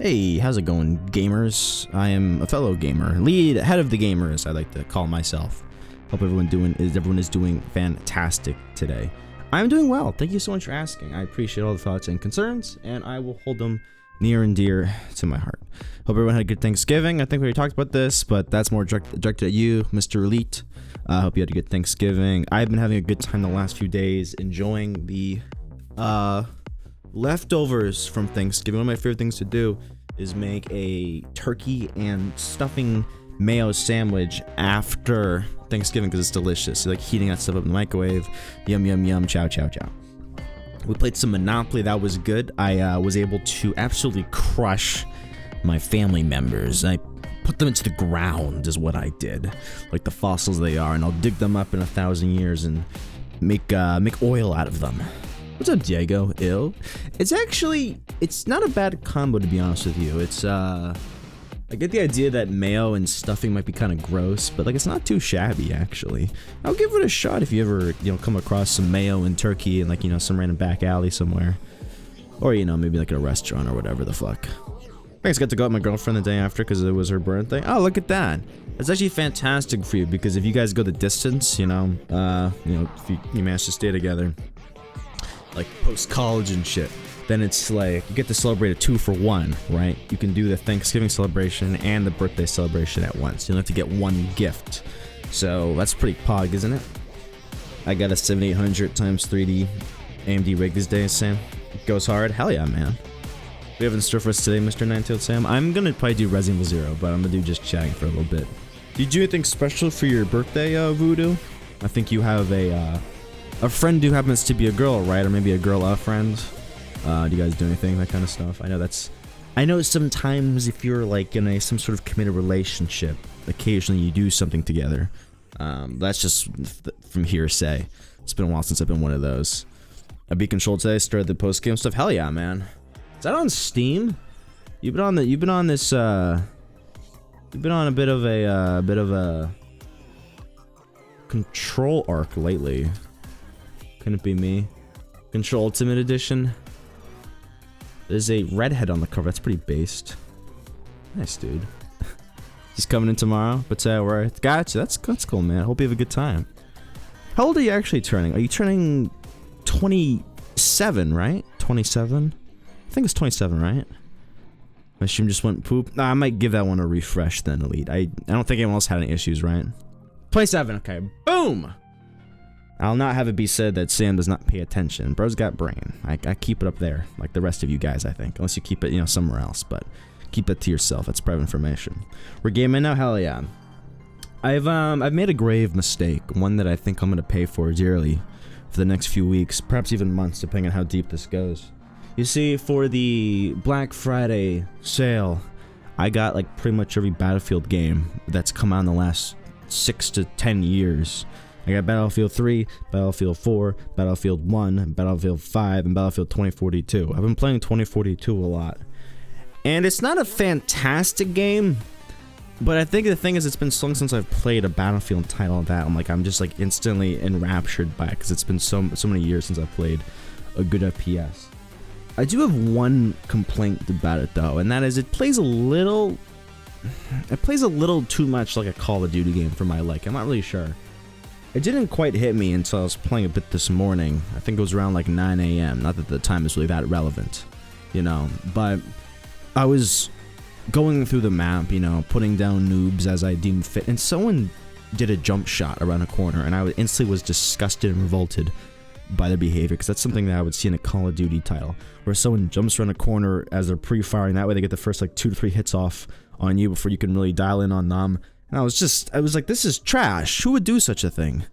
Hey, how's it going, gamers? I am a fellow gamer, head of the gamers, I like to call myself. Hope everyone is doing fantastic today. I'm doing well. Thank you so much for asking. I appreciate all the thoughts and concerns, and I will hold them near and dear to my heart. Hope everyone had a good Thanksgiving. I think we already talked about this, but that's more directed at you, Mr. Elite. I hope you had a good Thanksgiving. I've been having a good time the last few days, enjoying the leftovers from Thanksgiving. One of my favorite things to do is make a turkey and stuffing mayo sandwich after Thanksgiving because it's delicious. So like heating that stuff up in the microwave. Yum, yum, yum, chow, chow, chow. We played some Monopoly. That was good. I was able to absolutely crush my family members. I put them into the ground is what I did. Like the fossils they are, and I'll dig them up in 1,000 years and make oil out of them. What's up, Diego? Ill? It's not a bad combo, to be honest with you. It's, I get the idea that mayo and stuffing might be kind of gross, but, like, it's not too shabby, actually. I'll give it a shot if you ever, come across some mayo and turkey in, like, some random back alley somewhere. Or, maybe, like, at a restaurant or whatever the fuck. I just got to go out with my girlfriend the day after because it was her birthday. Oh, look at that. That's actually fantastic for you because if you guys go the distance, if you manage to stay together, like post-college and shit, then it's like you get to celebrate a 2-for-1, right? You can do the Thanksgiving celebration and the birthday celebration at once. You don't have to get one gift. So that's pretty pog, isn't it? I got a 7800 times 3D AMD rig these days, Sam. It goes hard. Hell yeah, man. We have in store for us today, Mr. Ninetales Sam. I'm gonna probably do Resident Evil 0, but I'm gonna do just chatting for a little bit. Did you do anything special for your birthday, Voodoo? I think you have a friend who happens to be a girl, right? Or maybe a girl friend. Do you guys do anything, that kind of stuff? I know sometimes if you're like in some sort of committed relationship, occasionally you do something together. That's just from hearsay. It's been a while since I've been one of those. I beat Control today, started the post game stuff. Hell yeah, man. Is that on Steam? You've been on a bit of a Control arc lately. Couldn't it be me? Control Ultimate Edition. There's a redhead on the cover. That's pretty based. Nice, dude. He's coming in tomorrow, but we're gotcha. That's cool, man. I hope you have a good time. How old are you actually turning? Are you turning 27, right? 27? I think it's 27, right? My stream just went poop. Nah, I might give that one a refresh then, Elite. I don't think anyone else had any issues, right? 27, okay. Boom! I'll not have it be said that Sam does not pay attention. Bro's got brain. I keep it up there, like the rest of you guys, I think. Unless you keep it, somewhere else, but keep it to yourself. That's private information. We're gaming now? Hell yeah. I've made a grave mistake, one that I think I'm gonna pay for dearly for the next few weeks, perhaps even months, depending on how deep this goes. You see, for the Black Friday sale, I got like pretty much every Battlefield game that's come out in the last 6 to 10 years. I got Battlefield 3, Battlefield 4, Battlefield 1, Battlefield 5, and Battlefield 2042. I've been playing 2042 a lot. And it's not a fantastic game, but I think the thing is it's been so long since I've played a Battlefield title that I'm just like instantly enraptured by it because it's been so many years since I've played a good FPS. I do have one complaint about it though, and that is it plays a little too much like a Call of Duty game for my liking. I'm not really sure. It didn't quite hit me until I was playing a bit this morning. I think it was around like 9 a.m. Not that the time is really that relevant, but I was going through the map, putting down noobs as I deemed fit, and someone did a jump shot around a corner, and I instantly was disgusted and revolted by their behavior, because that's something that I would see in a Call of Duty title, where someone jumps around a corner as they're pre-firing. That way they get the first like 2 to 3 hits off on you before you can really dial in on them. And I was like, this is trash. Who would do such a thing?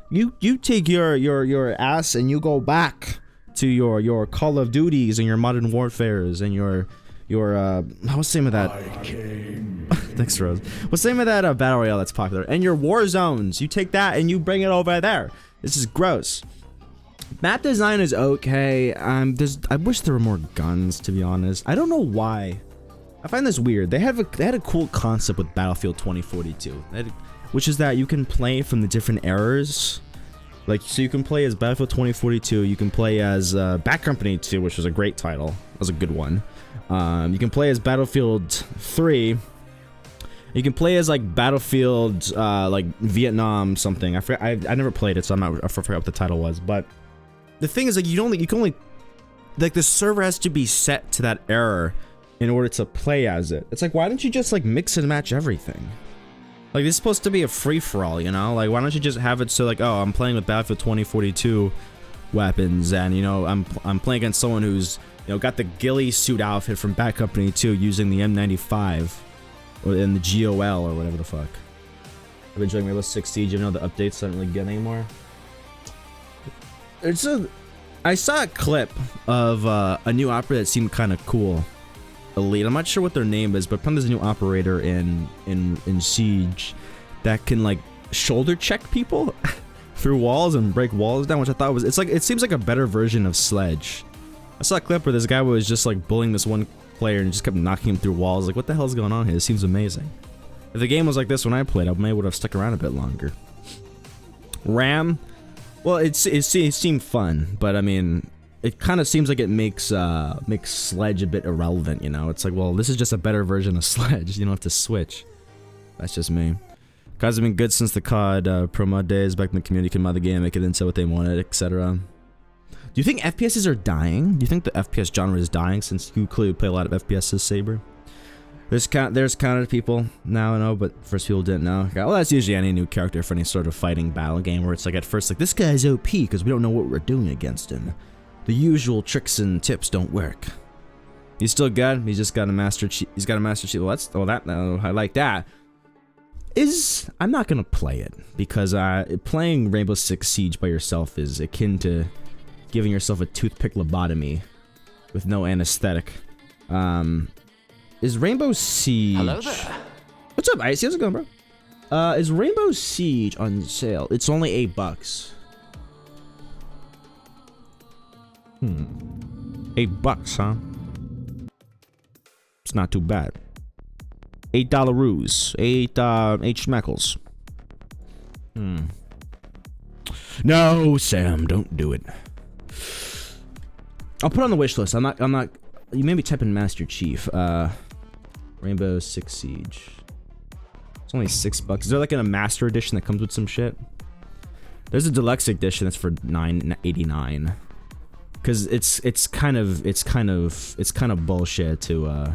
You take your ass and you go back to your Call of Duties and your Modern Warfares and your what's the name of that? Thanks, Rose. What's the name of that battle royale that's popular? And your war zones. You take that and you bring it over there. This is gross. Map design is okay. I wish there were more guns, to be honest. I don't know why. I find this weird. They had a cool concept with Battlefield 2042, which is that you can play from the different eras. Like, so you can play as Battlefield 2042. You can play as Bad Company 2, which was a great title. That was a good one. You can play as Battlefield 3. You can play as like Battlefield, like Vietnam something. I never played it, so I forgot what the title was. But the thing is, like, you can only, like, the server has to be set to that era in order to play as it. It's like, why don't you just like mix and match everything? Like, this is supposed to be a free-for-all, you know? Like, why don't you just have it so, like, oh, I'm playing with Battlefield 2042 weapons, and, you know, I'm playing against someone who's, you know, got the ghillie suit outfit from Bad Company 2 using the M95 or in the GOL or whatever the fuck. I've been enjoying Rainbow Six Siege, even though the updates don't really get anymore. I saw a clip of a new operator that seemed kind of cool. Elite. I'm not sure what their name is, but apparently there's a new operator in Siege that can like shoulder check people through walls and break walls down, which I thought was, it seems like a better version of Sledge. I saw a clip where this guy was just like bullying this one player and just kept knocking him through walls. Like, what the hell's going on here? It seems amazing. If the game was like this when I played, I maybe would have stuck around a bit longer. RAM, well, it seemed fun, but I mean, it kind of seems like it makes Sledge a bit irrelevant, you know? It's like, well, this is just a better version of Sledge. You don't have to switch. That's just me. Guys have been good since the COD Pro Mod days. Back in the community can mod the game, make it into what they wanted, etc. Do you think FPSs are dying? Do you think the FPS genre is dying, since you clearly play a lot of FPSs, Saber? There's counted people now, I know, but first people didn't know. Well, that's usually any new character for any sort of fighting battle game, where it's like at first like, this guy's OP because we don't know what we're doing against him. The usual tricks and tips don't work. He's still good. He's just got a master chief. He's got a master chief. Well, I like that. I'm not gonna play it because playing Rainbow Six Siege by yourself is akin to giving yourself a toothpick lobotomy with no anesthetic. Is Rainbow Siege? Hello there. What's up, Icy? How's it going, bro? Is Rainbow Siege on sale? It's only $8. $8, huh? It's not too bad. $8 8 schmeckles. No, Sam, don't do it. I'll put it on the wish list. I'm not. You maybe type in Master Chief. Rainbow Six Siege. It's only $6. Is there like a master edition that comes with some shit? There's a deluxe edition that's for $9.89. Because it's kind of bullshit to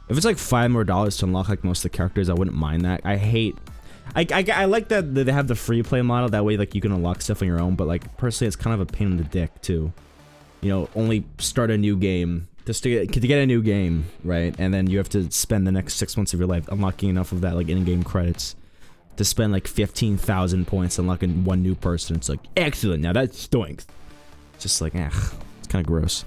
if it's like $5 more to unlock like most of the characters, I wouldn't mind that. I like that they have the free play model, that way like you can unlock stuff on your own, but like personally it's kind of a pain in the dick to, you know, only start a new game just to get a new game, right? And then you have to spend the next 6 months of your life unlocking enough of that like in-game credits to spend like 15,000 points unlocking one new person. It's like, excellent, now that stinks. Just like, it's kind of gross.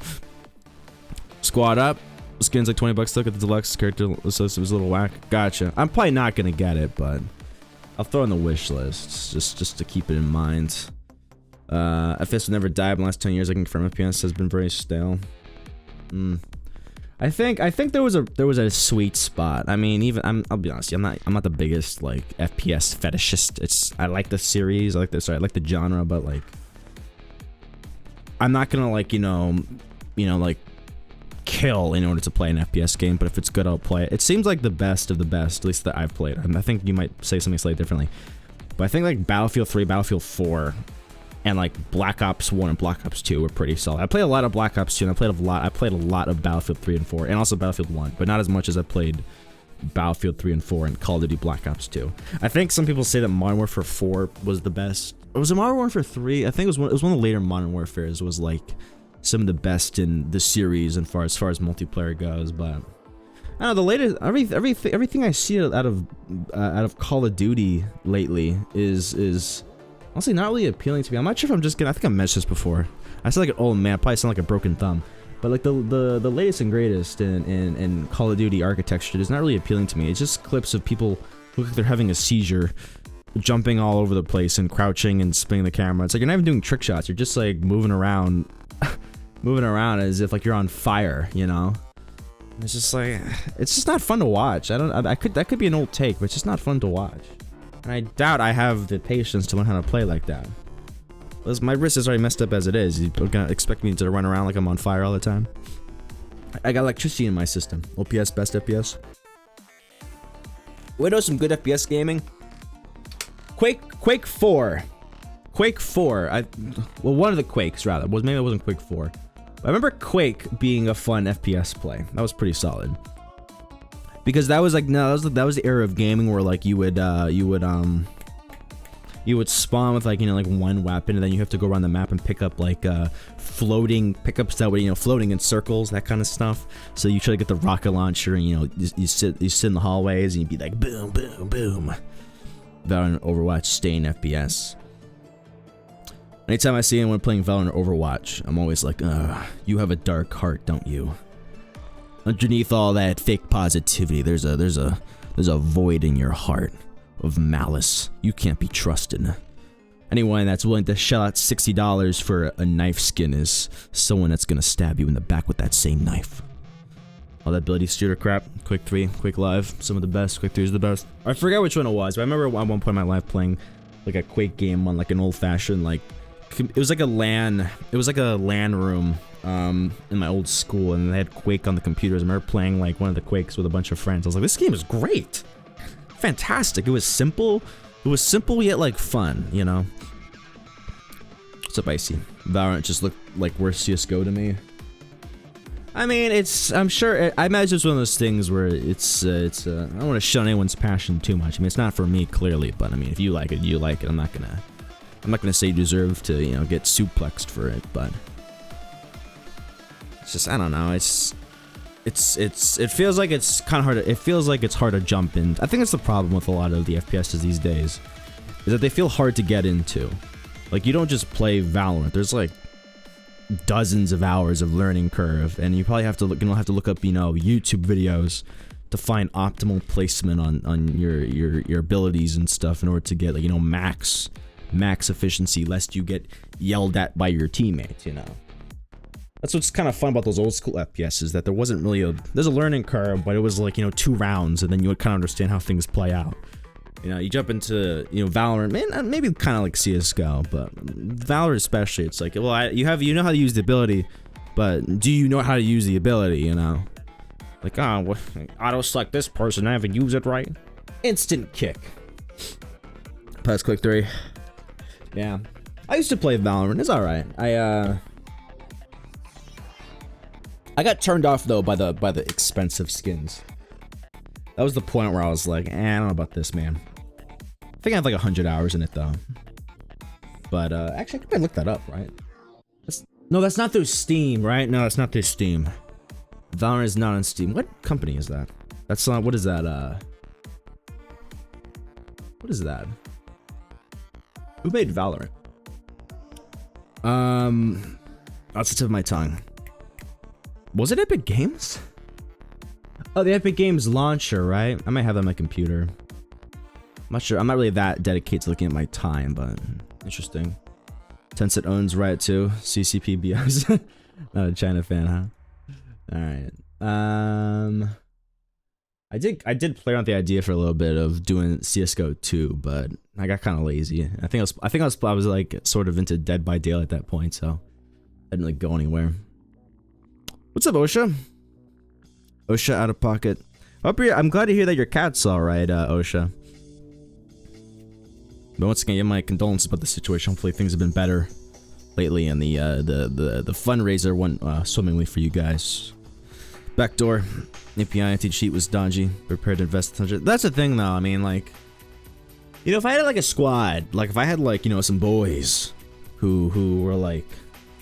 Squad up. Skin's like $20. Look at the deluxe character. So it was a little whack. Gotcha. I'm probably not gonna get it, but I'll throw it on the wish list just to keep it in mind. FPS will never die. But in the last 10 years, I can confirm FPS has been very stale. I think there was a sweet spot. I mean, I'll be honest, I'm not the biggest like FPS fetishist. I like the series. I like the genre, but like, I'm not gonna like, you know, like kill in order to play an FPS game, but if it's good, I'll play it. It seems like the best of the best, at least that I've played. I think you might say something slightly differently, but I think like Battlefield 3, Battlefield 4, and like Black Ops 1 and Black Ops 2 were pretty solid. I played a lot of Black Ops 2, and I played a lot of Battlefield 3 and 4, and also Battlefield 1, but not as much as I played Battlefield 3 and 4 and Call of Duty Black Ops 2. I think some people say that Modern Warfare 4 was the best, Was it Modern Warfare 3? I think it was one of the later Modern Warfares. Was like some of the best in the series as far as multiplayer goes. But I don't know, the latest everything I see out of Call of Duty lately is honestly not really appealing to me. I'm not sure if I'm just gonna. I think I mentioned this before. I sound like an old man. I probably sound like a broken thumb. But like the latest and greatest in Call of Duty architecture is not really appealing to me. It's just clips of people who look like they're having a seizure, jumping all over the place and crouching and spinning the camera. It's like you're not even doing trick shots. You're just like moving around, moving around as if like you're on fire, you know? It's just like, it's just not fun to watch. That could be an old take, but it's just not fun to watch. And I doubt I have the patience to learn how to play like that. My wrist is already messed up as it is. You're gonna expect me to run around like I'm on fire all the time? I got electricity in my system. OPS, best FPS. We know some good FPS gaming. Quake 4. Quake 4. Well, one of the Quakes rather. Maybe it wasn't Quake 4. I remember Quake being a fun FPS play. That was pretty solid. Because that was like that was the era of gaming where like you would spawn with like, you know, like one weapon, and then you have to go around the map and pick up like floating pickups that were, you know, floating in circles, that kind of stuff. So you try to get the rocket launcher, and you know, you sit in the hallways and you'd be like boom, boom, boom. Valorant, Overwatch, staying FPS. Anytime I see anyone playing Valorant or Overwatch, I'm always like, you have a dark heart, don't you? Underneath all that fake positivity, there's a void in your heart of malice. You can't be trusted. Anyone that's willing to shell out $60 for a knife skin is someone that's gonna stab you in the back with that same knife. All that ability shooter crap. Quake 3, Quake Live, some of the best. Quake 3 is the best. I forget which one it was, but I remember at one point in my life playing like a Quake game on like an old-fashioned like, it was like a LAN room in my old school, and they had Quake on the computers. I remember playing like one of the Quakes with a bunch of friends. I was like, this game is great. Fantastic. It was simple yet like fun, you know. What's up, Icy? Valorant just looked like worse CSGO to me. I mean, I imagine it's one of those things where it's I don't want to shun anyone's passion too much. I mean, it's not for me clearly, but I mean, if you like it, you like it. I'm not gonna say you deserve to, you know, get suplexed for it, but it's just, I don't know, it feels like it's kind of hard to, it feels like it's hard to jump in. I think it's the problem with a lot of the FPSs these days, is that they feel hard to get into. Like, you don't just play Valorant. There's like dozens of hours of learning curve, and you probably have to look up, you know, YouTube videos to find optimal placement on your abilities and stuff in order to get, like, you know, max efficiency, lest you get yelled at by your teammates, you know. That's what's kind of fun about those old school FPS, is that there wasn't really there's a learning curve, but it was like, you know, 2 rounds, and then you would kind of understand how things play out. You know, you jump into, you know, Valorant, man, maybe kind of like CSGO, but Valorant especially, it's like, well, you know how to use the ability, but do you know how to use the ability, you know? Like, oh, auto select this person, I haven't used it right. Instant kick. Pass Quake 3. Yeah. I used to play Valorant, it's alright. I got turned off though by the expensive skins. That was the point where I was like, I don't know about this, man. I think I have like 100 hours in it though. But actually, I could probably look that up, right? No, that's not through Steam, right? No, that's not through Steam. Valorant is not on Steam. What company is that? That's not. What is that? What is that? Who made Valorant? That's the tip of my tongue. Was it Epic Games? Oh, the Epic Games launcher, right? I might have that on my computer. I'm not sure. I'm not really that dedicated to looking at my time, but interesting. Tencent owns Riot too. CCP BS. Not a China fan, huh? All right. I did play around with the idea for a little bit of doing CS:GO 2, but I got kind of lazy. I think I was like sort of into Dead by Daylight at that point, so I didn't really go anywhere. What's up, Osha? Osha out of pocket. I'm glad to hear that your cat's all right, Osha. But once again, my condolences about the situation. Hopefully things have been better lately, and the fundraiser went swimmingly for you guys. Backdoor API anti-cheat was dodgy. Prepared to invest 100. That's the thing, though. I mean, like, You know, if I had like a squad, like if I had like, you know, some boys who were like,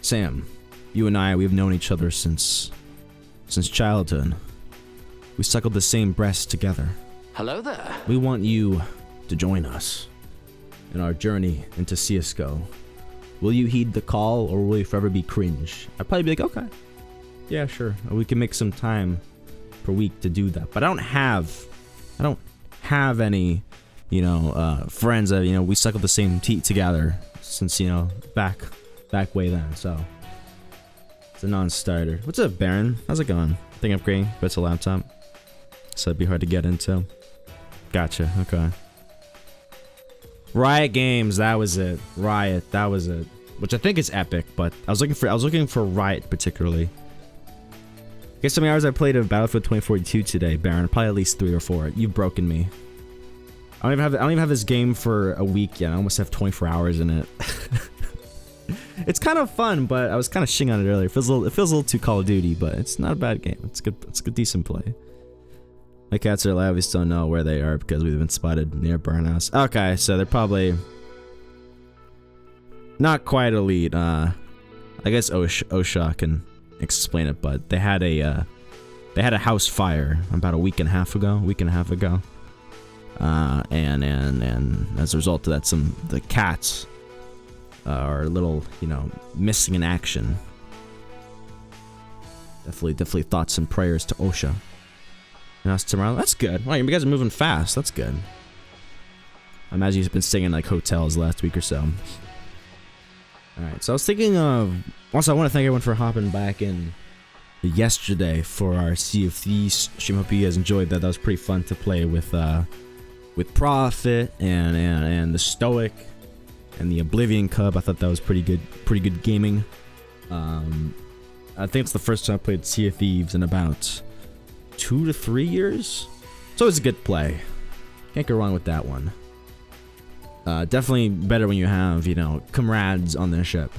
Sam, you and I, we've known each other since childhood. We suckled the same breast together. Hello there. We want you to join us in our journey into CSGO. Will you heed the call, or will you forever be cringe? I'd probably be like, okay, yeah, sure. We can make some time per week to do that. But I don't have any, you know, friends that, you know, we suckled the same teat together since, you know, back way then. So it's a non-starter. What's up, Baron? How's it going? I think upgrading, but it's a laptop, so it'd be hard to get into. Gotcha. Okay. Riot Games, that was it. Riot, that was it. Which I think is epic, but I was looking for Riot particularly. Guess how many hours I played of Battlefield 2042 today, Baron? Probably at least 3 or 4. You've broken me. I don't even have this game for a week yet. I almost have 24 hours in it. It's kind of fun, but I was kind of shitting on it earlier. It feels a little too Call of Duty, but it's not a bad game. It's good. It's a good, decent play. My cats are alive. We still don't know where they are because we've been spotted near Burnhouse. Okay, so they're probably not quite elite. I guess Osha can explain it, but they had a house fire about a week and a half ago. And as a result of that, the cats are a little, you know, missing in action. Definitely thoughts and prayers to Osha. And us tomorrow. That's good. Wow, you guys are moving fast. That's good. I imagine you've been staying in like hotels the last week or so. Alright, so I was thinking of... Also, I want to thank everyone for hopping back in yesterday for our Sea of Thieves stream. Hope you guys enjoyed that. That was pretty fun to play with Prophet and the Stoic and the Oblivion Cub. I thought that was pretty good gaming. I think it's the first time I played Sea of Thieves in about 2 to 3 years. So it was a good play. Can't go wrong with that one. Definitely better when you have, you know, comrades on their ship.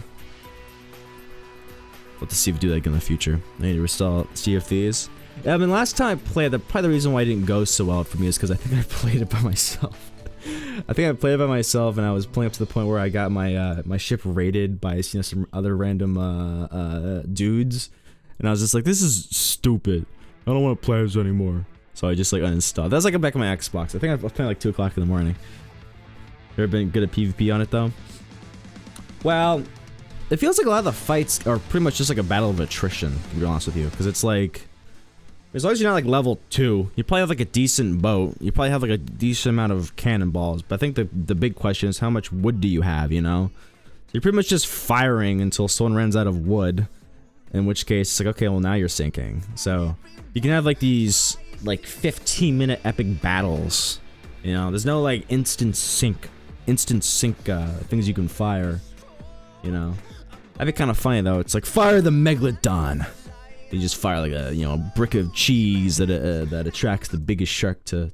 We'll have to see if we do that again in the future. I need to restore Sea of Thieves. Yeah, I mean, last time I played, probably the reason why it didn't go so well for me is because I think I played it by myself. And I was playing up to the point where I got my my ship raided by, you know, some other random dudes, and I was just like, this is stupid. I don't want to play this anymore. So I just like uninstalled. That was like back on my Xbox. I think I was playing like 2 o'clock in the morning. Ever been good at PvP on it though? Well, it feels like a lot of the fights are pretty much just like a battle of attrition, to be honest with you, because it's like, as long as you're not like level 2, you probably have like a decent boat. You probably have like a decent amount of cannonballs. But I think the big question is how much wood do you have, you know? So you're pretty much just firing until someone runs out of wood. In which case, it's like, okay, well now you're sinking. So you can have like these like 15-minute epic battles. You know, there's no like instant sink things you can fire. You know, that'd be kind of funny though. It's like fire the Megalodon. You just fire like a, you know, a brick of cheese that attracts the biggest shark to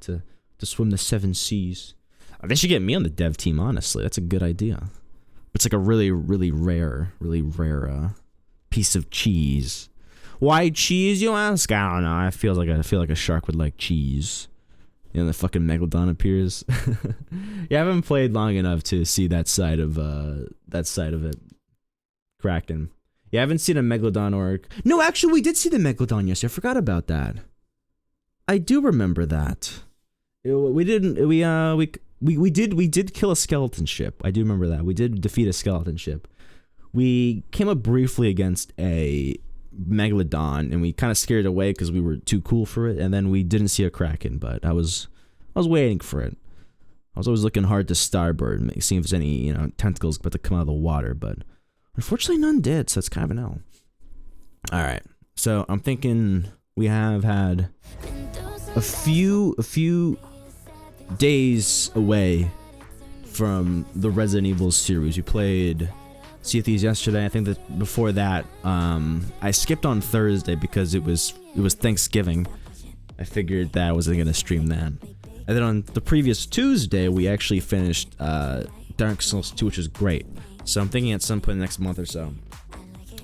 swim the 7 seas. They should get me on the dev team, honestly. That's a good idea. It's like a really rare piece of cheese. Why cheese, you ask? I don't know. I feel like a shark would like cheese. You know, the fucking Megalodon appears. Yeah, I haven't played long enough to see that side of it. Kraken. Yeah, I haven't seen a Megalodon orc. No, actually, we did see the Megalodon yesterday. I forgot about that. I do remember that. We did kill a skeleton ship. I do remember that. We did defeat a skeleton ship. We came up briefly against a Megalodon, and we kind of scared it away because we were too cool for it. And then we didn't see a Kraken, but I was waiting for it. I was always looking hard to starboard, seeing if there's any, you know, tentacles about to come out of the water, but unfortunately none did, so it's kind of an L. Alright, so I'm thinking we have had a few days away from the Resident Evil series. We played Sea of Thieves yesterday. I think that before that, I skipped on Thursday because it was Thanksgiving. I figured that I wasn't going to stream that. And then on the previous Tuesday, we actually finished Dark Souls 2, which is great. So I'm thinking at some point next month or so,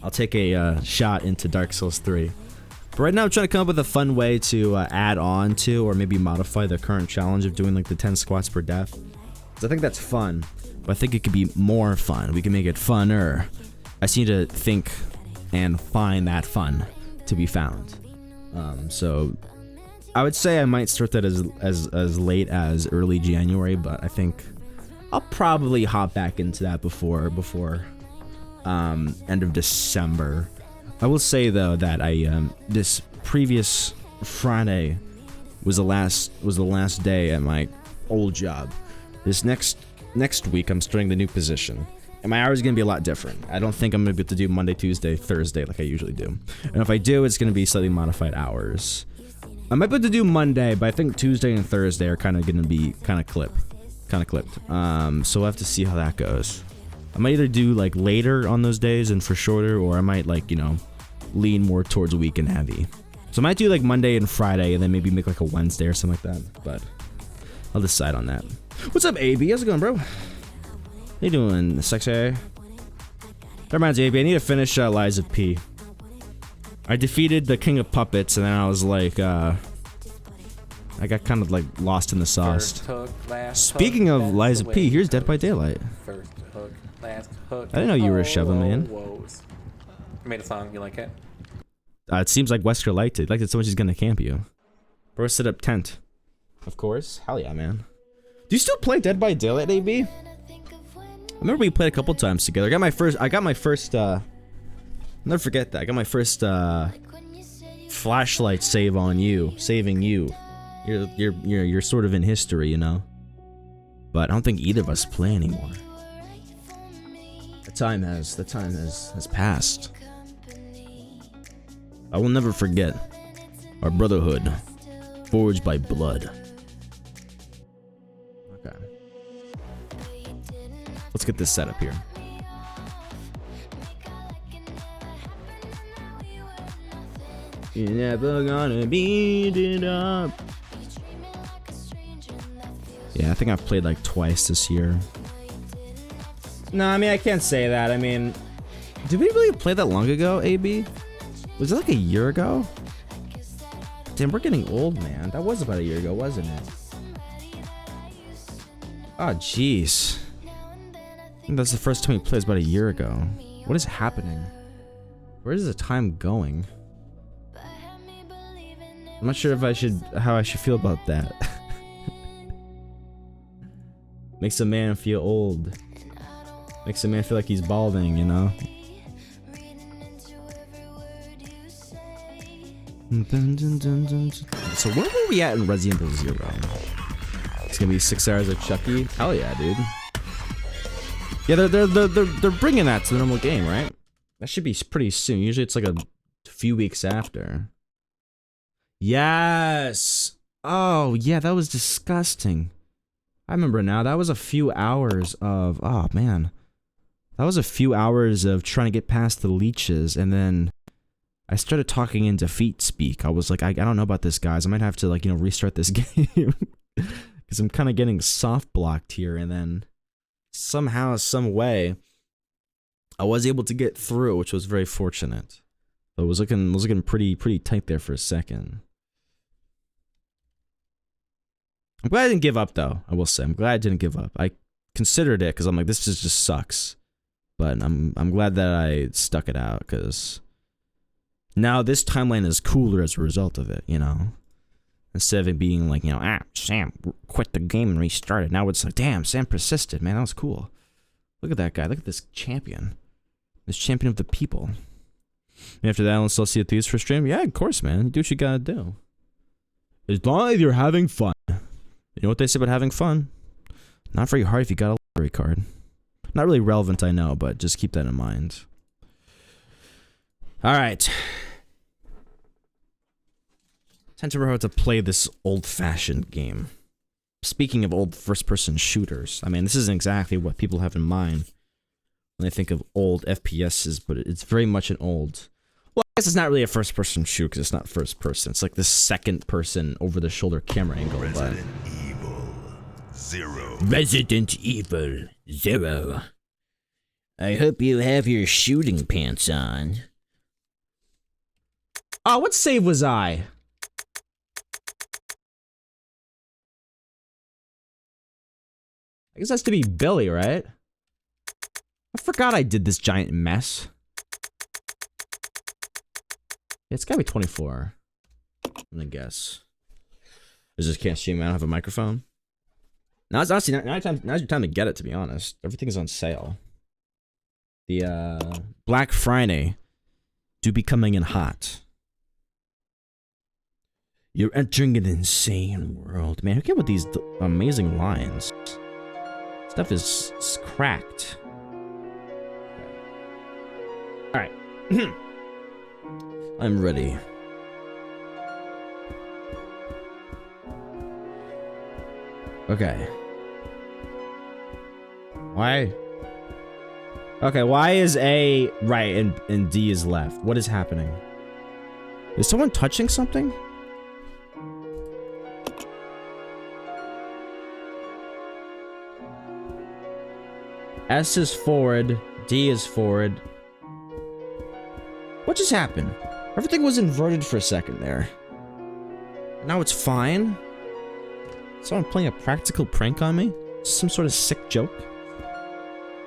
I'll take a shot into Dark Souls 3. But right now I'm trying to come up with a fun way to add on to or maybe modify the current challenge of doing like the 10 squats per death. 'Cause I think that's fun, but I think it could be more fun. We can make it funner. I just need to think and find that fun to be found. So I would say I might start that as late as early January, but I think I'll probably hop back into that before end of December. I will say though that I this previous Friday was the last day at my old job. This next week I'm starting the new position, and my hours are gonna be a lot different. I don't think I'm gonna be able to do Monday, Tuesday, Thursday like I usually do, and if I do, it's gonna be slightly modified hours. I might be able to do Monday, but I think Tuesday and Thursday are kind of gonna be kind of clipped. So we'll have to see how that goes. I might either do like later on those days and for shorter, or I might like, you know, lean more towards weekend heavy. So I might do like Monday and Friday, and then maybe make like a Wednesday or something like that. But I'll decide on that. What's up, AB? How's it going, bro? How you doing, sexy? That reminds me, AB, I need to finish Lies of P. I defeated the King of Puppets, and then I was like, I got kind of like lost in the sauce. Speaking of Lies of P, here's Dead by Daylight. First hook, last hook. I didn't know you were a Sheva, man. You made a song, you like it? It seems like Wesker liked it. Liked it so much he's gonna camp you. Bro, set up tent. Of course. Hell yeah, man. Do you still play Dead by Daylight, AB? I remember we played a couple times together. I got my first, I'll never forget that. I got my first, flashlight save on you. Saving you. You're sort of in history, you know? But I don't think either of us play anymore. The time has passed. I will never forget our brotherhood, forged by blood. Okay. Let's get this set up here. You're never gonna beat it up. Yeah, I think I've played like twice this year. No, I mean, I can't say that. I mean, did we really play that long ago, AB? Was it like a year ago? Damn, we're getting old, man. That was about a year ago, wasn't it? Oh, jeez. I think that's the first time we played, about a year ago. What is happening? Where is the time going? I'm not sure if how I should feel about that. Makes a man feel old. Makes a man feel like he's balding, you know? So where were we at in Resident Evil 0? It's gonna be 6 hours of Chucky? Hell yeah, dude. Yeah, they're bringing that to the normal game, right? That should be pretty soon. Usually it's like a few weeks after. Yes! Oh, yeah, that was disgusting. I remember now. That was a few hours of... Oh, man. That was a few hours of trying to get past the leeches, and then I started talking in defeat speak. I was like, I don't know about this, guys. I might have to, like, you know, restart this game. Because I'm kind of getting soft blocked here, and then somehow, some way, I was able to get through, which was very fortunate. But it was looking pretty tight there for a second. I'm glad I didn't give up, though. I will say, I'm glad I didn't give up. I considered it because I'm like, this just sucks. But I'm glad that I stuck it out, because now this timeline is cooler as a result of it, you know? Instead of it being like, you know, Sam quit the game and restarted. Now it's like, damn, Sam persisted, man, that was cool. Look at that guy, look at this champion. This champion of the people. And after that, I'll still see the Thieves for stream? Yeah, of course, man, you do what you gotta do. As long as you're having fun. You know what they say about having fun? Not very hard if you got a lottery card. Not really relevant, I know, but just keep that in mind. Alright. Time to remember how to play this old-fashioned game. Speaking of old first-person shooters, I mean, this isn't exactly what people have in mind when they think of old FPSs, but it's very much an old... Well, I guess it's not really a first-person shooter because it's not first-person. It's like the second-person over-the-shoulder camera angle, but... Resident Evil 0. I hope you have your shooting pants on. Oh, what save was I? guess it has to be Billy, right? I forgot I did this giant mess. It's gotta be 24. I'm gonna guess. I just can't stream. I don't have a microphone. Now it's honestly now's your time to get it. To be honest, everything's on sale. The Black Friday do be coming in hot. You're entering an insane world, man. Who came with these amazing lines? Stuff is cracked. All right, I'm ready. Okay. Why? Okay, why is A right and D is left? What is happening? Is someone touching something? S is forward, D is forward. What just happened? Everything was inverted for a second there. Now it's fine. Someone playing a practical prank on me? Some sort of sick joke?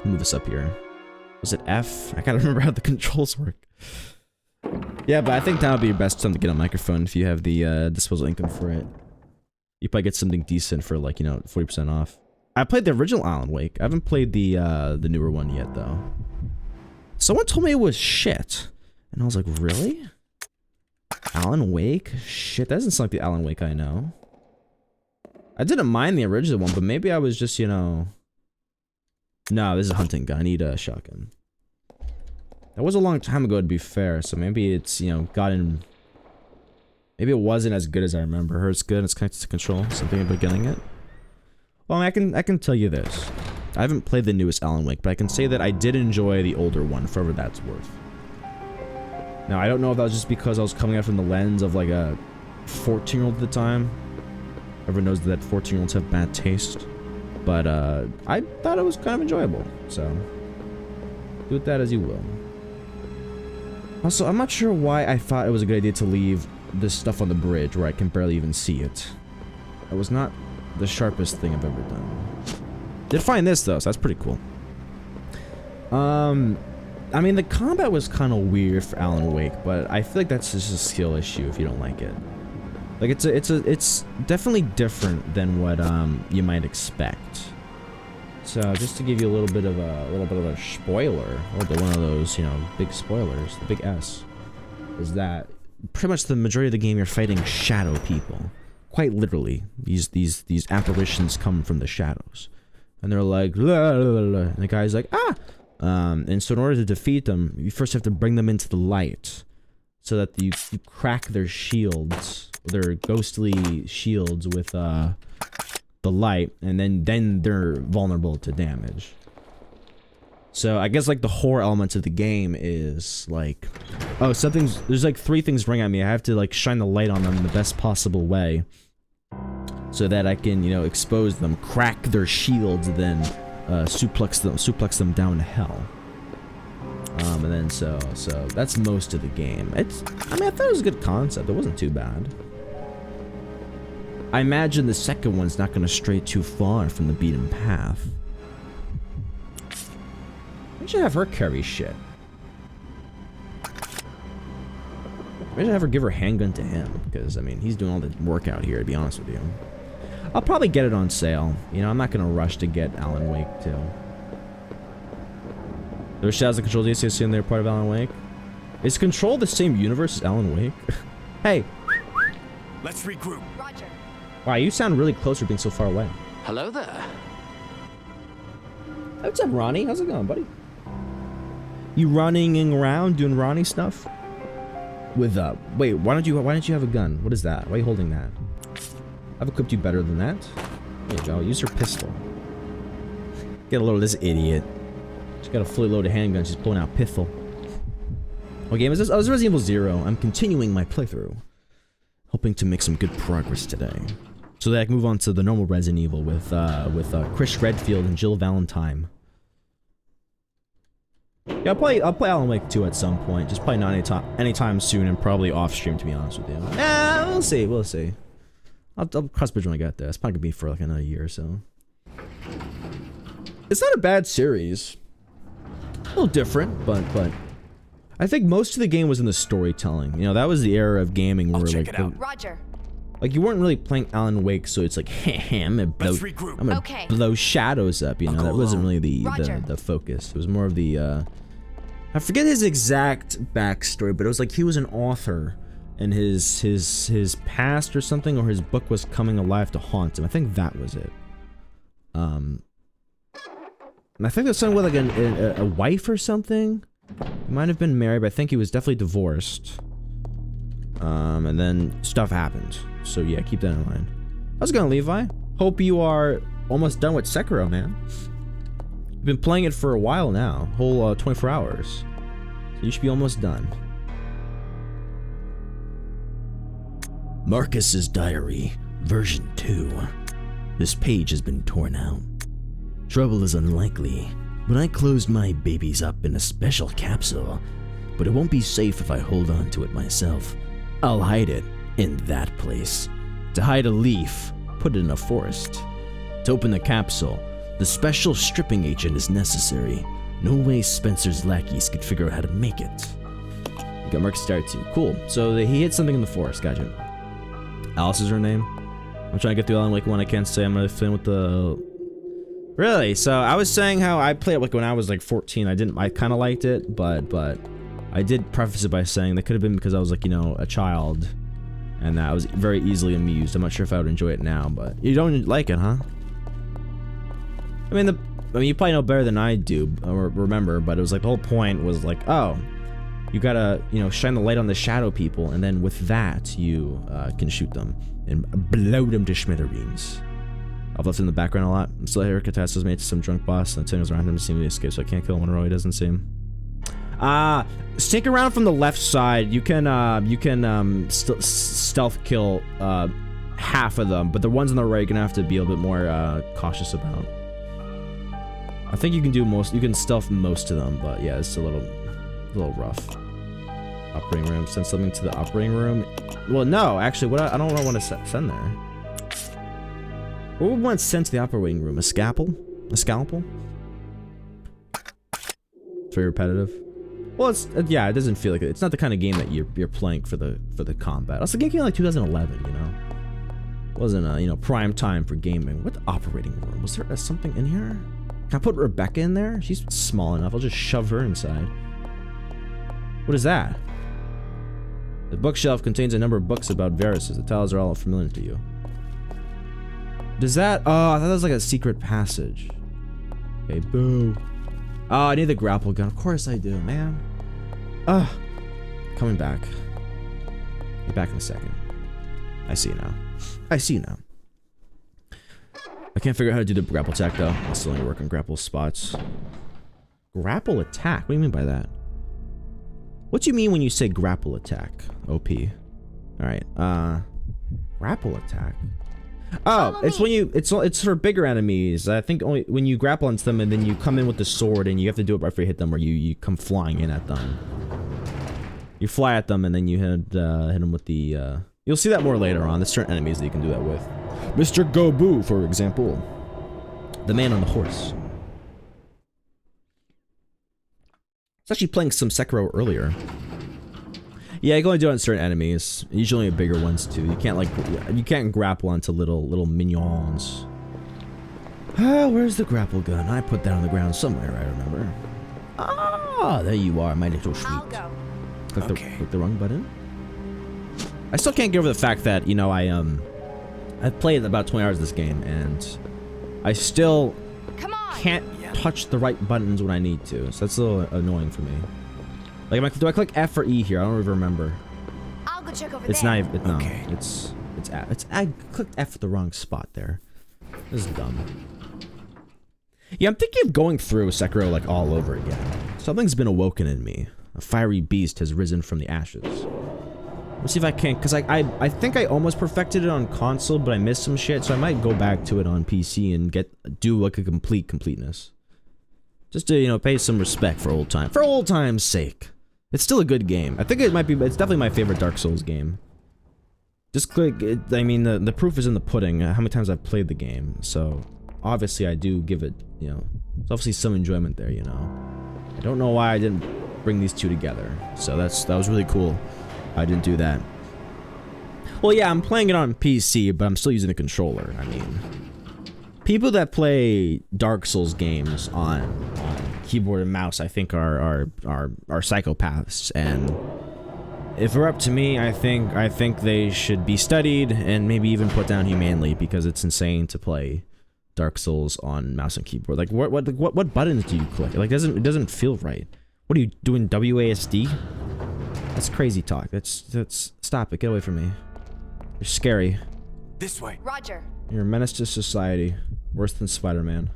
Move this up here. Was it F? I gotta remember how the controls work. Yeah, but I think that would be your best time to get a microphone if you have the disposable income for it. You probably get something decent for like, you know, 40% off. I played the original Alan Wake. I haven't played the newer one yet though. Someone told me it was shit. And I was like, really? Alan Wake? Shit, that doesn't sound like the Alan Wake I know. I didn't mind the original one, but maybe I was just, you know... No, this is a hunting gun. I need a shotgun. That was a long time ago, to be fair, so maybe it's, you know, gotten... Maybe it wasn't as good as I remember. Her, it's good, it's connected to control. Something about getting it. Well, I can tell you this. I haven't played the newest Alan Wake, but I can say that I did enjoy the older one, for whatever that's worth. Now, I don't know if that was just because I was coming out from the lens of, like, a 14-year-old at the time. Everyone knows that 14-year-olds have bad taste. But, I thought it was kind of enjoyable, so... Do with that as you will. Also, I'm not sure why I thought it was a good idea to leave this stuff on the bridge where I can barely even see it. That was not the sharpest thing I've ever done. Did find this, though, so that's pretty cool. I mean, the combat was kind of weird for Alan Wake, but I feel like that's just a skill issue if you don't like it. Like, it's definitely different than what, you might expect. So, just to give you a little bit of a spoiler, or one of those, you know, big spoilers, the big S, is that pretty much the majority of the game you're fighting shadow people. Quite literally. These apparitions come from the shadows. And they're like, la, la, la, la. And the guy's like, ah! And so in order to defeat them, you first have to bring them into the light. So that you crack their shields, their ghostly shields with the light, and then they're vulnerable to damage. So I guess like the horror elements of the game is like, oh, there's like 3 things ring at me. I have to like shine the light on them in the best possible way. So that I can, you know, expose them, crack their shields, then suplex them down to hell. And then so that's most of the game. I mean, I thought it was a good concept. It wasn't too bad. I imagine the second one's not going to stray too far from the beaten path. I should have her carry shit. Maybe I should have her give her handgun to him, because, I mean, he's doing all the work out here, to be honest with you. I'll probably get it on sale. You know, I'm not going to rush to get Alan Wake 2. There's shadows that control DCS and they're part of Alan Wake. Is Control the same universe as Alan Wake? Hey! Let's regroup. Roger. Wow, you sound really close for being so far away. Hello there. What's up, Ronnie? How's it going, buddy? You running around doing Ronnie stuff? With wait, why don't you have a gun? What is that? Why are you holding that? I've equipped you better than that. There you go. Use her pistol. Get a load of this idiot. She's got a fully loaded handgun. She's pulling out pistol. What game is this? Oh, it's Resident Evil 0. I'm continuing my playthrough, hoping to make some good progress today, so that I can move on to the normal Resident Evil with Chris Redfield and Jill Valentine. Yeah, I'll play Alan Wake 2 at some point. Just probably not anytime soon, and probably off stream, to be honest with you. We'll see. We'll see. I'll cross bridge when I get there. It's probably gonna be for like another year or so. It's not a bad series. A little different, but I think most of the game was in the storytelling. You know, that was the era of gaming where check like it out. Roger. like you weren't really playing Alan Wake, so it's like, I'm gonna blow, Let's regroup. I'm gonna Okay. blow shadows up. You know, I'll go that wasn't alone. really Roger. the focus. It was more of the I forget his exact backstory, but it was like he was an author, and his past or something, or his book was coming alive to haunt him. I think that was it. And I think there's something with like a wife or something. He might have been married, but I think he was definitely divorced. And then stuff happened. So yeah, keep that in mind. How's it going, Levi? Hope you are almost done with Sekiro, man. You've been playing it for a while now, whole 24 hours. So you should be almost done. Marcus's diary, version 2. This page has been torn out. Trouble is unlikely, but I closed my babies up in a special capsule. But it won't be safe if I hold on to it myself. I'll hide it in that place. To hide a leaf, put it in a forest. To open the capsule, the special stripping agent is necessary. No way Spencer's lackeys could figure out how to make it. You got Marcus diary too. Cool. So he hid something in the forest. Gotcha. Alice is her name. I'm trying to get through Alan Wake 1. I can't say I'm really feeling with the... Really? So I was saying how I played it like when I was like 14. I kind of liked it, but I did preface it by saying that could have been because I was like, you know, a child, and that I was very easily amused. I'm not sure if I would enjoy it now, but you don't like it, huh? I mean, you probably know better than I do or remember, but it was like the whole point was like, oh, you gotta, you know, shine the light on the shadow people, and then with that you can shoot them and blow them to smithereens. I've left in the background a lot. I'm still here. Catastrophe's made to some drunk boss, and the signals around him to seem to escape, so I can't kill him in a row. He doesn't seem. Sneak around from the left side. You can stealth kill half of them, but the ones on the right you're gonna have to be a little bit more cautious about. I think you can do most. You can stealth most of them, but yeah, it's a little rough. Operating room. Send something to the operating room. Well, no, actually, I don't want to send there. What would one send to the operating room? A scalpel? A scalpel? It's very repetitive. Well, it's yeah, it doesn't feel like it. It's not the kind of game that you're playing for the combat. Also, the game came out like 2011, you know. It wasn't you know, prime time for gaming. What operating room? Was there something in here? Can I put Rebecca in there? She's small enough. I'll just shove her inside. What is that? The bookshelf contains a number of books about viruses. The titles are all familiar to you. Does that... Oh, I thought that was like a secret passage. Okay, boo. Oh, I need the grapple gun. Of course I do, man. Ugh. Coming back. Be back in a second. I see you now. I see you now. I can't figure out how to do the grapple attack, though. I still need to work on grapple spots. Grapple attack? What do you mean by that? What do you mean when you say grapple attack? OP. Alright, grapple attack? Oh, it's when you, it's for bigger enemies. I think only when you grapple into them and then you come in with the sword and you have to do it right before you hit them, or you come flying in at them. You fly at them and then you hit them with the, you'll see that more later on. There's certain enemies that you can do that with. Mr. Gobu, for example. The man on the horse. I was actually playing some Sekiro earlier. Yeah, you can only do it on certain enemies. Usually bigger ones too. You can't like, you can't grapple onto little minions. Ah, where's the grapple gun? I put that on the ground somewhere, I remember. Ah, there you are, my little sweet. I'll go. Click the wrong button. I still can't get over the fact that, you know, I've played about 20 hours of this game and I still Come on. can't touch the right buttons when I need to. So that's a little annoying for me. Like, do I click F or E here? I don't even remember. I'll go check over It's there. not. No, Okay. it's. I clicked F at the wrong spot there. This is dumb. Yeah, I'm thinking of going through Sekiro like all over again. Something's been awoken in me. A fiery beast has risen from the ashes. Let's see if I can, because I think I almost perfected it on console, but I missed some shit, so I might go back to it on PC and do like a completeness. Just to, you know, pay some respect for old time's sake. It's still a good game. I think it might be, it's definitely my favorite Dark Souls game. Just click, I mean, the proof is in the pudding, how many times I've played the game. So, obviously I do give it, you know, There's obviously some enjoyment there, you know. I don't know why I didn't bring these two together. So that was really cool. I didn't do that. Well, yeah, I'm playing it on PC, but I'm still using a controller. I mean, people that play Dark Souls games on keyboard and mouse, I think are psychopaths. And if it were up to me, I think they should be studied and maybe even put down humanely, because it's insane to play Dark Souls on mouse and keyboard. Like what buttons do you click? Like it doesn't feel right. What are you doing, WASD? That's crazy talk. That's stop it. Get away from me. You're scary. This way. Roger. You're a menace to society. Worse than Spider-Man.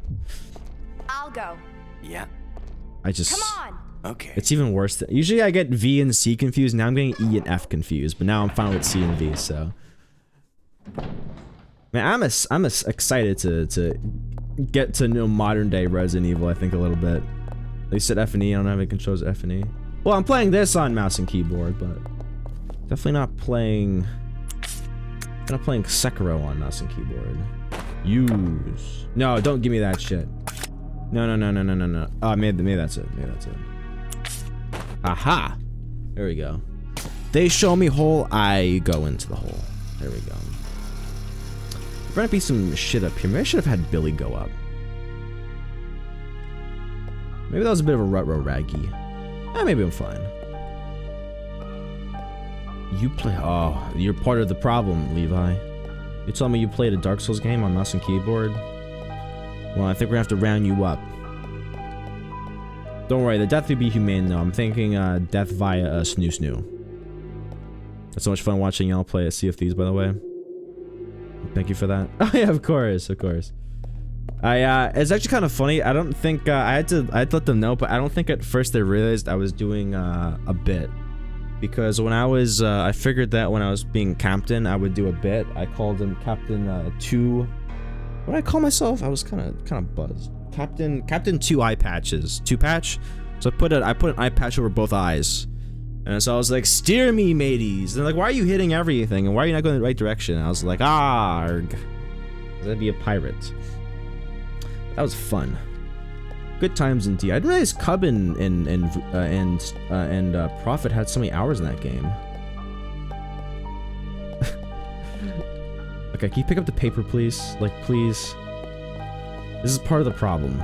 I'll go. Yeah. I just... Come on. Okay. It's even worse. Usually I get V and C confused. Now I'm getting E and F confused. But now I'm fine with C and V, so... Man, I'm excited to get to know modern day Resident Evil, I think, a little bit. They said F and E. I don't have any controls F and E. Well, I'm playing this on mouse and keyboard, but... Definitely not playing... I'm not playing Sekiro on mouse and keyboard. Use. No, don't give me that shit. No. Oh, maybe that's it. Maybe that's it. Aha! There we go. They show me hole, I go into the hole. There we go. There might be some shit up here. Maybe I should have had Billy go up. Maybe that was a bit of a rut-row raggy. Maybe I'm fine. You play... Oh, you're part of the problem, Levi. You told me you played a Dark Souls game on mouse and keyboard? Well, I think we're gonna have to round you up. Don't worry, the death will be humane, though. I'm thinking death via snoo snoo. It's so much fun watching y'all play at Sea of Thieves, by the way. Thank you for that. Oh yeah, of course. It's actually kind of funny. I don't think I had to let them know, but I don't think at first they realized I was doing a bit. Because when I was, I figured that when I was being captain, I would do a bit. I called him Captain 2. What did I call myself? I was kind of buzzed. Captain 2 eye patches. 2 patch. So I put an eye patch over both eyes, and so I was like, "Steer me, mateys." And they're like, "Why are you hitting everything? And why are you not going in the right direction?" And I was like, "Arg, I'd be a pirate." That was fun. Good times indeed. I didn't realize Cub and Prophet had so many hours in that game. Okay, can you pick up the paper, please? Like, please. This is part of the problem.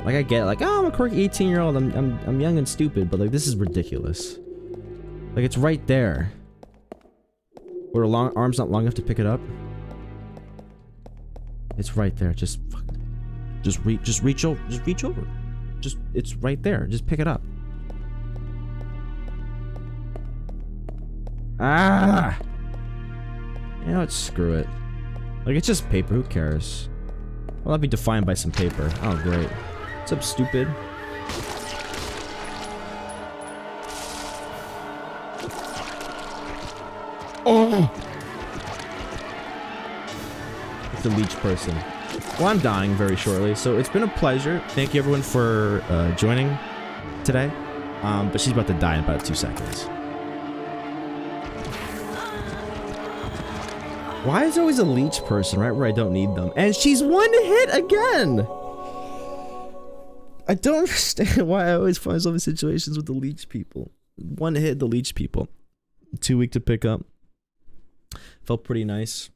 Like, I get it. Like, oh, I'm a quirky 18-year-old. I'm young and stupid, but like, this is ridiculous. Like, it's right there. Were the long arms not long enough to pick it up? It's right there. Just reach over. It's right there. Just pick it up. Ah! You know what? Screw it. Like, it's just paper. Who cares? Well, that'll be defined by some paper. Oh, great. What's up, stupid? Oh! It's the leech person. Well, I'm dying very shortly, so it's been a pleasure. Thank you, everyone, for joining today. But she's about to die in about 2 seconds. Why is there always a leech person right where I don't need them? And she's 1 hit again! I don't understand why I always find myself in situations with the leech people. 1 hit, the leech people. 2 weak to pick up. Felt pretty nice.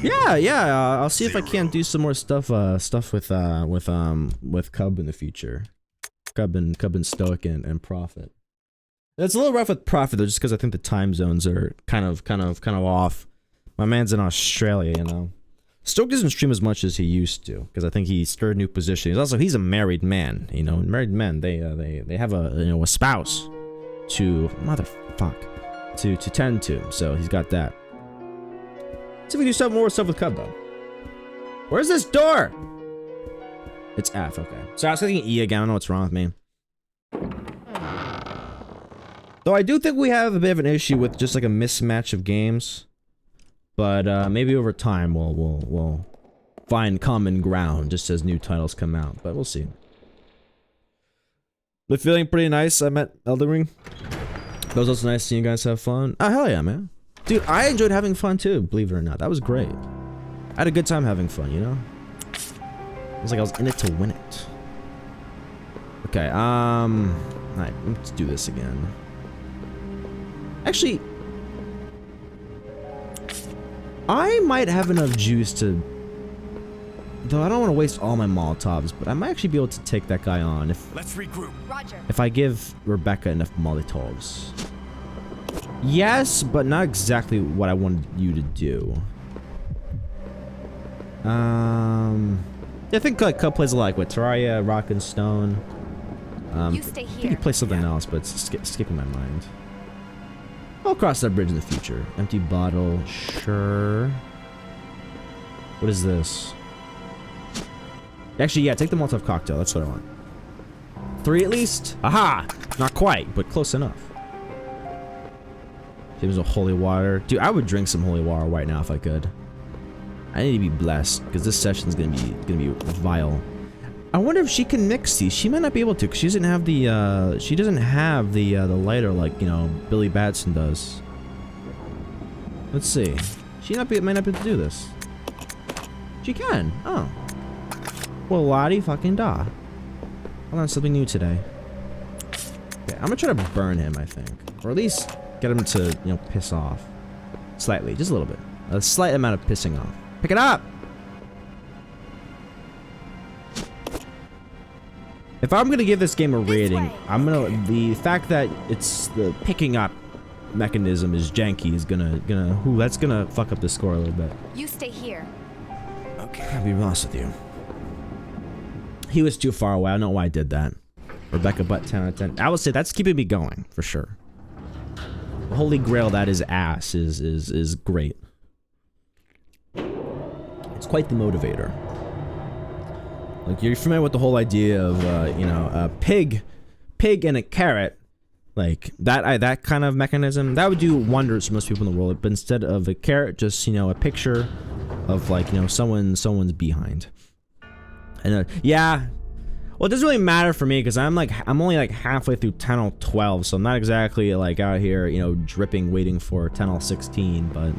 Yeah. I'll see if I can't do some more stuff with Cub in the future. Cub and Stoic and Prophet. It's a little rough with Prophet though, just because I think the time zones are kind of off. My man's in Australia, you know. Stoic doesn't stream as much as he used to, because I think he started a new position. He's a married man, you know. Married men, they have a spouse to tend to, so he's got that. Let's see if we do some more stuff with Cub, though. Where's this door? It's F, okay. So I was clicking E again. I don't know what's wrong with me. Though I do think we have a bit of an issue with just like a mismatch of games. But maybe over time we'll find common ground just as new titles come out. But we'll see. But feeling pretty nice. I met Elden Ring. That was also nice seeing you guys have fun. Oh, hell yeah, man. Dude, I enjoyed having fun too, believe it or not. That was great. I had a good time having fun, you know? It was like I was in it to win it. Okay, alright, let's do this again. Actually, I might have enough juice to... Though I don't want to waste all my Molotovs, but I might actually be able to take that guy on if... Let's regroup. Roger. If I give Rebecca enough Molotovs. Yes, but not exactly what I wanted you to do. I think like Cup plays alike with Terraria, Rock and Stone. You stay I think here. he plays something else, but it's skipping my mind. I'll cross that bridge in the future. Empty bottle, sure. What is this? Actually, yeah, take the Molotov cocktail. That's what I want. 3 at least? Aha! Not quite, but close enough. James of holy water. Dude, I would drink some holy water right now if I could. I need to be blessed because this session's gonna be vile. I wonder if she can mix these. She might not be able to because she doesn't have the lighter like, you know, Billy Batson does. Let's see. She might not be able to do this. She can. Oh. Well, Lottie fucking da. I learned something new today. Okay, I'm gonna try to burn him, I think. Or at least get him to, you know, piss off. Slightly, just a little bit. A slight amount of pissing off. Pick it up! If I'm gonna give this game a rating, I'm gonna... The fact that it's the picking up mechanism is janky is gonna... Ooh, that's gonna fuck up the score a little bit. You stay here. Okay. I'll be honest with you. He was too far away. I don't know why I did that. Rebecca Butt 10 out of 10. I would say that's keeping me going, for sure. The holy grail that is ass is great. It's quite the motivator. Like, you're familiar with the whole idea of, you know, a pig and a carrot. Like, that kind of mechanism, that would do wonders for most people in the world. But instead of a carrot, just, you know, a picture of, like, you know, someone's behind. And, yeah. Well, it doesn't really matter for me because I'm only like halfway through Tunnel 12, so I'm not exactly like out here, you know, dripping, waiting for Tunnel 16, but...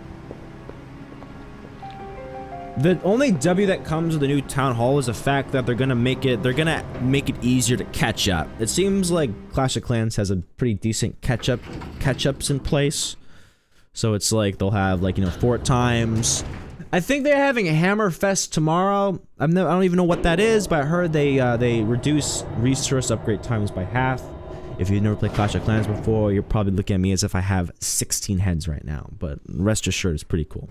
The only W that comes with the new town hall is the fact that they're gonna make it easier to catch up. It seems like Clash of Clans has a pretty decent catch-ups in place. So it's like they'll have like, you know, fort times. I think they're having a Hammerfest tomorrow. I don't even know what that is, but I heard they reduce resource upgrade times by half. If you've never played Clash of Clans before, you're probably looking at me as if I have 16 heads right now. But rest assured, it's pretty cool.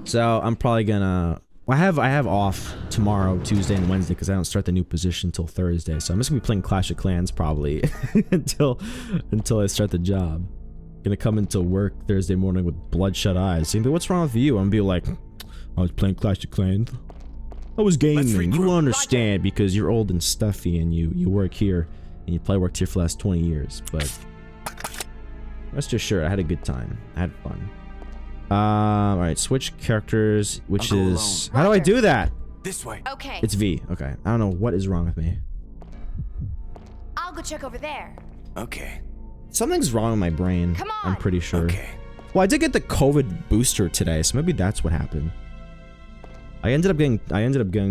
So I'm probably gonna... I have off tomorrow, Tuesday, and Wednesday because I don't start the new position until Thursday. So I'm just gonna be playing Clash of Clans probably until I start the job. Gonna come into work Thursday morning with bloodshut eyes. Saying, what's wrong with you? I'm gonna be like, I was playing Clash of Clans. I was gaming. You won't understand because you're old and stuffy and you work here and you probably worked here for the last 20 years. But rest assured, I had a good time. I had fun. Alright, switch characters, which is... How do I do that? This way. Okay. It's V. Okay. I don't know what is wrong with me. I'll go check over there. Okay. Something's wrong with my brain. Come on. I'm pretty sure. Okay. Well, I did get the COVID booster today, so maybe that's what happened. I ended up going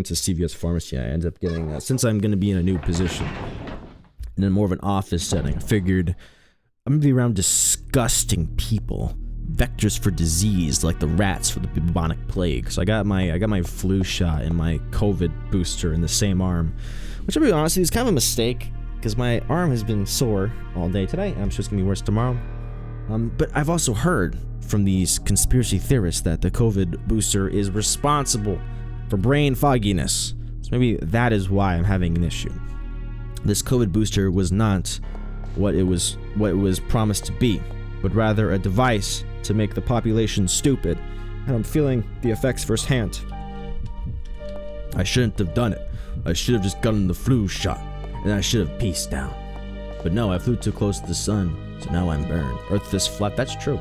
to CVS Pharmacy. I ended up getting, since I'm going to be in a new position, in more of an office setting, I figured I'm going to be around disgusting people. Vectors for disease, like the rats for the bubonic plague. So I got my flu shot and my COVID booster in the same arm, which, I'll be honest, is kind of a mistake because my arm has been sore all day today, and I'm sure it's gonna be worse tomorrow. But I've also heard from these conspiracy theorists that the COVID booster is responsible for brain fogginess. So maybe that is why I'm having an issue. This COVID booster was not what it was promised to be, but rather a device to make the population stupid, and I'm feeling the effects firsthand. I shouldn't have done it. I should have just gotten the flu shot, and I should have pieced down. But no, I flew too close to the sun, so now I'm burned. Earth is flat. That's true.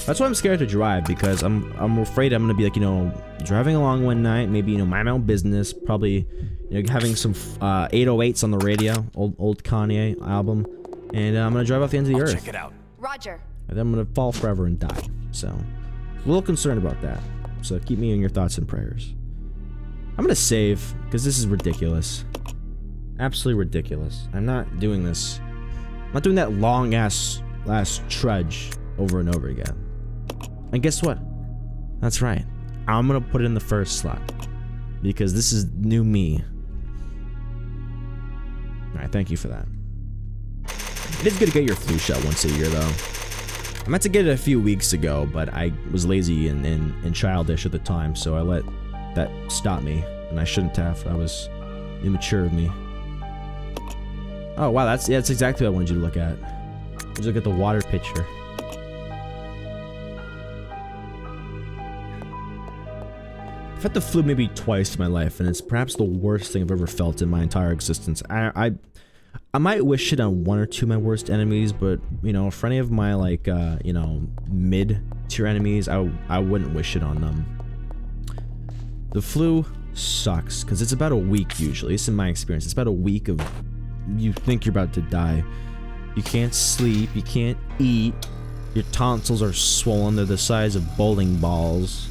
That's why I'm scared to drive, because I'm afraid I'm gonna be like, you know, driving along one night, maybe, you know, mind my own business, probably, you know, having some 808s on the radio, old Kanye album, and I'm gonna drive off the end of the earth. Check it out. Roger. And then I'm gonna fall forever and die. So, a little concerned about that. So keep me in your thoughts and prayers. I'm gonna save, because this is ridiculous. Absolutely ridiculous. I'm not doing this. I'm not doing that long-ass last trudge over and over again. And guess what? That's right. I'm gonna put it in the first slot. Because this is new me. Alright, thank you for that. It is good to get your flu shot once a year, though. I meant to get it a few weeks ago, but I was lazy and childish at the time, so I let that stop me. And I shouldn't have. I was immature of me. Oh, wow, that's exactly what I wanted you to look at. Just look at the water pitcher. I've had the flu maybe twice in my life, and it's perhaps the worst thing I've ever felt in my entire existence. I might wish it on one or two of my worst enemies, but, you know, for any of my, like, you know, mid-tier enemies, I wouldn't wish it on them. The flu sucks, because it's about a week usually. It's in my experience. It's about a week of you think you're about to die. You can't sleep, you can't eat, your tonsils are swollen, they're the size of bowling balls.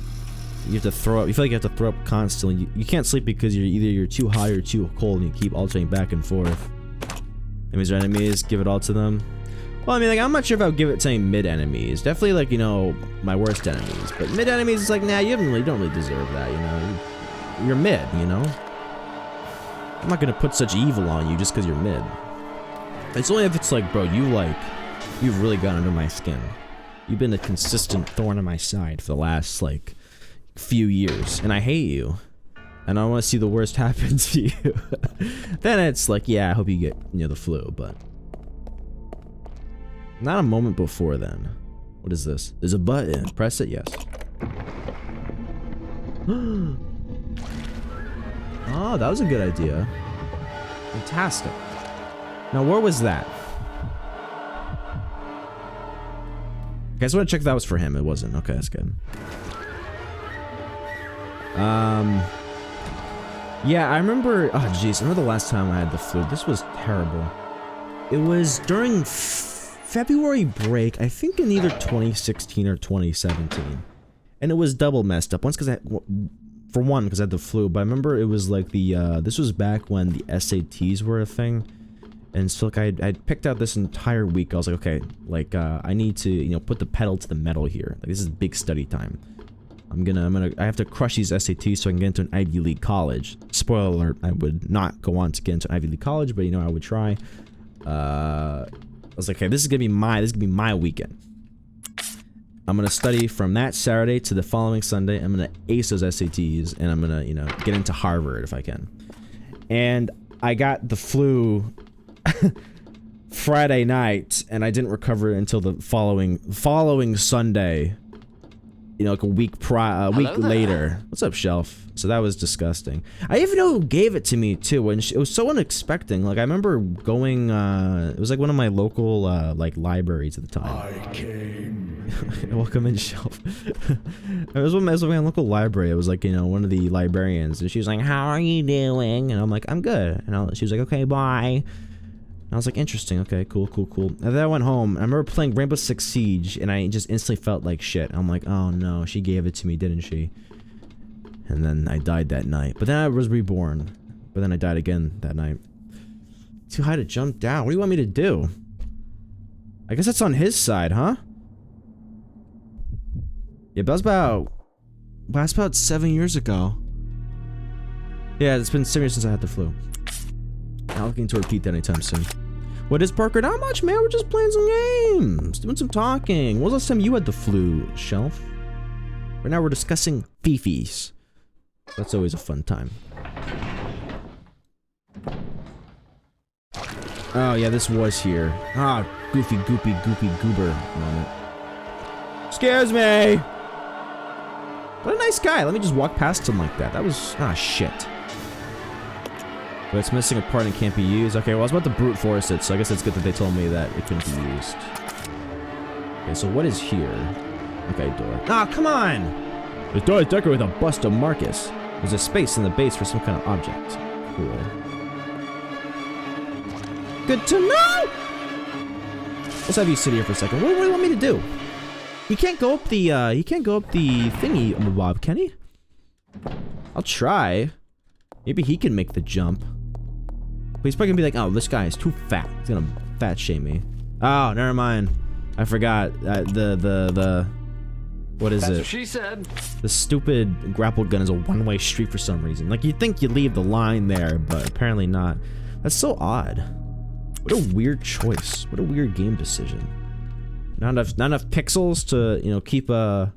You have to throw up. You feel like you have to throw up constantly. You can't sleep because you're too hot or too cold, and you keep alternating back and forth. Enemies are enemies. Give it all to them. Well, I mean, like, I'm not sure if I would give it to any mid enemies. Definitely, like, you know, my worst enemies. But mid enemies, it's like, nah, you don't really deserve that. You know, you're mid. You know, I'm not gonna put such evil on you just because you're mid. It's only if it's like, bro, you've really got under my skin. You've been a consistent thorn in my side for the last, like, few years, and I hate you, and I want to see the worst happen to you. Then it's like, yeah, I hope you get, you know, the flu, but not a moment before then. What is this? There's a button. Press it. Yes. Oh, that was a good idea. Fantastic. Now, where was that? Okay, I just want to check if that was for him. It wasn't. Okay, that's good. Yeah, I remember, oh jeez, I remember the last time I had the flu. This was terrible. It was during February break, I think in either 2016 or 2017. And it was double messed up. Once because for one, because I had the flu, but I remember it was like this was back when the SATs were a thing. And so, like, I'd picked out this entire week. I was like, okay, like, I need to, you know, put the pedal to the metal here. Like, this is big study time. I have to crush these SATs so I can get into an Ivy League college. Spoiler alert, I would not go on to get into an Ivy League college, but, you know, I would try. I was like, okay, this is gonna be my weekend. I'm gonna study from that Saturday to the following Sunday. I'm gonna ace those SATs, and I'm gonna, you know, get into Harvard if I can. And I got the flu Friday night, and I didn't recover until the following Sunday. You know, like a week later. What's up, Shelf? So that was disgusting. I even know who gave it to me too, and it was so unexpected. Like, I remember going. It was like one of my local like libraries at the time. I came. Welcome in, Shelf. It was one of my local library. It was like, you know, one of the librarians, and she was like, "How are you doing?" And I'm like, "I'm good." And she was like, "Okay, bye." And I was like, interesting, okay, cool. And then I went home, and I remember playing Rainbow Six Siege, and I just instantly felt like shit. I'm like, oh no, she gave it to me, didn't she? And then I died that night. But then I was reborn. But then I died again that night. Too high to jump down. What do you want me to do? I guess that's on his side, huh? Yeah, but that's about 7 years ago. Yeah, it's been 7 years since I had the flu. Not looking to repeat that anytime soon. What is Parker? Not much, man. We're just playing some games, doing some talking. When was the last time you had the flu, Shelf? Right now we're discussing Fifis. That's always a fun time. Oh yeah, this was here. Ah, goofy goober moment. Excuse me. What a nice guy. Let me just walk past him like that. That was shit. But it's missing a part and can't be used. Okay, well, I was about to brute force it, so I guess it's good that they told me that it couldn't be used. Okay, so what is here? Okay, door. Ah, come on! The door is decorated with a bust of Marcus. There's a space in the base for some kind of object. Cool. Good to know! Let's have you sit here for a second. What do you want me to do? He can't go up the thingy, Bob, can he? I'll try. Maybe he can make the jump. But he's probably gonna be like, oh, this guy is too fat. He's gonna fat shame me. Oh, never mind. I forgot. What is That's it? what she said. The stupid grapple gun is a one-way street for some reason. Like, you'd think you'd leave the line there, but apparently not. That's so odd. What a weird choice. What a weird game decision. Not enough pixels to, you know, keep a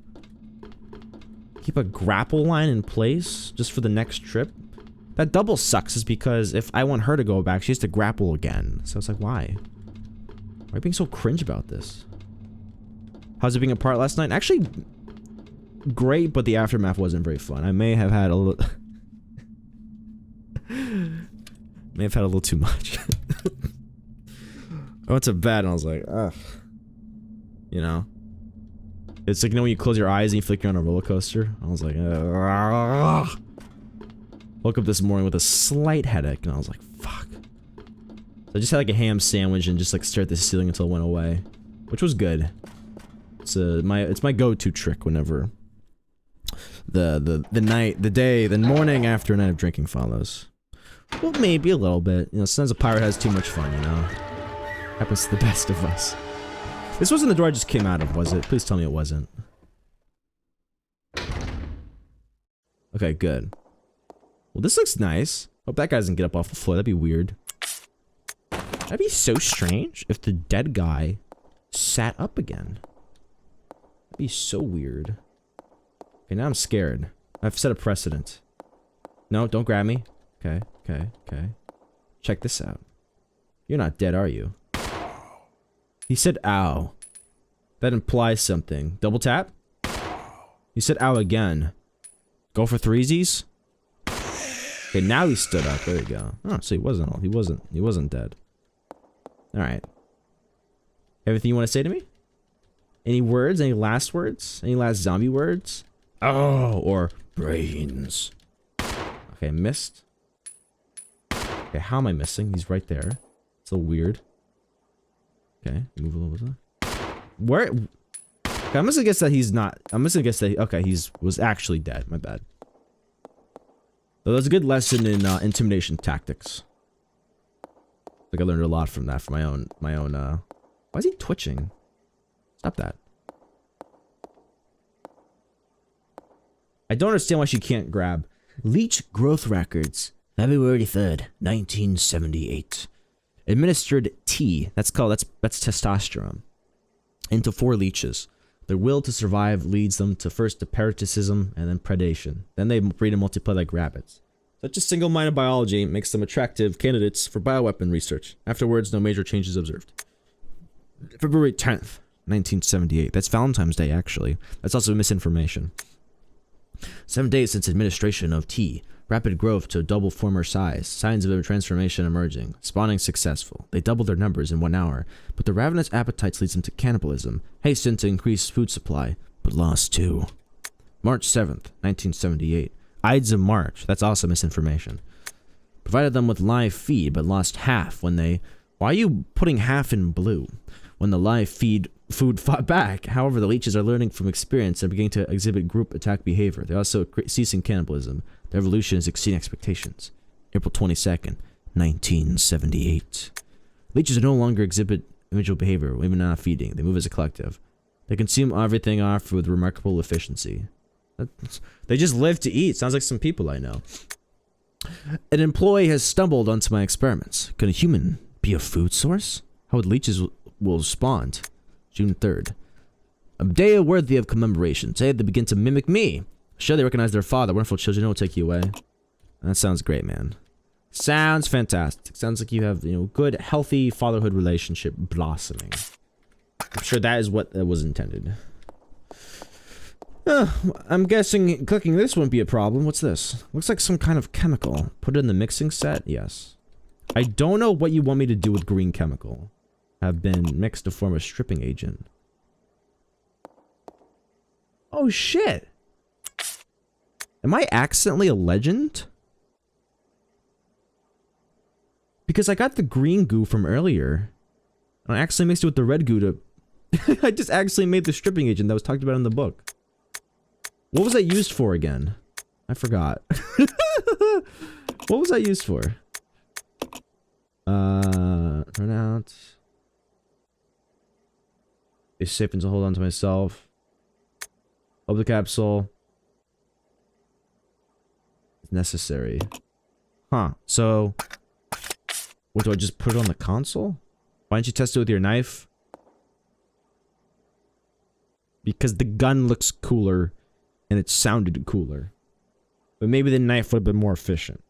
grapple line in place just for the next trip. That double sucks is because if I want her to go back, she has to grapple again. So it's like, why? Why are you being so cringe about this? How's it being apart last night? Actually, great, but the aftermath wasn't very fun. I may have had a little... may have had a little too much. I went to bed and I was like, ugh. You know? It's like, you know when you close your eyes and you feel like you're on a roller coaster? I was like, ugh. Woke up this morning with a slight headache and I was like, fuck. So I just had like a ham sandwich and just like stared at the ceiling until it went away. Which was good. It's my go-to trick whenever the morning after a night of drinking follows. Well, maybe a little bit. You know, sometimes a pirate has too much fun, you know? Happens to the best of us. This wasn't the door I just came out of, was it? Please tell me it wasn't. Okay, good. Well, this looks nice. Hope that guy doesn't get up off the floor. That'd be weird. That'd be so strange if the dead guy sat up again. That'd be so weird. Okay, now I'm scared. I've set a precedent. No, don't grab me. Okay, okay, okay. Check this out. You're not dead, are you? He said ow. That implies something. Double tap? He said ow again. Go for threesies? Okay, now he stood up. There you go. Oh, so he wasn't dead. Alright. Everything you want to say to me? Any words? Any last words? Any last zombie words? Oh, or brains. Okay, missed. Okay, how am I missing? He's right there. It's a little weird. Okay, move a little bit. Where? Okay, I'm just gonna guess that he's not. I'm just gonna guess that. Okay, was actually dead. My bad. That was a good lesson in intimidation tactics. I think I learned a lot from that. For my own. Why is he twitching? Stop that. I don't understand why she can't grab. Leech growth records. February 3rd, 1978. Administered T. That's testosterone. Into 4 leeches. Their will to survive leads them to first to parasitism and then predation. Then they breed and multiply like rabbits. Such a single-minded biology makes them attractive candidates for bioweapon research. Afterwards, no major changes observed. February 10th, 1978. That's Valentine's Day, actually. That's also misinformation. 7 days since administration of T. Rapid growth to double former size. Signs of their transformation emerging. Spawning successful. They doubled their numbers in 1 hour, but the ravenous appetites leads them to cannibalism. Hastened to increase food supply, but lost 2. March 7th, 1978. Ides of March. That's also misinformation. Provided them with live feed, but lost half when they... Why are you putting half in blue? When the live food fought back. However, the leeches are learning from experience and beginning to exhibit group attack behavior. They're also ceasing cannibalism. Their evolution is exceeding expectations. April 22nd, 1978. Leeches no longer exhibit individual behavior, even not feeding. They move as a collective. They consume everything offered with remarkable efficiency. They just live to eat. Sounds like some people I know. An employee has stumbled onto my experiments. Could a human be a food source? How would leeches will respond? June 3rd. A day worthy of commemoration. Today they begin to mimic me. Sure, they recognize their father. Wonderful children will take you away. That sounds great, man. Sounds fantastic. Sounds like you have, good, healthy fatherhood relationship blossoming. I'm sure that is what was intended. I'm guessing cooking this wouldn't be a problem. What's this? Looks like some kind of chemical. Put it in the mixing set? Yes. I don't know what you want me to do with green chemical. Have been mixed to form a stripping agent. Oh shit! Am I accidentally a legend? Because I got the green goo from earlier. And I accidentally mixed it with the red goo to... I just accidentally made the stripping agent that was talked about in the book. What was that used for again? I forgot. What was that used for? Run out. It's safe to hold on to myself. Open the capsule. It's necessary. Huh. So, what, do I just put it on the console? Why don't you test it with your knife? Because the gun looks cooler, and it sounded cooler. But maybe the knife would have been more efficient.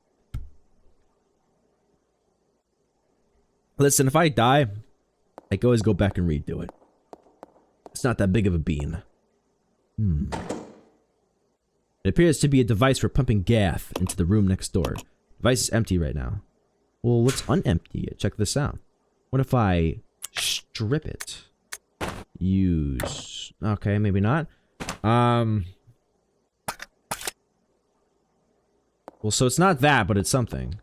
Listen, if I die, I can always go back and redo it. It's not that big of a bean. It appears to be a device for pumping gas into the room next door. Device is empty right now. Well, let's unempty it. Check this out. What if I strip it? Use... Okay, maybe not. Well, so it's not that, but it's something.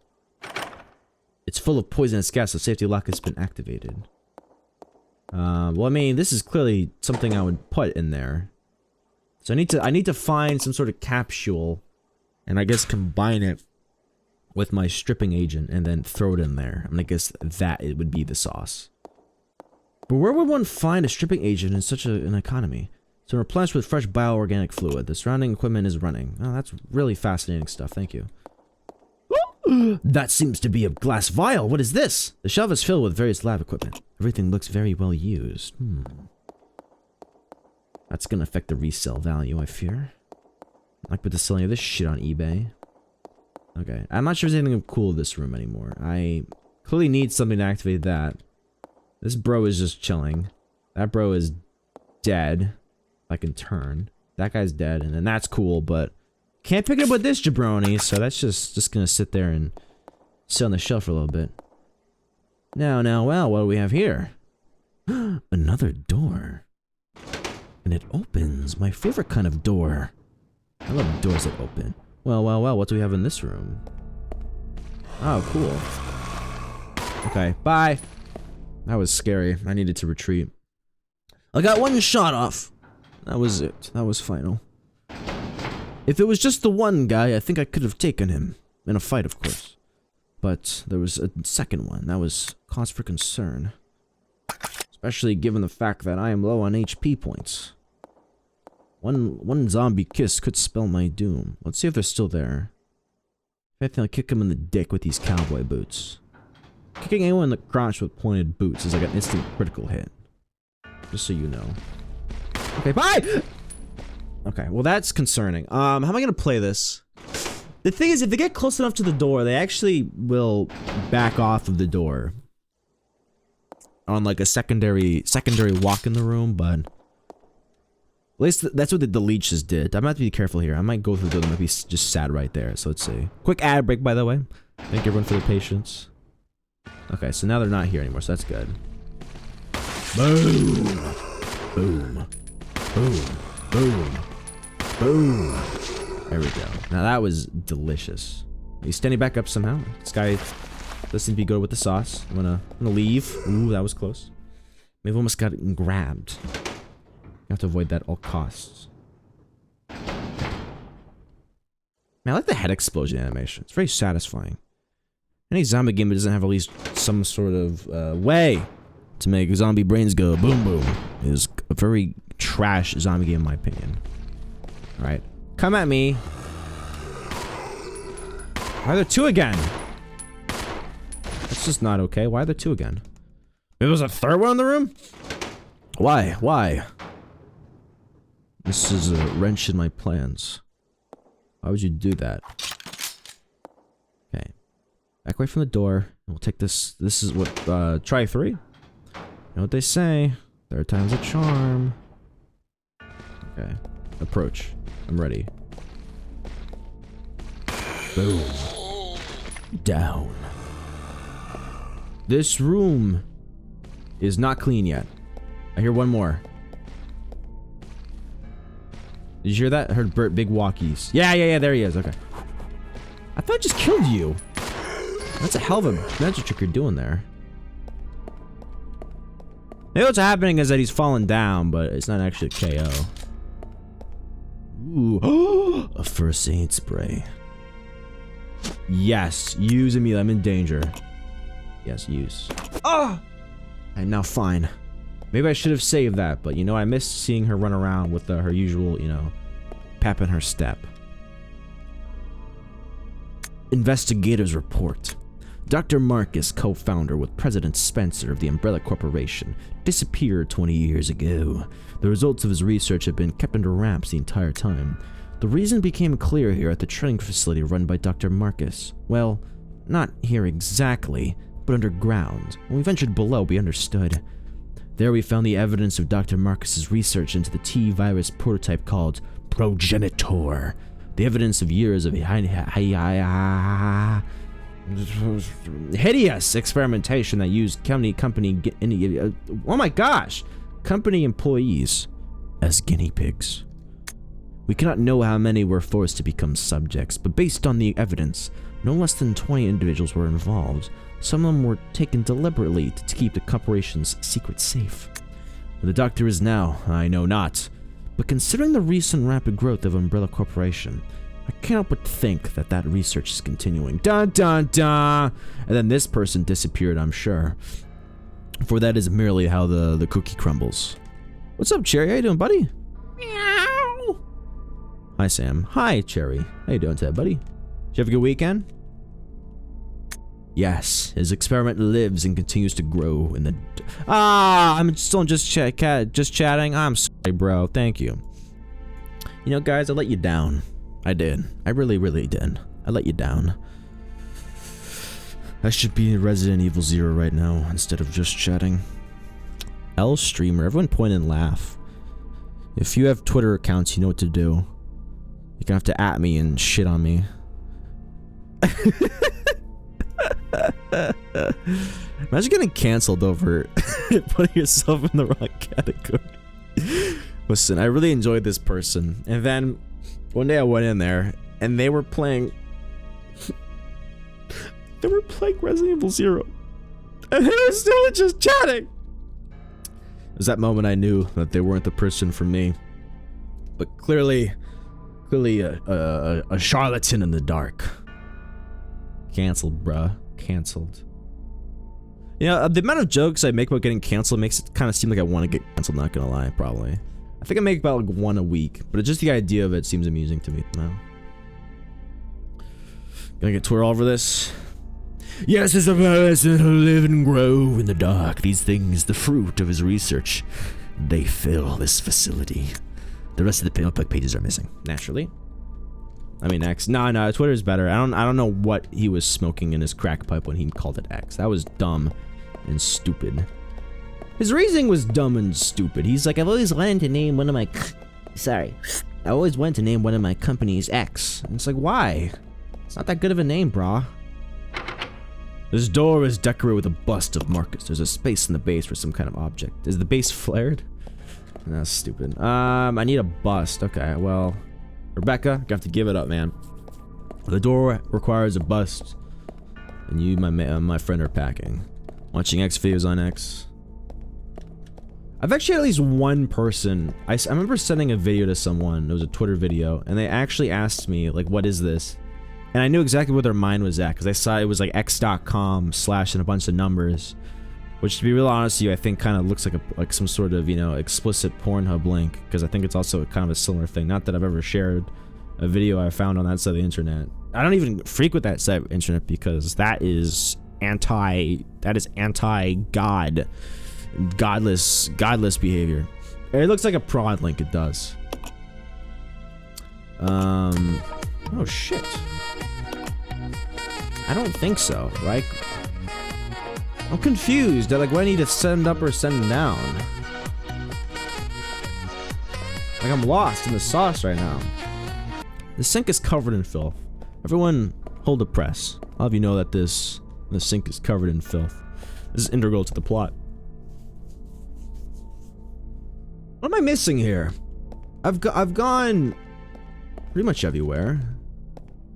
It's full of poisonous gas, so safety lock has been activated. Well, I mean, this is clearly something I would put in there. So I need to find some sort of capsule, and I guess combine it with my stripping agent, and then throw it in there. I mean, I guess that it would be the sauce. But where would one find a stripping agent in such an economy? So replenished with fresh bioorganic fluid. The surrounding equipment is running. Oh, that's really fascinating stuff. Thank you. That seems to be a glass vial. What is this? The shelf is filled with various lab equipment. Everything looks very well used. That's gonna affect the resale value, I fear. Like with the selling of this shit on eBay. Okay, I'm not sure there's anything cool in this room anymore. I clearly need something to activate that. This bro is just chilling. That bro is dead. I can turn. That guy's dead, and then that's cool, but can't pick it up with this jabroni, so that's just gonna sit there and sit on the shelf for a little bit. Now, well, what do we have here? Another door. And it opens. My favorite kind of door. I love doors that open. Well, what do we have in this room? Oh, cool. Okay, bye. That was scary. I needed to retreat. I got one shot off. That was it. That was final. If it was just the one guy, I think I could have taken him. In a fight, of course. But there was a second one. That was cause for concern. Especially given the fact that I am low on HP points. One zombie kiss could spell my doom. Let's see if they're still there. I think I'll kick him in the dick with these cowboy boots. Kicking anyone in the crotch with pointed boots is like an instant critical hit. Just so you know. Okay, bye! Okay, well that's concerning. How am I gonna play this? The thing is, if they get close enough to the door, they actually will back off of the door. On like a secondary walk in the room, but... At least that's what the leeches did. I'm gonna have to be careful here. I might go through the door that might be just sat right there. So let's see. Quick ad break, by the way. Thank everyone for their patience. Okay, so now they're not here anymore, so that's good. Boom! Boom. Boom. Boom. Boom. There we go. Now that was delicious. He's standing back up somehow. This guy doesn't seem to be good with the sauce. I'm gonna leave. Ooh, that was close. Maybe almost got grabbed. You have to avoid that at all costs. Man, I like the head explosion animation. It's very satisfying. Any zombie game that doesn't have at least some sort of way to make zombie brains go boom boom is a very trash zombie game in my opinion. Alright. Come at me. Why are there two again? That's just not okay. Why are there two again? There was a third one in the room? Why? Why? This is a wrench in my plans. Why would you do that? Okay. Back away from the door. We'll take this. This is what, try 3. You know what they say. Third time's a charm. Okay. Approach. I'm ready. Boom. Down. This room is not clean yet. I hear one more. Did you hear that? I heard Bert big walkies. Yeah, there he is. Okay. I thought I just killed you. That's a hell of a magic trick you're doing there. Maybe what's happening is that he's fallen down, but it's not actually a KO. Ooh. A first aid spray. Yes, use immediately. I'm in danger. Yes, use. Ah! I'm now fine. Maybe I should have saved that, but you know, I missed seeing her run around with her usual, you know, pep in her step. Investigators report. Dr. Marcus, co-founder with President Spencer of the Umbrella Corporation, disappeared 20 years ago. The results of his research have been kept under wraps the entire time. The reason became clear here at the training facility run by Dr. Marcus. Well, not here exactly, but underground. When we ventured below, we understood. There we found the evidence of Dr. Marcus's research into the T-virus prototype called Progenitor. The evidence of years of hideous experimentation that used company employees as guinea pigs. We cannot know how many were forced to become subjects, but based on the evidence, no less than 20 individuals were involved. Some of them were taken deliberately to keep the corporation's secret safe. Where the doctor is now, I know not. But considering the recent rapid growth of Umbrella Corporation, I cannot but think that that research is continuing. Dun dun dun! And then this person disappeared, I'm sure. For that is merely how the cookie crumbles. What's up, Cherry? How you doing, buddy? Meow! Hi, Sam. Hi, Cherry. How you doing today, buddy? Did you have a good weekend? Yes, his experiment lives and continues to grow in the... I'm still just chatting. I'm sorry, bro. Thank you. You know, guys, I let you down. I did. I really, really did. I let you down. I should be in Resident Evil 0 right now instead of just chatting. L streamer. Everyone point and laugh. If you have Twitter accounts, you know what to do. You're gonna have to @ me and shit on me. Imagine getting canceled over putting yourself in the wrong category. Listen, I really enjoyed this person, and then one day I went in there and they were playing Resident Evil 0 and they were still just chatting. It was that moment I knew that they weren't the person for me, but clearly a charlatan in the dark. Canceled, bruh. Canceled. You know, the amount of jokes I make about getting canceled makes it kind of seem like I want to get canceled, not gonna lie, probably. I think I make about like one a week, but just the idea of it seems amusing to me now. Gonna get Twitter all over this? Yes, it's a virus that live and grow in the dark. These things, the fruit of his research, they fill this facility. The rest of the pages are missing, naturally. I mean X. No, Twitter's better. I don't know what he was smoking in his crack pipe when he called it X. That was dumb and stupid. His reasoning was dumb and stupid. He's like, I've always wanted to name one of my I always wanted to name one of my companies X. And it's like, why? It's not that good of a name, brah. This door is decorated with a bust of Marcus. There's a space in the base for some kind of object. Is the base flared? That's stupid. I need a bust. Okay, well, Rebecca, you have to give it up, man. The door requires a bust, and you, my friend, are packing. Watching X videos on X. I've actually had at least one person. I remember sending a video to someone. It was a Twitter video, and they actually asked me, like, what is this? And I knew exactly where their mind was at, because I saw it was like x.com / and a bunch of numbers. Which, to be real honest with you, I think kind of looks like some sort of, you know, explicit Pornhub link, because I think it's also kind of a similar thing. Not that I've ever shared a video I found on that side of the internet. I don't even frequent that side of the internet because that is anti-God, godless behavior. It looks like a prod link. It does. Oh shit. I don't think so. Like, I'm confused. Like, what I need to send up or send down? Like, I'm lost in the sauce right now. The sink is covered in filth. Everyone, hold the press. I'll have you know that the sink is covered in filth. This is integral to the plot. What am I missing here? I've gone pretty much everywhere,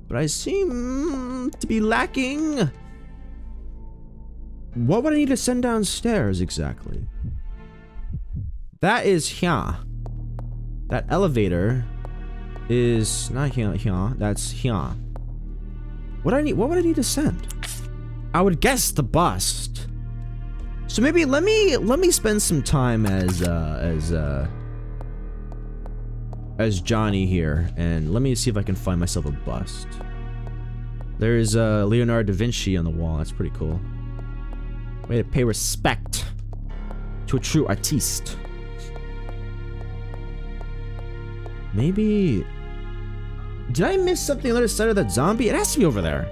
but I seem to be lacking. What would I need to send downstairs exactly? That is here. That elevator is not here, that's here. What would I need to send? I would guess the bust. So maybe let me spend some time as Johnny here, and let me see if I can find myself a bust. There's Leonardo da Vinci on the wall. That's pretty cool. Way to pay respect to a true artiste. Maybe... Did I miss something on the other side of that zombie? It has to be over there.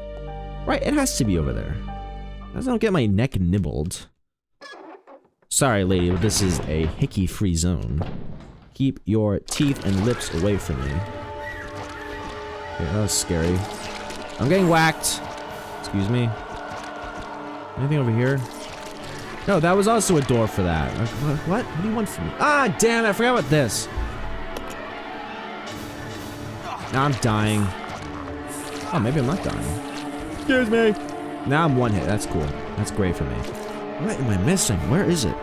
Right, it has to be over there. I don't get my neck nibbled. Sorry, lady, but this is a hickey-free zone. Keep your teeth and lips away from me. Okay, that was scary. I'm getting whacked. Excuse me. Anything over here? No, that was also a door for that. What? What do you want from me? Ah, damn it, I forgot about this. Now I'm dying. Oh, maybe I'm not dying. Excuse me. Now I'm one hit. That's cool. That's great for me. What am I missing? Where is it?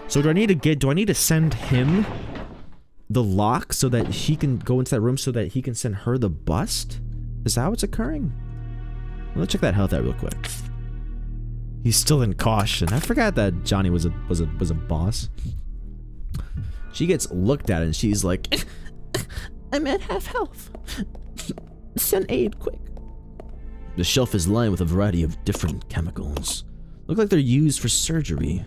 So do I need to send him the lock so that he can go into that room so that he can send her the bust? Is that what's occurring? Let's check that health out real quick. He's still in caution. I forgot that Johnny was a boss. She gets looked at and she's like, I'm at half health. Send aid quick. The shelf is lined with a variety of different chemicals. Look like they're used for surgery.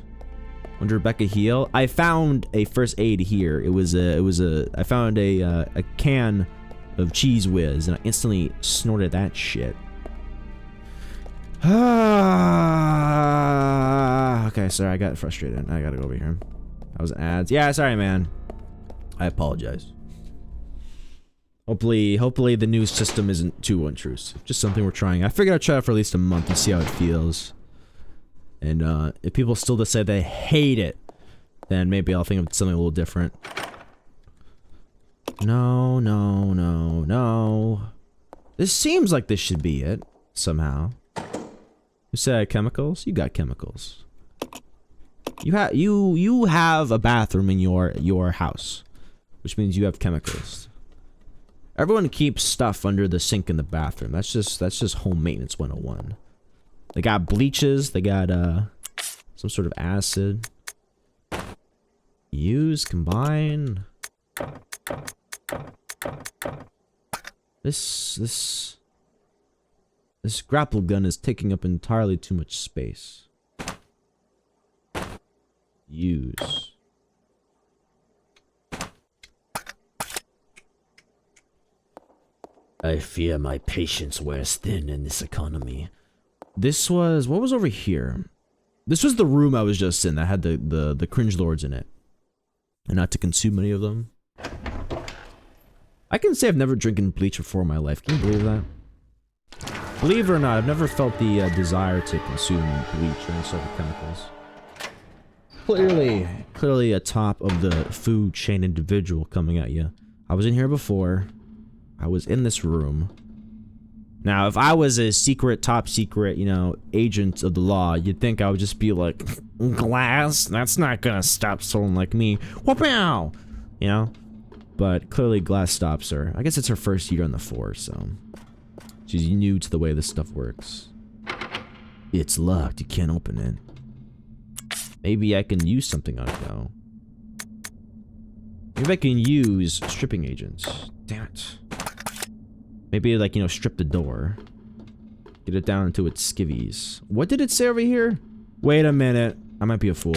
When Rebecca heal? I found a first aid here. I found a can of Cheese Whiz and I instantly snorted that shit. Okay, sorry, I got frustrated. I gotta go over here. That was ads. Yeah, sorry, man. I apologize. Hopefully the new system isn't too intrusive. Just something we're trying. I figured I'd try it for at least a month and see how it feels. And if people still decide they hate it, then maybe I'll think of something a little different. No, no, no, no. This seems like this should be it, somehow. You said chemicals? You got chemicals. You have a bathroom in your house, which means you have chemicals. Everyone keeps stuff under the sink in the bathroom. That's just home maintenance 101. They got bleaches, they got some sort of acid. Use, combine. This grapple gun is taking up entirely too much space. Use. I fear my patience wears thin in this economy. This was... what was over here? This was the room I was just in that had the cringe lords in it. And not to consume any of them. I can say I've never drinking bleach before in my life. Can you believe that? Believe it or not, I've never felt the desire to consume bleach or any sort of chemicals. Clearly a top of the food chain individual coming at you. I was in here before. I was in this room. Now, if I was a secret, top secret, you know, agent of the law, you'd think I would just be like, glass? That's not gonna stop someone like me. Whoop-ow! You know? But clearly glass stops her. I guess it's her first year on the force, so... she's new to the way this stuff works. It's locked, you can't open it. Maybe I can use something on it, though. Maybe I can use stripping agents. Damn it. Maybe, like, you know, strip the door. Get it down into its skivvies. What did it say over here? Wait a minute. I might be a fool.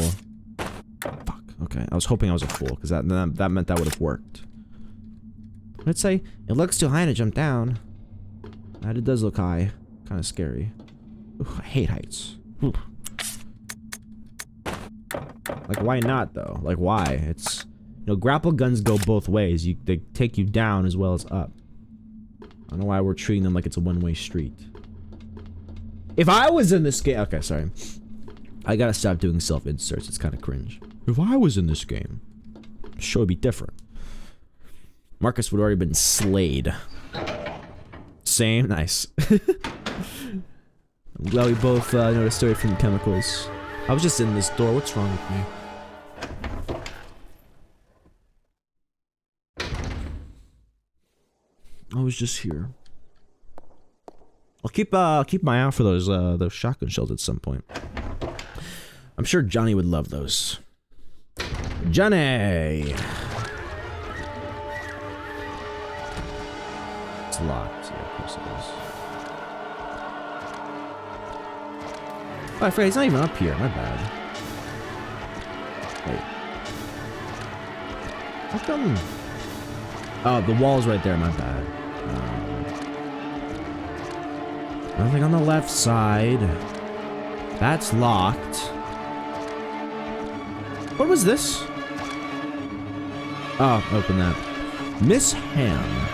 Fuck. Okay. I was hoping I was a fool, because that meant that would have worked. What did it say? It looks too high to jump down. That it does look high. Kind of scary. Ooh, I hate heights. Ooh. Like, why not, though? Like, why? It's... you know, grapple guns go both ways. They take you down as well as up. I don't know why we're treating them like it's a one-way street. If I was in this game... okay, sorry. I gotta stop doing self-inserts. It's kind of cringe. If I was in this game, the show would be different. Marcus would already been slayed. Same? Nice. I'm glad we both know the story from the chemicals. I was just in this door. What's wrong with me? I was just here. I'll keep my eye out for those shotgun shells at some point. I'm sure Johnny would love those. Johnny. It's locked. Yeah, of course it is. Oh, I forgot he's not even up here. My bad. Wait. How come? Oh, the wall's right there. My bad. Nothing on the left side. That's locked. What was this? Oh, open that. Miss Ham.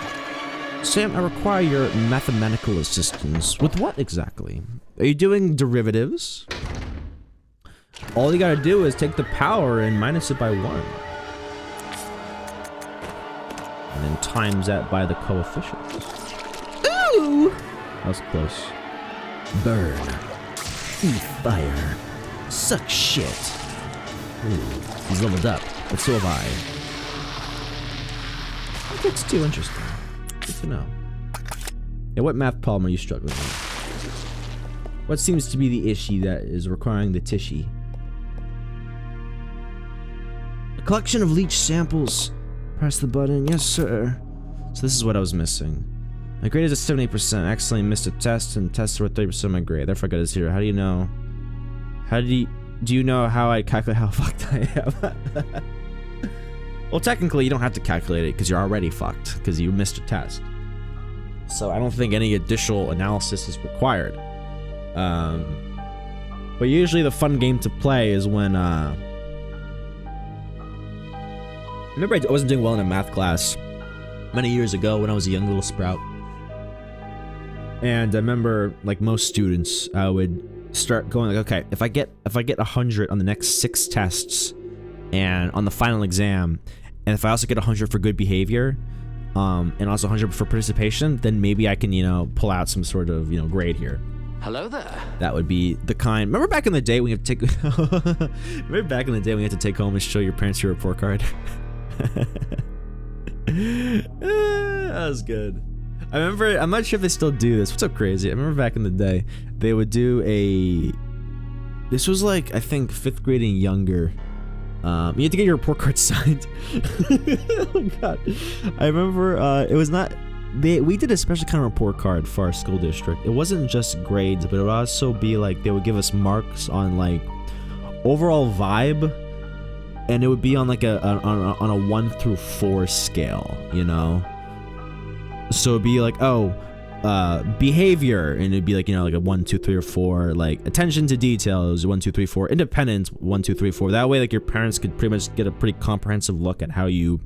Sam, I require your mathematical assistance. With what exactly? Are you doing derivatives? All you gotta do is take the power and minus it by 1. And then times that by the coefficient. Ooh! That was close. Burn. Eat fire. Suck shit. Ooh, he's leveled up, but so have I. That's too interesting. Good to know. Yeah, what math problem are you struggling with? What seems to be the issue that is requiring the tishy? A collection of leech samples. Press the button. Yes, sir. So this is what I was missing. My grade is at 78%. Accidentally missed a test, and tests were at 30% of my grade. Therefore, I got a 0. How do you know? Do you know how I calculate how fucked I am? Well, technically, you don't have to calculate it because you're already fucked because you missed a test. So I don't think any additional analysis is required. But usually the fun game to play is when, I remember I wasn't doing well in a math class many years ago when I was a young little sprout. And I remember, like most students, I would start going like, okay, if I get 100 on the next 6 tests and on the final exam, and if I also get 100 for good behavior, and also 100 for participation, then maybe I can, pull out some sort of, grade here. Hello there. That would be the kind. Remember back in the day when you had to take remember back in the day when you had to take home and show your parents your report card? That was good. I remember, I'm not sure if they still do this. What's up, Crazy? I remember back in the day, they would do this was like, I think, 5th grade and younger. You had to get your report card signed. Oh, God. I remember, it was not, we did a special kind of report card for our school district. It wasn't just grades, but it would also be like, they would give us marks on like, overall vibe. And it would be on like on a 1 through 4 scale, So it'd be like, behavior, and it'd be like, like a 1, 2, 3, or 4. Like attention to details, 1, 2, 3, 4. Independence, 1, 2, 3, 4. That way, like your parents could pretty much get a pretty comprehensive look at how your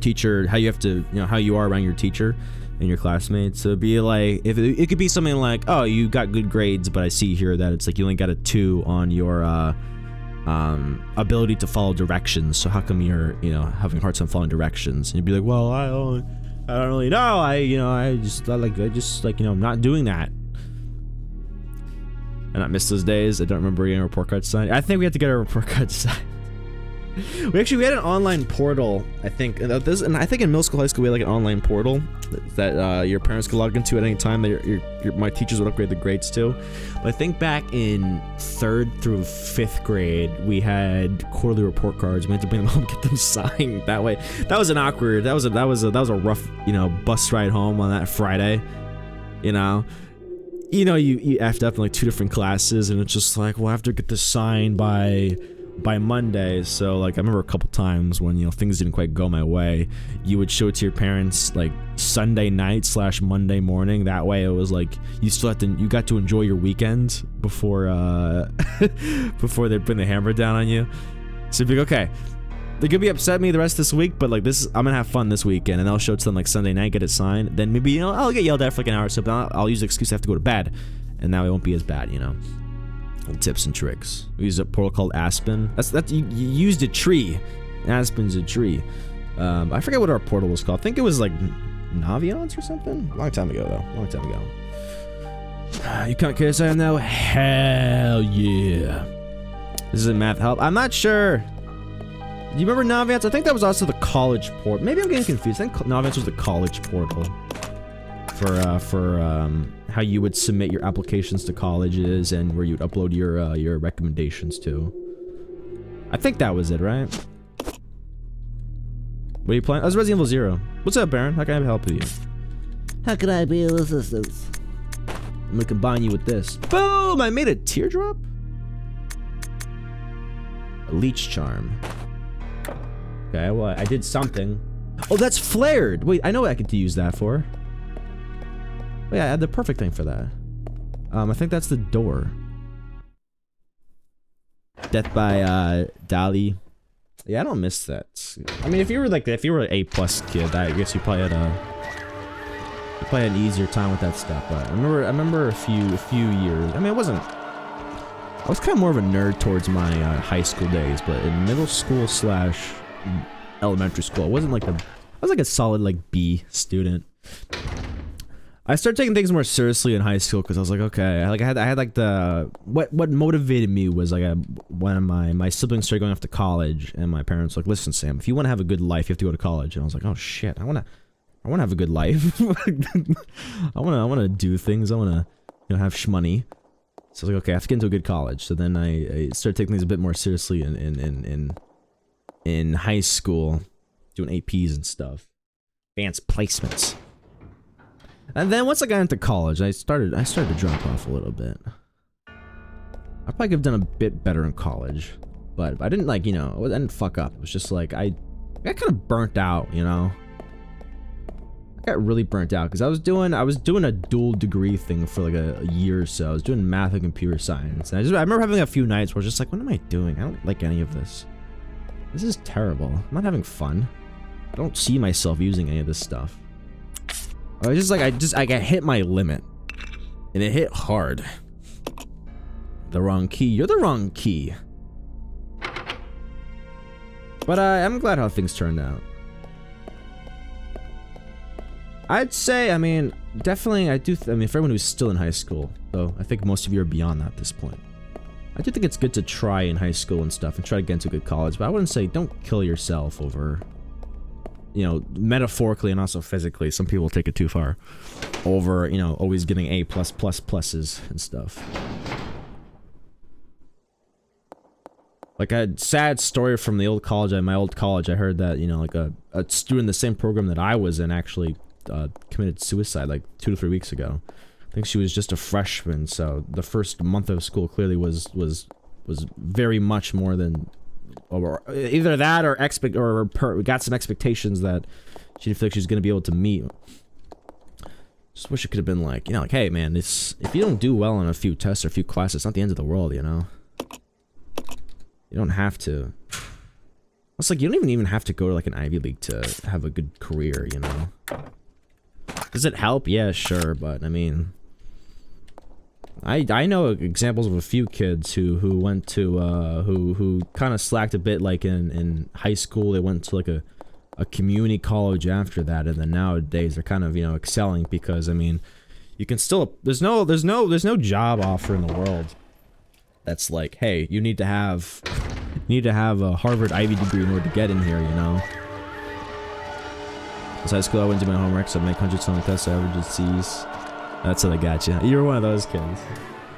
teacher, how you have to, how you are around your teacher and your classmates. So it'd be like, if it could be something like, oh, you got good grades, but I see here that it's like you only got a 2 on your ability to follow directions. So how come you're, having a hard time following directions? And you'd be like, well, I don't really know. I just not doing that. And I miss those days. I don't remember getting a report card signed. I think we had to get a report card signed. We had an online portal, I think. And I think in middle school, high school, we had like an online portal that your parents could log into at any time that my teachers would upgrade the grades to. But I think back in 3rd through 5th grade, we had quarterly report cards. We had to bring them home, get them signed. That way, that was a rough, bus ride home on that Friday. You effed up in like 2 different classes, and it's just like, well, I have to get this signed by Monday. So like I remember a couple times when things didn't quite go my way, you would show it to your parents like Sunday night / Monday morning. That way it was like you got to enjoy your weekend before before they put the hammer down on you. So you'd be like, okay, they're gonna be upset at me the rest of this week, but like I'm gonna have fun this weekend, and I'll show it to them like Sunday night, get it signed. Then maybe I'll get yelled at for like an hour or so, but I'll use the excuse I have to go to bed, and now it won't be as bad. Little tips and tricks. We used a portal called Aspen. That's you used a tree. Aspen's a tree. I forget what our portal was called. I think it was like Naviance or something. Long time ago though. Long time ago. You can't kiss I now? Hell yeah. This is a math help. I'm not sure. Do you remember Naviance? I think that was also the college portal. Maybe I'm getting confused. I think Naviance was the college portal. for how you would submit your applications to colleges and where you'd upload your recommendations to. I think that was it, right? What are you playing? Oh, it's Resident Evil 0. What's up, Baron? How can I help you? How can I be of assistance? I'm gonna combine you with this. Boom! I made a teardrop? A leech charm. Okay, well, I did something. Oh, that's flared! Wait, I know what I could use that for. Oh, yeah, I had the perfect thing for that. I think that's the door. Death by, Dali. Yeah, I don't miss that. I mean, if you were an A+ kid, I guess you probably had an easier time with that stuff. But I remember a few years. I mean, I was kind of more of a nerd towards my high school days, but in middle school / elementary school, I was like a solid like B student. I started taking things more seriously in high school because I was like, okay, I had like the what motivated me was like when my siblings started going off to college, and my parents were like, listen, Sam, if you want to have a good life, you have to go to college. And I was like, oh shit, I want to have a good life. I want to do things. I want to have shmoney. So I was like, okay, I have to get into a good college. So then I started taking things a bit more seriously in high school, doing APs and stuff, advanced placements. And then once I got into college, I started to drop off a little bit. I probably could have done a bit better in college, but I didn't I didn't fuck up. It was just like I got kind of burnt out, I got really burnt out because I was doing a dual degree thing for like a year or so. I was doing math and computer science, and I remember having a few nights where I was just like, what am I doing? I don't like any of this. This is terrible. I'm not having fun. I don't see myself using any of this stuff. I was just like, I got hit my limit, and it hit hard. The wrong key. You're the wrong key. But I'm glad how things turned out. I'd say, I mean, definitely, I mean, for everyone who's still in high school, though, I think most of you are beyond that at this point. I do think it's good to try in high school and stuff and try to get into a good college, but I wouldn't say don't kill yourself over, metaphorically and also physically. Some people take it too far. Over, always getting A+++ pluses and stuff. Like a sad story from the old college, my old college, I heard that, like a student in the same program that I was in actually committed suicide like 2 to 3 weeks ago. I think she was just a freshman, so the first month of school clearly was very much more than, or either that or got some expectations that she didn't feel like she was going to be able to meet. Just wish it could have been like, like, hey man, if you don't do well on a few tests or a few classes, it's not the end of the world, You don't have to. It's like you don't even have to go to like an Ivy League to have a good career, Does it help? Yeah, sure, but I mean, I know examples of a few kids who went to who kind of slacked a bit, like in high school. They went to like a community college after that, and then nowadays they're kind of excelling because I mean, you can still there's no job offer in the world that's like, hey, you need to have a Harvard Ivy degree in order to get in here, As high school, I went to my homework, so I make 100 on the test, averages C's. That's how they got you. You were one of those kids.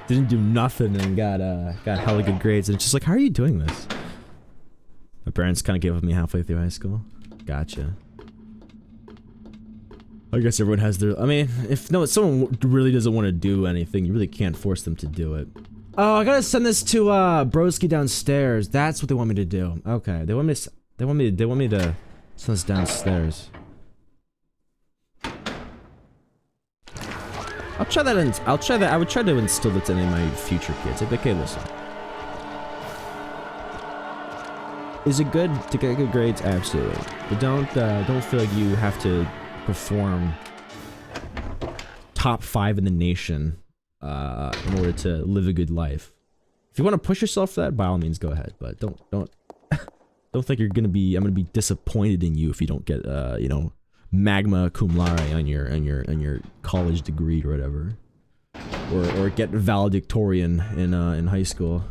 Didn't do nothing and got hella good grades, and it's just like, how are you doing this? My parents kind of gave up on me halfway through high school. Gotcha. I guess everyone has their. I mean, if someone really doesn't want to do anything, you really can't force them to do it. Oh, I gotta send this to Broski downstairs. That's what they want me to do. Okay, they want me to send this downstairs. I'll try that. I would try to instill it to any of my future kids. I'd be like, okay, listen. Is it good to get good grades? Absolutely. But don't feel like you have to perform top 5 in the nation in order to live a good life. If you want to push yourself for that, by all means, go ahead. But don't think I'm gonna be disappointed in you if you don't get magna cum laude on your college degree or whatever, or get valedictorian in high school.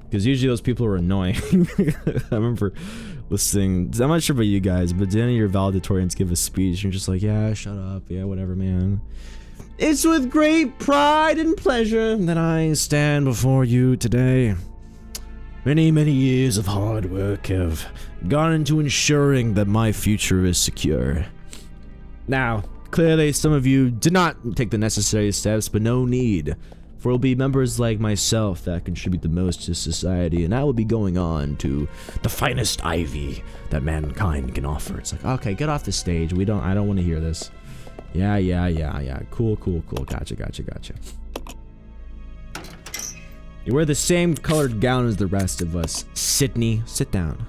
Because usually those people are annoying. I remember listening. I'm not sure about you guys, but did any of your valedictorians give a speech? And you're just like, yeah, shut up. Yeah, whatever, man. It's with great pride and pleasure that I stand before you today. Many, many years of hard work have gone into ensuring that my future is secure. Now, clearly some of you did not take the necessary steps, but no need. For it will be members like myself that contribute the most to society, and I will be going on to the finest ivy that mankind can offer. It's like, okay, get off the stage. I don't want to hear this. Yeah. Cool. Gotcha. You wear the same colored gown as the rest of us. Sydney, sit down.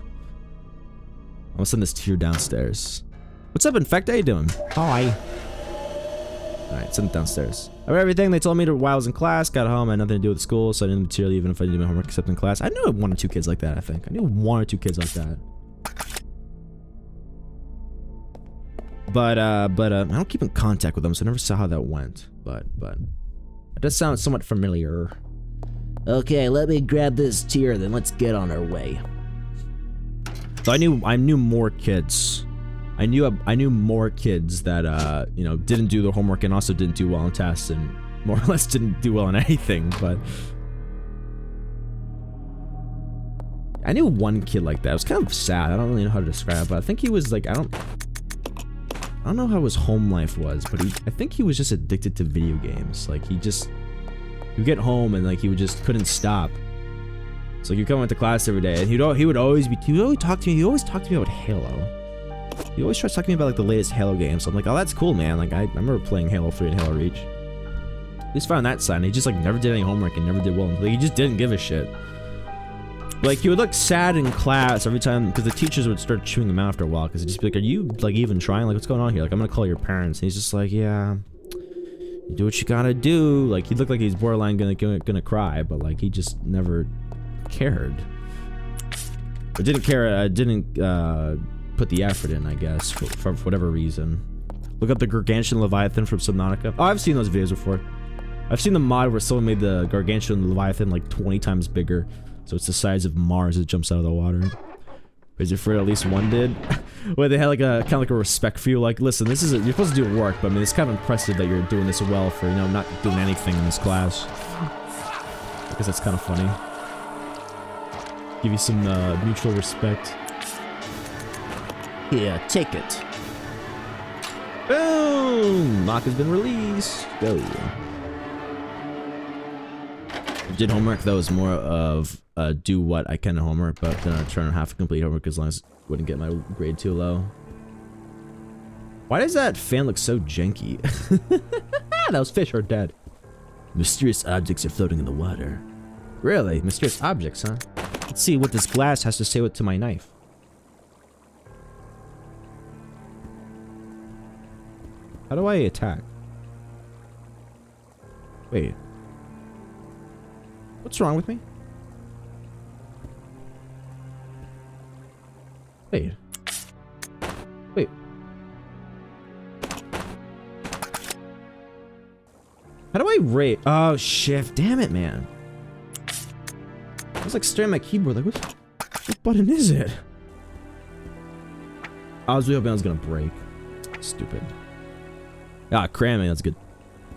I'm gonna send this to you downstairs. What's up, Infect? How you doing? Hi. Alright, send it downstairs. I read everything they told me while I was in class. Got home, I had nothing to do with school, so I didn't material even if I did my homework except in class. I knew 1 or 2 kids like that, I think. I knew 1 or 2 kids like that. But I don't keep in contact with them, so I never saw how that went. But it does sound somewhat familiar. Okay, let me grab this tier, then let's get on our way. So I knew more kids. I knew more kids that you know, didn't do their homework and also didn't do well on tests and more or less didn't do well on anything, but I knew 1 kid like that. It was kind of sad. I don't really know how to describe it, but I think he was like, I don't know how his home life was, but I think he was just addicted to video games. Like he would get home and like he couldn't stop. So he'd come into class every day and he would always talk to me about Halo. He always tries to talk to me about like the latest Halo games. So I'm like, oh, that's cool, man. Like I remember playing Halo 3 and Halo Reach. He's found that side and he just like never did any homework and never did well. Like he just didn't give a shit. Like he would look sad in class every time because the teachers would start chewing him out after a while because he'd just be like, are you like even trying? Like what's going on here? Like I'm gonna call your parents. And he's just like, yeah, you do what you gotta do. Like he looked like he's borderline gonna cry, but like he just never cared. Or didn't care. Didn't put the effort in, I guess, for whatever reason. Look up the Gargantuan Leviathan from Subnautica. Oh, I've seen those videos before. I've seen the mod where someone made the Gargantuan Leviathan like 20 times bigger. So it's the size of Mars as it jumps out of the water. Is it for at least one did? Where they had like a kind of like a respect for you, like, listen, this is you're supposed to do work, but I mean it's kind of impressive that you're doing this well for, you know, not doing anything in this class. I guess that's kind of funny. Give you some mutual respect. Here, take it. Boom! Mock has been released. Go. Did homework. That was more of do what I can in homework, but then I try to have to complete homework as long as I wouldn't get my grade too low. Why does that fan look so janky? Those fish are dead. Mysterious objects are floating in the water. Really? Mysterious objects, huh? Let's see what this glass has to say to my knife. How do I attack? Wait. What's wrong with me? Wait. Wait. How do I rate? Oh, shift. Damn it, man. I was like staring at my keyboard like, what button is it? I was really hoping I was gonna break. Stupid. Ah, cramming. That's good.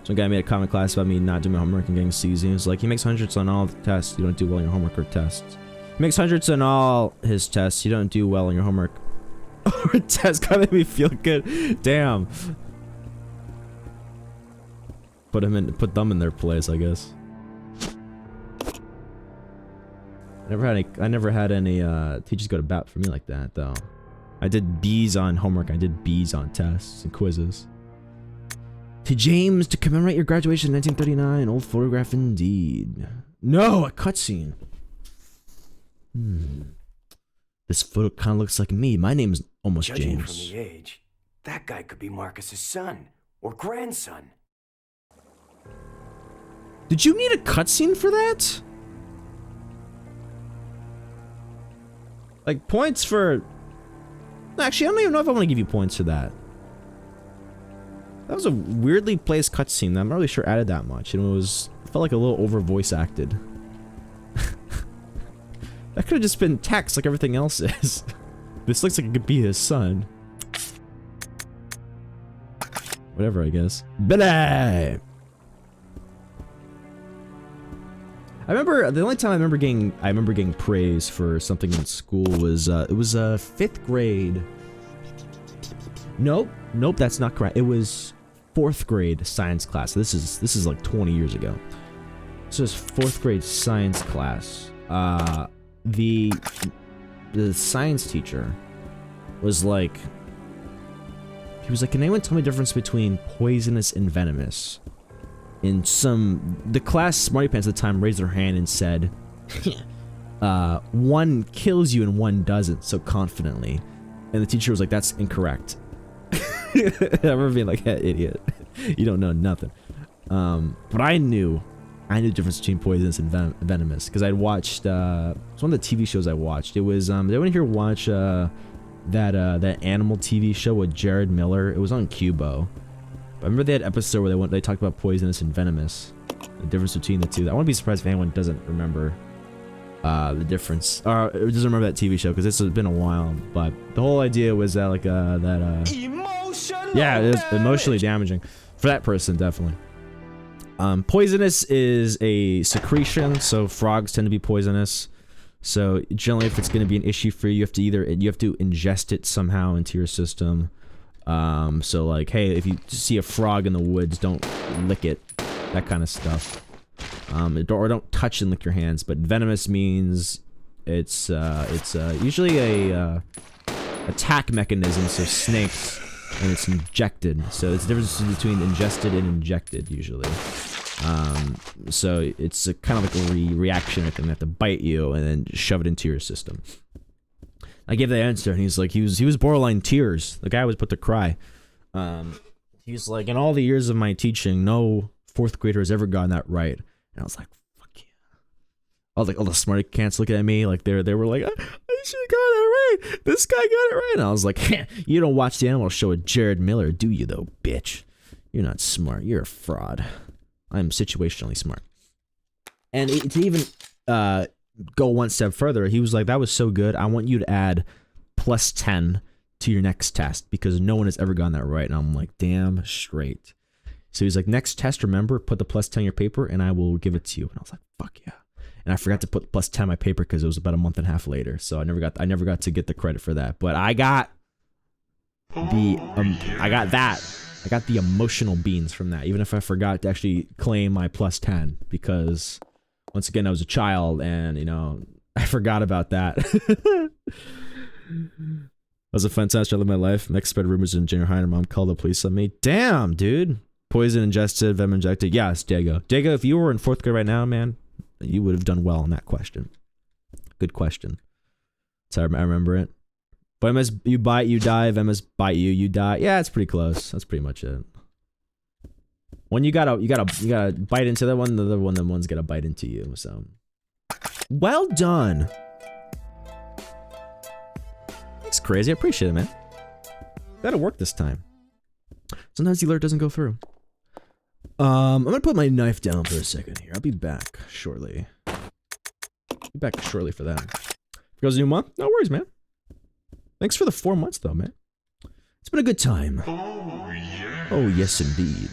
Some guy made a comment class about me not doing my homework and getting C's. He was like, he makes hundreds on all the tests. You don't do well in your homework or tests. He makes hundreds on all his tests. You don't do well in your homework or tests. Gotta make me feel good. Damn. Put them in their place, I guess. I never had any teachers go to bat for me like that though. I did B's on homework. I did B's on tests and quizzes. To James, to commemorate your graduation in 1939. Old photograph indeed. No, a cutscene. This photo kind of looks like me. My name's almost Judging James. from the age, that guy could be Marcus's son or grandson. Did you need a cutscene for that? Like points for... Actually, I don't even know if I want to give you points for that. That was a weirdly placed cutscene that I'm not really sure added that much. And it felt like a little over voice acted. That could have just been text like everything else is. This looks like it could be his son. Whatever, I guess. Billy! I remember the only time I remember getting praise for something in school was it was 5th grade. Nope, that's not correct. It was 4th grade science class. This is like 20 years ago. So it's 4th grade science class. The science teacher was like, he was like, can anyone tell me the difference between poisonous and venomous? And the class smarty pants at the time raised their hand and said, one kills you and one doesn't, so confidently. And the teacher was like, that's incorrect. I remember being like, hey, idiot, you don't know nothing. But I knew the difference between poisonous and venomous because I'd watched, it's one of the TV shows I watched. It was, did anyone here watch that animal TV show with Jared Miller? It was on Cubo. I remember they had an episode where they talked about poisonous and venomous, the difference between the two. I wouldn't be surprised if anyone doesn't remember the difference, or doesn't remember that TV show because it's been a while. But the whole idea was that yeah, it is emotionally damaging for that person, definitely. Poisonous is a secretion, so frogs tend to be poisonous. So generally, if it's going to be an issue for you, you have to ingest it somehow into your system. So like, hey, if you see a frog in the woods, don't lick it, that kind of stuff. Or don't touch and lick your hands. But venomous means it's usually a attack mechanism, so snakes, and it's injected. So it's the difference between ingested and injected usually. So it's a kind of like a reaction. They have to bite you and then shove it into your system. I gave the answer, and he's like, he was borderline tears. The guy was put to cry. He's like, in all the years of my teaching, no 4th grader has ever gotten that right. And I was like, fuck yeah. I was like, all the smarty cats looking at me like they were like, I should have got it right. This guy got it right. And I was like, you don't watch the animal show with Jared Miller, do you though, bitch? You're not smart. You're a fraud. I'm situationally smart. And to even go one step further, he was like, that was so good, I want you to add +10 to your next test because no one has ever gotten that right. And I'm like, damn straight. So he's like, next test, remember, put the +10 on your paper and I will give it to you. And I was like, fuck yeah. And I forgot to put +10 on my paper because it was about a month and a half later, so I never got to get the credit for that. But I got the I got the emotional beans from that, even if I forgot to actually claim my +10, because once again, I was a child and, you know, I forgot about that. That was a fun test. I lived my life. Next spread rumors in junior high and mom called the police on me. Damn, dude. Poison ingested, venom injected. Yes, Diego. Diego, if you were in 4th grade right now, man, you would have done well on that question. Good question. So I remember it. But MS, you bite, you die. MS bite you, you die. Yeah, it's pretty close. That's pretty much it. When you gotta bite into that one, the other one, the one's gotta bite into you. So, well done. It's crazy. I appreciate it, man. Gotta work this time. Sometimes the alert doesn't go through. I'm gonna put my knife down for a second here. I'll be back shortly. Be back shortly for that. Goes a new month? No worries, man. Thanks for the 4 months, though, man. It's been a good time. Oh, yeah. Oh, yes, indeed.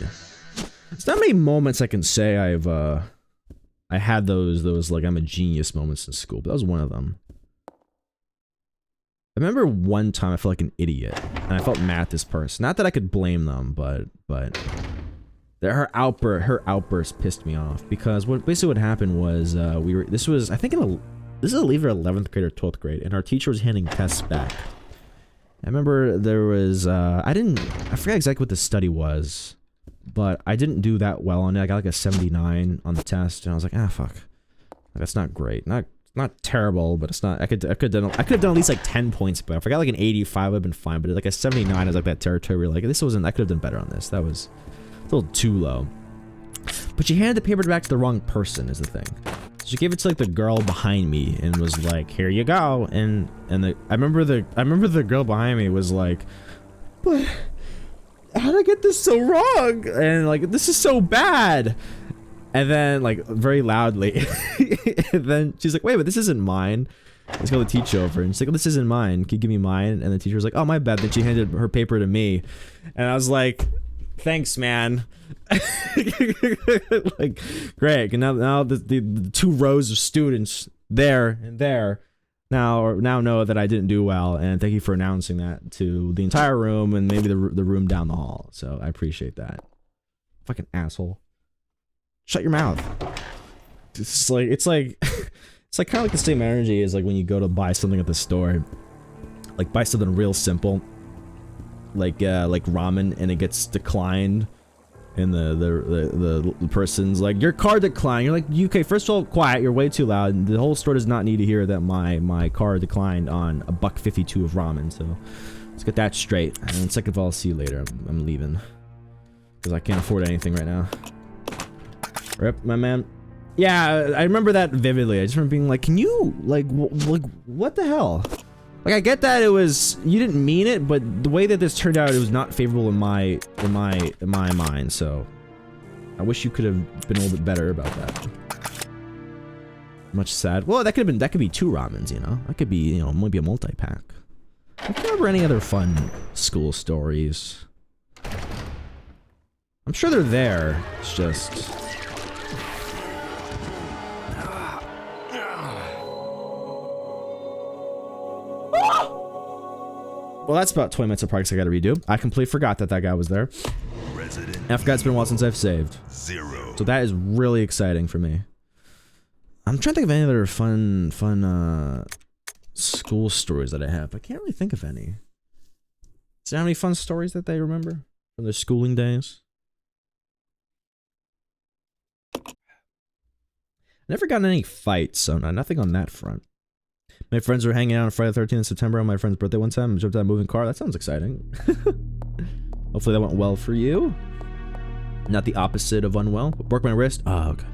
It's not many moments I can say I had those like I'm a genius moments in school, but that was one of them. I remember one time I felt like an idiot, and I felt mad at this person. Not that I could blame them, but her outburst pissed me off, because basically what happened was this is either 11th grade or 12th grade, and our teacher was handing tests back. I remember there was I forget exactly what the study was, but I didn't do that well on it. I got like a 79 on the test, and I was like, ah, fuck, that's not great. Not terrible, but it's not. I could have done at least like 10 points, but if I got like an 85, would have been fine. But like a 79 is like that territory where like this wasn't. I could have done better on this. That was a little too low. But she handed the paper back to the wrong person, is the thing. So she gave it to like the girl behind me and was like, "Here you go." And I remember the girl behind me was like, "But how did I get this so wrong? And like this is so bad." And then like very loudly, and then she's like, "Wait, but this isn't mine." Let's go to the teacher over. And she's like, oh, this isn't mine. Can you give me mine? And the teacher was like, oh, my bad. Then she handed her paper to me. And I was like, thanks, man. Like, great. And now the 2 rows of students there and there now know that I didn't do well. And thank you for announcing that to the entire room and maybe the room down the hall. So I appreciate that. Fucking asshole. Shut your mouth. It's like it's like kind of like the same energy as like when you go to buy something at the store, like buy something real simple, like ramen, and it gets declined, and the person's like, your card declined. You're like, okay, first of all, quiet. You're way too loud. The whole store does not need to hear that my card declined on $1.52 of ramen. So let's get that straight. And second of all, I'll see you later. I'm leaving because I can't afford anything right now. Rip, my man. Yeah, I remember that vividly. I just remember being like, can you, like what the hell? Like, I get that it was, you didn't mean it, but the way that this turned out, it was not favorable in my mind, so I wish you could have been a little bit better about that. Much sad. Well, that could be 2 ramens, you know? That could be, you know, maybe a multi-pack. I can't remember any other fun school stories. I'm sure they're there, it's just... Well, that's about 20 minutes of progress I gotta redo. I completely forgot that guy was there. I forgot it's been a while since I've saved. 0. So that is really exciting for me. I'm trying to think of any other fun school stories that I have. I can't really think of any. Is there any fun stories that they remember from their schooling days? I never got in any fights, so nothing on that front. My friends were hanging out on Friday the 13th of September on my friend's birthday one time and jumped out of a moving car. That sounds exciting. Hopefully that went well for you. Not the opposite of unwell. Broke my wrist. Oh, okay.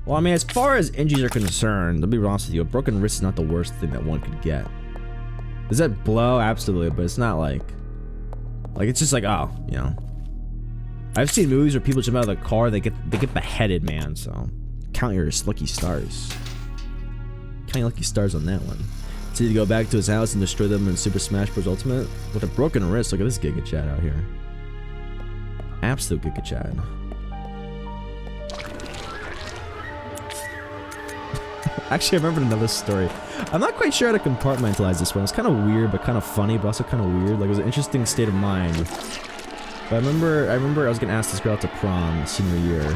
Well, I mean, as far as injuries are concerned, let me be honest with you, a broken wrist is not the worst thing that one could get. Does that blow? Absolutely, but it's not like it's just like, oh, you know. I've seen movies where people jump out of the car, they get beheaded, man, so count your lucky stars. Count your lucky stars on that one. So to go back to his house and destroy them in Super Smash Bros. Ultimate with a broken wrist. Look at this Giga Chad out here. Absolute Giga Chad. Actually, I remembered another story. I'm not quite sure how to compartmentalize this one. It's kind of weird, but kind of funny, but also kind of weird. Like, it was an interesting state of mind. But I remember I was gonna ask this girl out to prom senior year.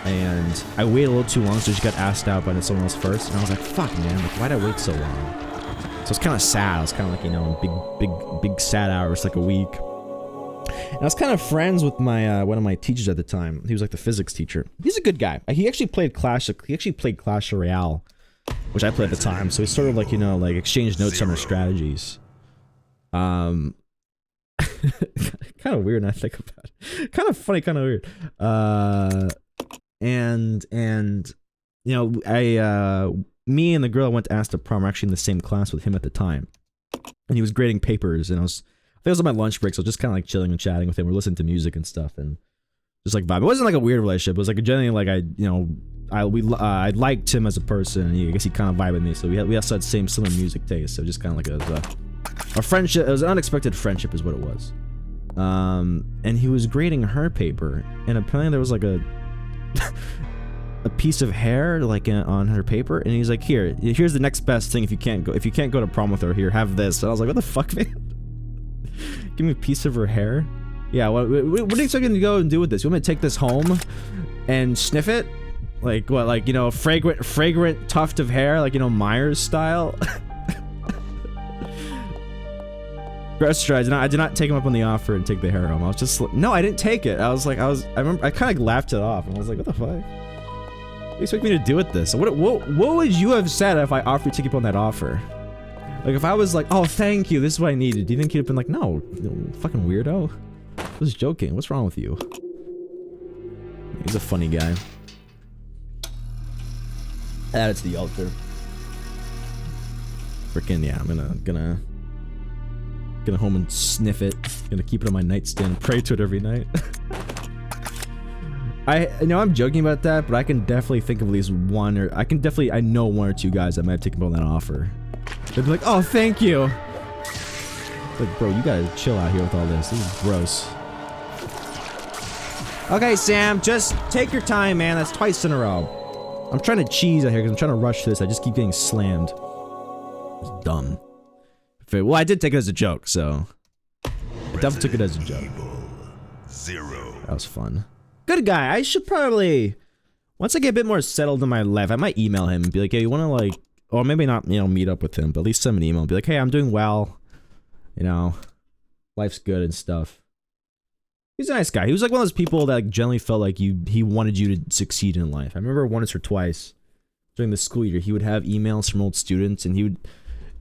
And I waited a little too long, so she got asked out by someone else first. And I was like, fuck, man, like, why'd I wait so long? So it's kind of sad. I was kind of like, you know, big sad hours, like a week. And I was kind of friends with my one of my teachers at the time. He was like the physics teacher. He's a good guy. He actually played Clash Royale, which I played at the time. So we sort of like, you know, like exchanged notes on our strategies. Kind of weird now I think about it. Kind of funny, kind of weird. And you know, me and the girl I went to ask to prom were actually in the same class with him at the time. And he was grading papers, and I think it was on my lunch break, so just kind of like chilling and chatting with him. We're listening to music and stuff, and just like vibe. It wasn't like a weird relationship. It was like a genuinely like I liked him as a person, and I guess he kind of vibed with me. So we also had similar music taste. So just kind of like a friendship. It was an unexpected friendship, is what it was. And he was grading her paper, and apparently there was like a piece of hair like on her paper, and he's like, here's the next best thing if you can't go to prom with her, here, have this. And I was like, what the fuck, man? Give me a piece of her hair? Yeah, what are you expecting to go and do with this? You want me to take this home and sniff it? Like what, like, you know, fragrant tuft of hair, like, you know, Myers style? Rest I did not take him up on the offer and take the hair home. I was just like, no, I didn't take it. I remember I kind of laughed it off, and I was like, what the fuck? What do you expect me to do with this? What would you have said if I offered to take you up on that offer? Like, if I was like, oh, thank you, this is what I needed, do you think you'd have been like, no, fucking weirdo? I was joking. What's wrong with you? He's a funny guy. Add it to the altar. Freaking yeah, I'm gonna home and sniff it. Gonna keep it on my nightstand and pray to it every night. I know I'm joking about that, but I can definitely think of at least one, or I know one or two guys that might have taken on that offer. They'd be like, oh, thank you. It's like, bro, you gotta chill out here with all this. This is gross. Okay, Sam, just take your time, man. That's twice in a row. I'm trying to cheese out here because I'm trying to rush this. I just keep getting slammed. It's dumb. Well, I did take it as a joke, so I definitely took it as a joke. Zero. That was fun. Good guy. I should probably, once I get a bit more settled in my life, I might email him and be like, hey, you want to like, or maybe not, you know, meet up with him, but at least send an email and be like, hey, I'm doing well. You know, life's good and stuff. He's a nice guy. He was like one of those people that like, generally felt like he wanted you to succeed in life. I remember once or twice during the school year, he would have emails from old students, and he would,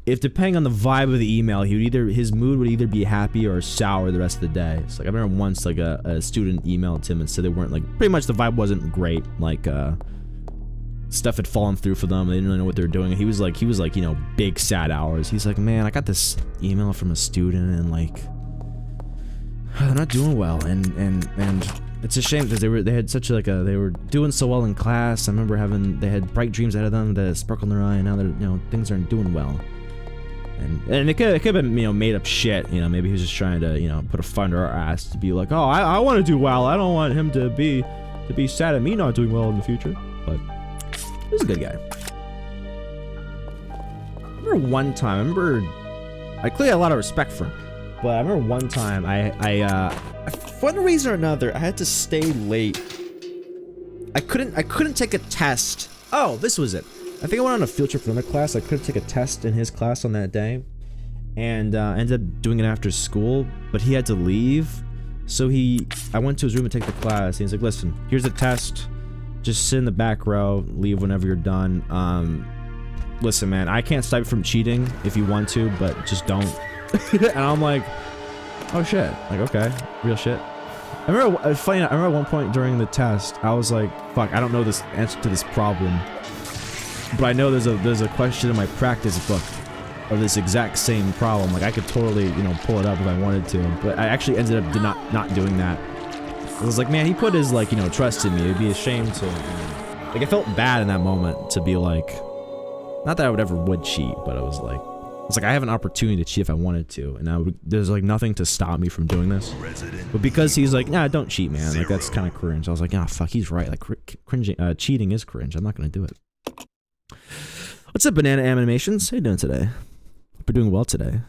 if depending on the vibe of the email, his mood would either be happy or sour the rest of the day. So like I remember once like a student emailed him and said they weren't like, pretty much the vibe wasn't great. Like stuff had fallen through for them. They didn't really know what they were doing. He was like, you know, big sad hours. He's like, man, I got this email from a student and like they're not doing well, and it's a shame because they had such like they were doing so well in class. I remember they had bright dreams ahead of them, that sparkle in their eye, and now they're, you know, things aren't doing well. And it could have been, you know, made up shit. You know, maybe he was just trying to, you know, put a fire under our ass to be like, oh, I want to do well. I don't want him to be sad at me not doing well in the future. But he was a good guy. I remember one time. I clearly had a lot of respect for him, but I remember one time for one reason or another, I had to stay late. I couldn't take a test. Oh, this was it. I think I went on a field trip for another class. I couldn't take a test in his class on that day, and ended up doing it after school, but he had to leave. So I went to his room to take the class, and he's like, listen, here's the test. Just sit in the back row, leave whenever you're done. Listen, man, I can't stop you from cheating if you want to, but just don't. And I'm like, oh shit. Like, okay, real shit. I remember, funny enough, I remember at one point during the test, I was like, fuck, I don't know this answer to this problem. But I know there's a question in my practice book of this exact same problem. Like I could totally, you know, pull it up if I wanted to. But I actually ended up not doing that. I was like, man, he put his, like, you know, trust in me. It'd be a shame to, you know, like I felt bad in that moment to be like, not that I would cheat, but I was like I have an opportunity to cheat if I wanted to, and there's like nothing to stop me from doing this. But because he's like, nah, don't cheat, man. Like that's kind of cringe. I was like, ah, fuck, he's right. Like cheating is cringe. I'm not gonna do it. What's up, Banana Animations? How you doing today? Hope you're doing well today.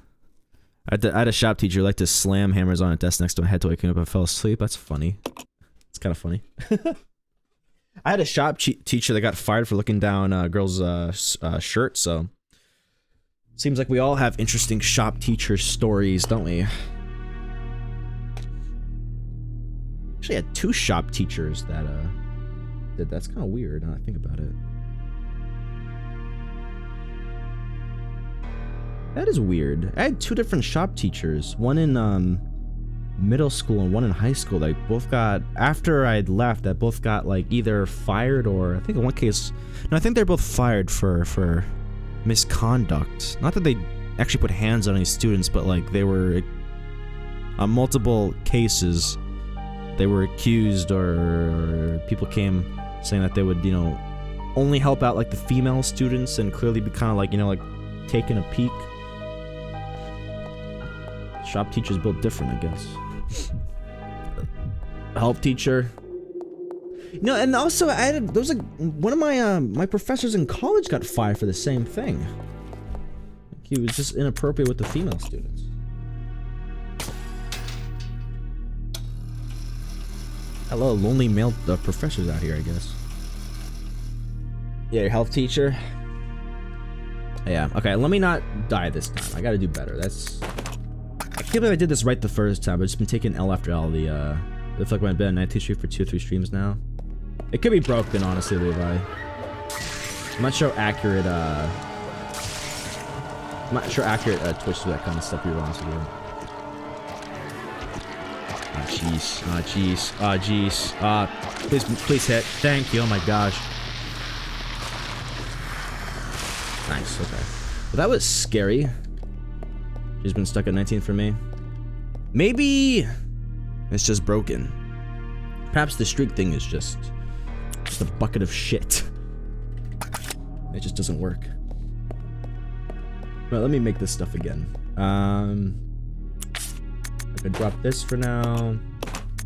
I had a shop teacher who liked to slam hammers on a desk next to my head till I came up and fell asleep. That's funny. It's kind of funny. I had a shop teacher that got fired for looking down a girl's shirt, so seems like we all have interesting shop teacher stories, don't we? Actually, I had 2 shop teachers that did. That's kind of weird now I think about it. That is weird. I had 2 different shop teachers, one in middle school and one in high school. They both got, after I'd left, that both got like either fired or, I think in one case, no, I think they're both fired for misconduct. Not that they actually put hands on any students, but like they were, on multiple cases, they were accused or people came saying that they would, you know, only help out like the female students and clearly be kind of like, you know, like taking a peek. Shop teachers built different, I guess. Help teacher. You know, and also there was like one of my professors in college got fired for the same thing. He was just inappropriate with the female students. Hello, lonely male professors out here, I guess. Yeah, your health teacher. Yeah, okay, let me not die this time. I gotta do better. I can't believe I did this right the first time. I've just been taking L after L. I feel like I've been at night stream for 2 or 3 streams now. It could be broken, honestly, Levi. I'm not sure accurate Twitch for that kind of stuff, to be honest with you. Ah, jeez. Ah, jeez. Ah, jeez. Please hit. Thank you. Oh my gosh. Nice. Okay. Well, that was scary. She's been stuck at 19 for me. Maybe it's just broken. Perhaps the streak thing is just a bucket of shit. It just doesn't work. Well, let me make this stuff again. I could drop this for now.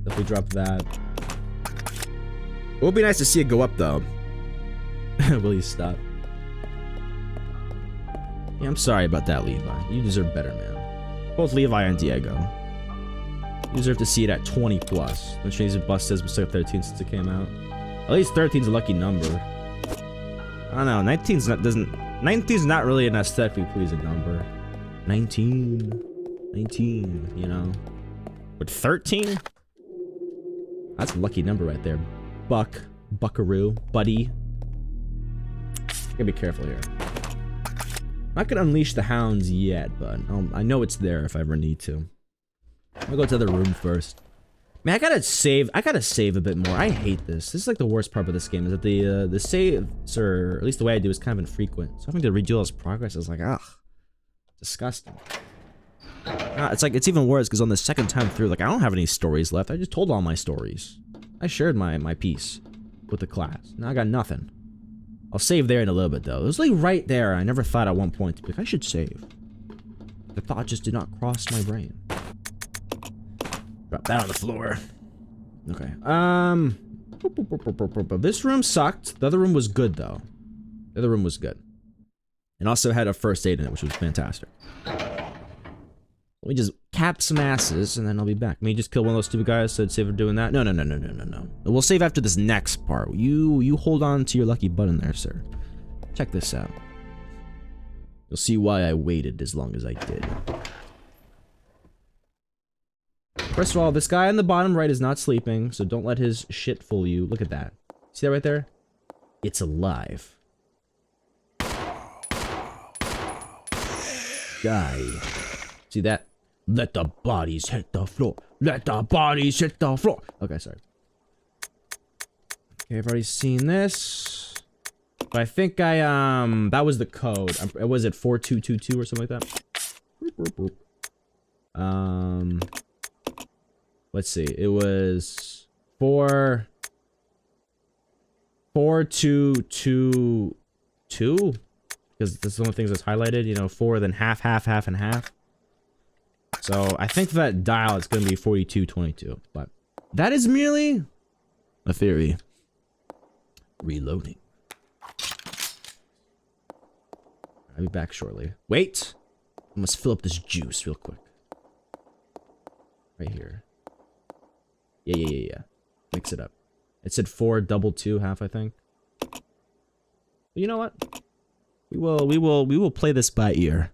Definitely drop that. It would be nice to see it go up though. Will you stop? Yeah, I'm sorry about that, Levi. You deserve better, man. Both Levi and Diego. You deserve to see it at 20 plus. Which means it bust says we're still 13 since it came out. At least 13's a lucky number. I don't know. 19's not really an aesthetically pleasing number. 19, you know. But 13? That's a lucky number right there. Buckaroo, buddy. Gotta be careful here. Not gonna unleash the hounds yet, but I know it's there if I ever need to. I'll go to the room first. Man, I gotta save a bit more. I hate this. This is like the worst part of this game, is that the saves, or at least the way I do, is kind of infrequent. So having to redo all this progress is like, ugh, disgusting. It's even worse because on the second time through, like, I don't have any stories left. I just told all my stories. I shared my piece with the class. Now I got nothing. I'll save there in a little bit though. It was like right there. I never thought at one point to be like, I should save. The thought just did not cross my brain. Drop that on the floor. Okay. This room sucked. The other room was good though. The other room was good. And also had a first aid in it, which was fantastic. Let me just cap some asses and then I'll be back. Let me just kill one of those stupid guys, so I'd save for doing that. No. We'll save after this next part. You hold on to your lucky button there, sir. Check this out. You'll see why I waited as long as I did. First of all, this guy on the bottom right is not sleeping, so don't let his shit fool you. Look at that. See that right there? It's alive. Die. See that? Let the bodies hit the floor. Let the bodies hit the floor. Okay, sorry. Okay, I've already seen this. But I think that was the code. Was it 4222 or something like that? Let's see. It was 4222 because that's the only things that's highlighted, you know, 4 then half and half. So I think that dial is going to be 4222, but that is merely a theory. Reloading. I'll be back shortly. Wait! I must fill up this juice real quick. Right here. Yeah. Mix it up. It said 422 half, I think. But you know what? We will play this by ear.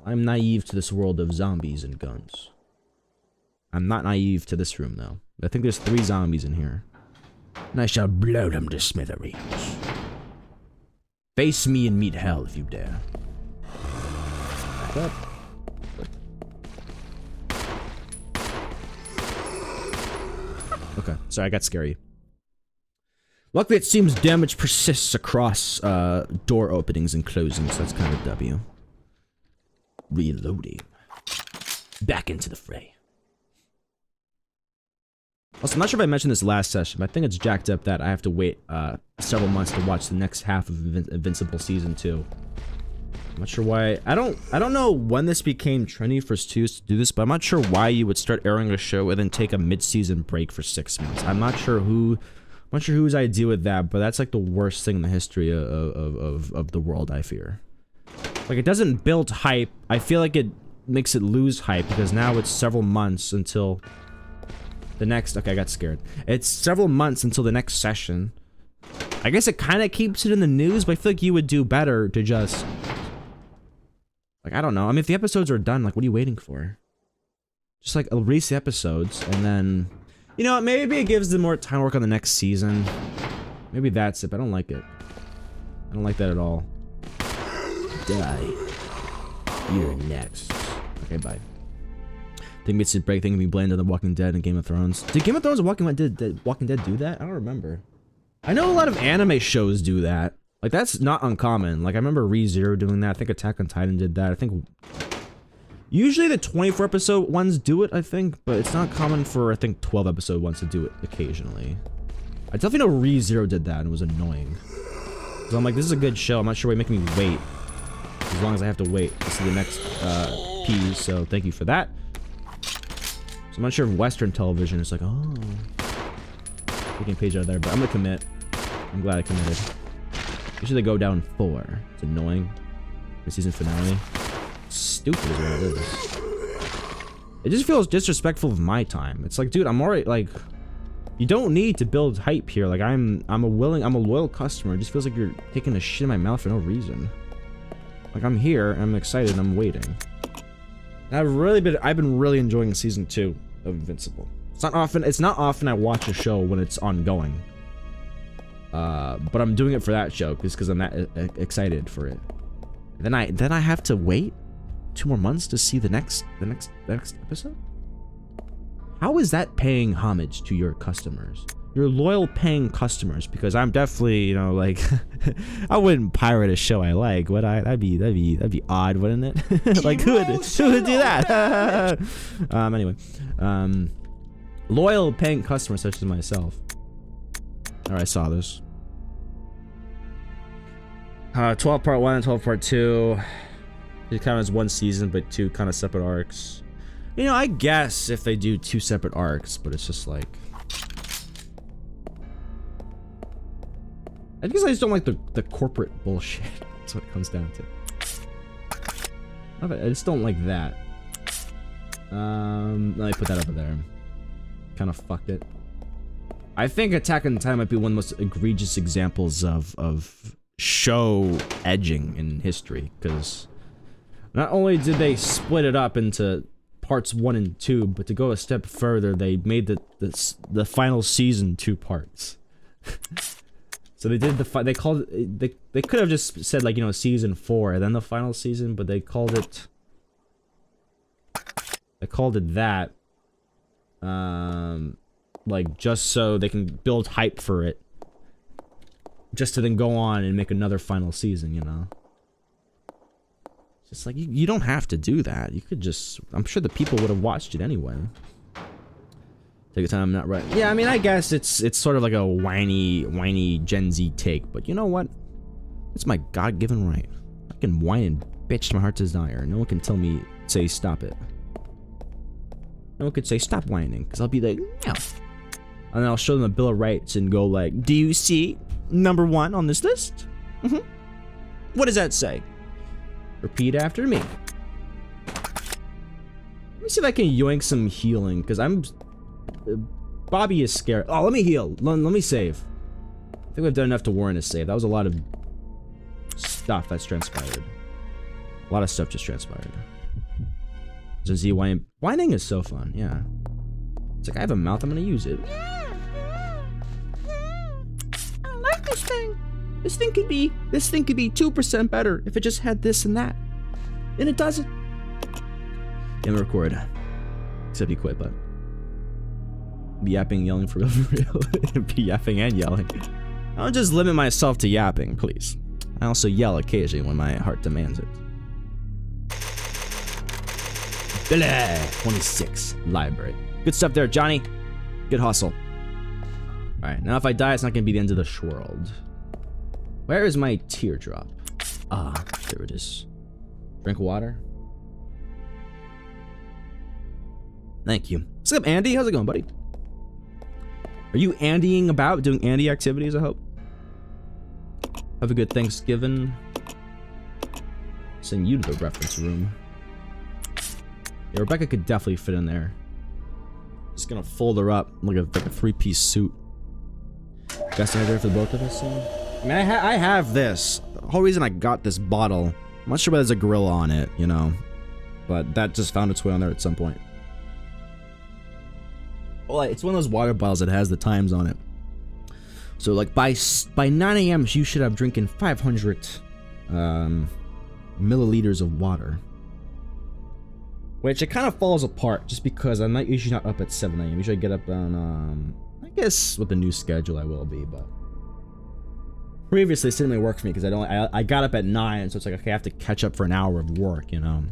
I'm naive to this world of zombies and guns. I'm not naive to this room, though. I think there's 3 zombies in here. And I shall blow them to smithereens. Face me and meet hell if you dare. Back up. Okay, sorry, I got scary. Luckily, it seems damage persists across door openings and closings, so that's kind of a W. Reloading. Back into the fray. Also, I'm not sure if I mentioned this last session, but I think it's jacked up that I have to wait several months to watch the next half of Invincible Season 2. I'm not sure why. I don't know when this became trendy for studios to do this, but I'm not sure why you would start airing a show and then take a mid-season break for 6 months. I'm not sure whose idea with that, but that's like the worst thing in the history of the world, I fear. Like, it doesn't build hype. I feel like it makes it lose hype because now it's several months until the next... Okay, I got scared. It's several months until the next session. I guess it kind of keeps it in the news, but I feel like you would do better to just... Like, I don't know. I mean, if the episodes are done, like, what are you waiting for? Just, like, release the episodes, and then... You know what? Maybe it gives them more time to work on the next season. Maybe that's it, but I don't like it. I don't like that at all. Die. You're next. Okay, bye. Think it's a break thing can be blamed on The Walking Dead and Game of Thrones. Did Game of Thrones and Walking Dead do that? I don't remember. I know a lot of anime shows do that. Like, that's not uncommon. Like, I remember Re0 doing that. I think Attack on Titan did that. I think Usually the 24 episode ones do it, I think, but it's not common for, I think, 12 episode ones to do it occasionally. I definitely know Re0 did that and it was annoying. So I'm like, this is a good show. I'm not sure why you're making me wait. As long as I have to wait to see the next piece, so thank you for that. So I'm not sure if Western television is like, oh, taking a page out of there, but I'm gonna commit. I'm glad I committed. Usually they go down 4. It's annoying. The season finale. Stupid is what it is. It just feels disrespectful of my time. It's like, dude, I'm already like, you don't need to build hype here. Like I'm a loyal customer. It just feels like you're taking a shit in my mouth for no reason. Like I'm here, and I'm excited, and I'm waiting. And I've been really enjoying season 2 of Invincible. It's not often I watch a show when it's ongoing. But I'm doing it for that show because I'm that excited for it. Then I have to wait 2 more months to see the next episode? How is that paying homage to your customers? Your loyal paying customers, because I'm definitely, you know, like I wouldn't pirate a show I like, would I? That'd be odd, wouldn't it? Like who would do that? Anyway. Loyal paying customers such as myself. Alright, I saw this. 12 part 1 and 12 part 2. It kind of is 1 season, but 2 kind of separate arcs. You know, I guess if they do 2 separate arcs, but it's just like, I guess I just don't like the corporate bullshit. That's what it comes down to. I just don't like that. Let me put that over there. Kind of fucked it. I think Attack on Titan might be one of the most egregious examples of show edging in history, because not only did they split it up into parts 1 and 2, but to go a step further, they made the final season 2 parts. So they did they called it, they could have just said, like, you know, season 4 and then the final season, but they called it that, like, just so they can build hype for it, just to then go on and make another final season, you know. It's just like, you don't have to do that. You could just, I'm sure the people would have watched it anyway. Take a time, not right. Yeah, I mean, I guess it's sort of like a whiny Gen Z take, but you know what? It's my God-given right. I can whine and bitch to my heart's desire. No one can say stop it. No one could say stop whining, because I'll be like, no. And then I'll show them a Bill of Rights and go like, do you see number 1 on this list? What does that say? Repeat after me. Let me see if I can yoink some healing, because I'm... Bobby is scared. Oh, let me heal. Let me save. I think we've done enough to warrant a save. That was a lot of stuff that's transpired. A lot of stuff just transpired. So Z whining is so fun, yeah. It's like, I have a mouth, I'm gonna use it. I like this thing. This thing could be 2% better if it just had this and that. And it doesn't. Can't record. Except he quit, but be yapping, yelling for real. Be yapping and yelling. I don't just limit myself to yapping, please. I also yell occasionally when my heart demands it. Billy 26 library. Good stuff there, Johnny. Good hustle. Alright, now if I die, it's not gonna be the end of the world. Where is my teardrop? Ah, there it is. Drink water. Thank you. What's up, Andy? How's it going, buddy? Are you Andying about, doing Andy activities, I hope? Have a good Thanksgiving. Send you to the reference room. Yeah, Rebecca could definitely fit in there. Just gonna fold her up like a 3-piece suit. Best idea for the both of us. I mean, I have this. The whole reason I got this bottle, I'm not sure whether there's a gorilla on it, you know, but that just found its way on there at some point. Well, it's one of those water bottles that has the times on it. So like by 9 a.m. you should have drinking 500 milliliters of water. Which it kind of falls apart just because I'm usually not up at 7 a.m. Usually I get up on I guess with the new schedule I will be, but previously it didn't really work for me because I got up at 9, so it's like, okay, I have to catch up for an hour of work, you know.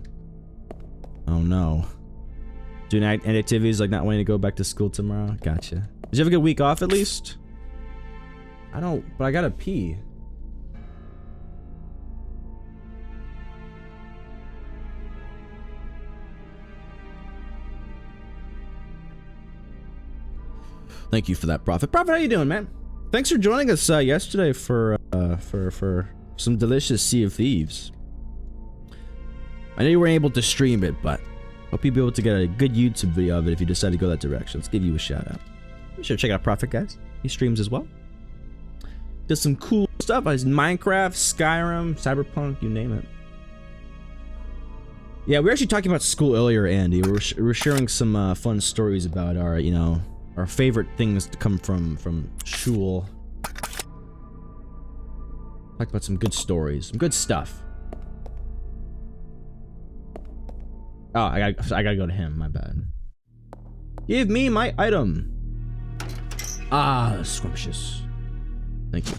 Oh no. Doing activities like not wanting to go back to school tomorrow. Gotcha. Did you have a good week off at least? I don't, but I gotta pee. Thank you for that, Prophet. Prophet, how you doing, man? Thanks for joining us yesterday for some delicious Sea of Thieves. I know you weren't able to stream it, but hope you'll be able to get a good YouTube video of it if you decide to go that direction. Let's give you a shout out. Be sure to check out Prophet, guys. He streams as well. Does some cool stuff. Minecraft, Skyrim, Cyberpunk, you name it. Yeah, we were actually talking about school earlier, Andy. We were sharing some fun stories about our, you know, our favorite things to come from shul. Talked about some good stories, some good stuff. Oh, I gotta go to him. My bad. Give me my item. Ah, scrumptious. Thank you.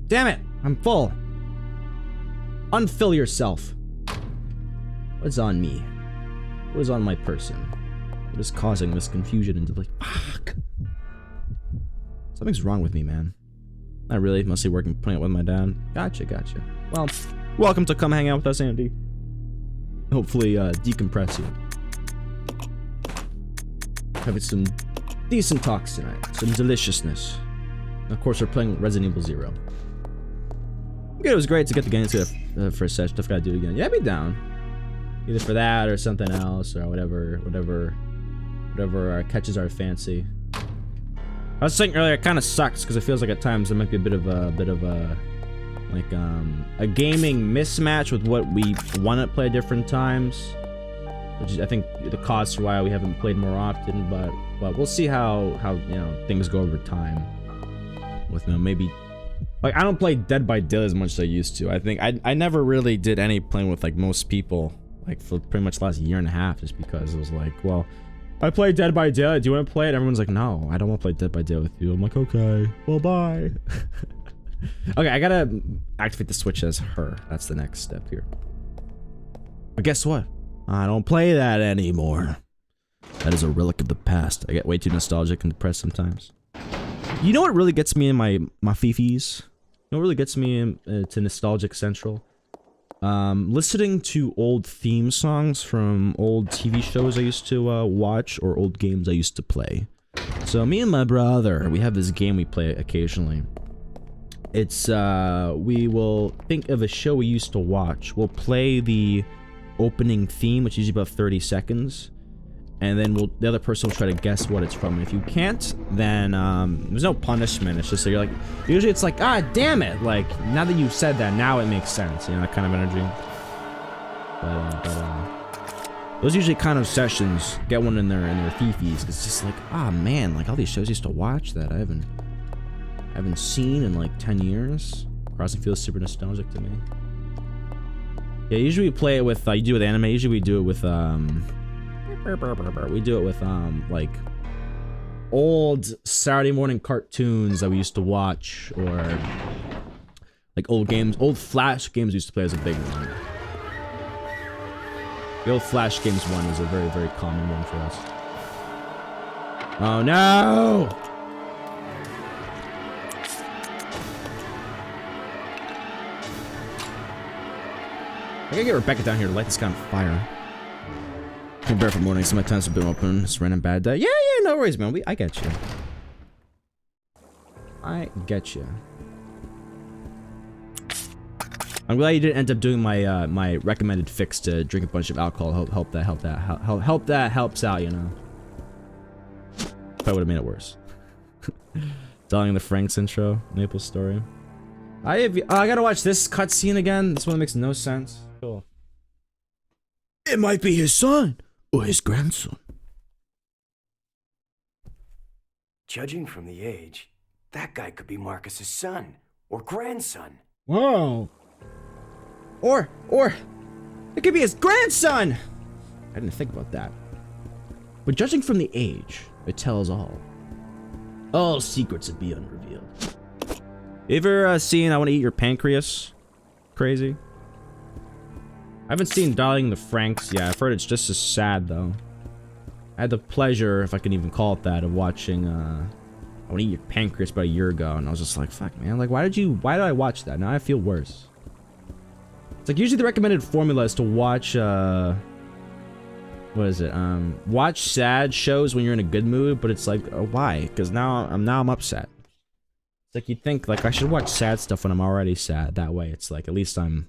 Damn it! I'm full. Unfill yourself. What's on me? What is on my person? What is causing this confusion and delay? Fuck. Something's wrong with me, man. Not really. Mostly working, putting up with my dad. Gotcha. Well, welcome to come hang out with us, Andy. Hopefully, decompress you. Having some decent talks tonight. Some deliciousness. And of course, we're playing Resident Evil 0. It was great to get the game to for a session. I've got to do it again. Yeah, I'd be down. Either for that or something else or whatever catches our fancy. I was saying earlier, it kind of sucks because it feels like at times there might be a bit of a gaming mismatch with what we want to play at different times, which is I think the cause for why we haven't played more often. But we'll see how you know things go over time. With maybe like I don't play Dead by Daylight as much as I used to. I think I never really did any playing with like most people like for pretty much the last year and a half, just because it was like, well, I play Dead by Daylight. Do you want to play it? And everyone's like, no, I don't want to play Dead by Daylight with you. I'm like, okay, well, bye. Okay, I gotta activate the switch as her. That's the next step here. But guess what? I don't play that anymore. That is a relic of the past. I get way too nostalgic and depressed sometimes. You know what really gets me in my fifis? You know what really gets me in, to Nostalgic Central? Listening to old theme songs from old TV shows I used to watch or old games I used to play. So me and my brother, we have this game we play occasionally. It's we will think of a show we used to watch. We'll play the opening theme, which is usually about 30 seconds. And then the other person will try to guess what it's from. And if you can't, then there's no punishment. It's just that you're like, usually it's like, ah, damn it. Like, now that you've said that, now it makes sense. You know, that kind of energy. But those usually kind of sessions get one in their fifis. Cause it's just like, ah, man, like all these shows I used to watch that I haven't seen in like 10 years. Crossing feels super nostalgic to me. Yeah, usually we play it with, you do it with anime. Usually we do it with, like old Saturday morning cartoons that we used to watch, or like old games, old Flash games we used to play as a big one. The old Flash games one is a very, very common one for us. Oh no! I gotta get Rebecca down here to light this guy on fire. I'm bare for morning, so my times have been open. It's random bad day. Yeah, no worries, man. I get you. I get you. I'm glad you didn't end up doing my my recommended fix to drink a bunch of alcohol. Help that helps out, you know. Probably would have made it worse. Telling the Frank's intro, Maple story. I gotta watch this cutscene again. This one makes no sense. Cool. It might be his son. Or his grandson. Judging from the age, that guy could be Marcus's son or grandson. Whoa. Or it could be his grandson. I didn't think about that. But judging from the age, it tells all. All secrets would be unrevealed. You ever seen I Want to Eat Your Pancreas? Crazy. I haven't seen Darling in the Franxx yet. I've heard it's just as sad though. I had the pleasure, if I can even call it that, of watching I Want to Eat Your Pancreas about a year ago, and I was just like, fuck man, like why did I watch that? Now I feel worse. It's like usually the recommended formula is to watch what is it? Watch sad shows when you're in a good mood, but it's like why? Because now I'm upset. It's like you think like I should watch sad stuff when I'm already sad. That way it's like at least I'm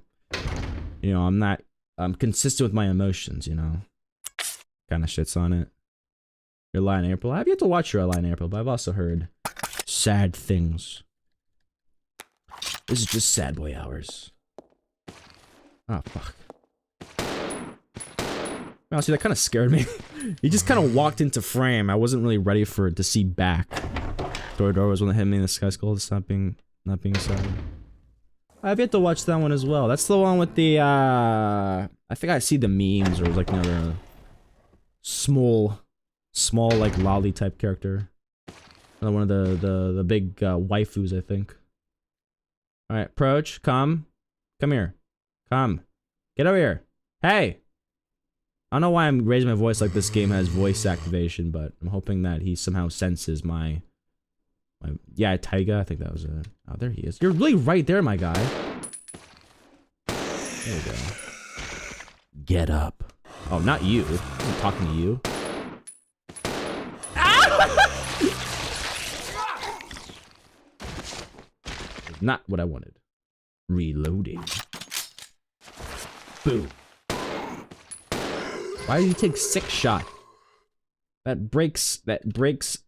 consistent with my emotions, you know. Kind of shits on it. Your Lie in April. I've yet to watch Your Lie in April, but I've also heard sad things. This is just sad boy hours. Oh fuck. Oh, see, that kind of scared me. He just kind of walked into frame. I wasn't really ready for it to see back. Door was one that hit me in the sky skull. It's not being sad. I've yet to watch that one as well. That's the one with the I think I see the memes, or it was like another small like lolly type character. Another one of the big waifus, I think. All right, approach. Come here. Come. Get over here. Hey. I don't know why I'm raising my voice like this game has voice activation, but I'm hoping that he somehow senses my yeah, Taiga. I think that was it. Oh, there he is. You're really right there, my guy. There we go. Get up. Oh, not you. I'm talking to you. Not what I wanted. Reloading. Boom. Why did you take 6 shot? That breaks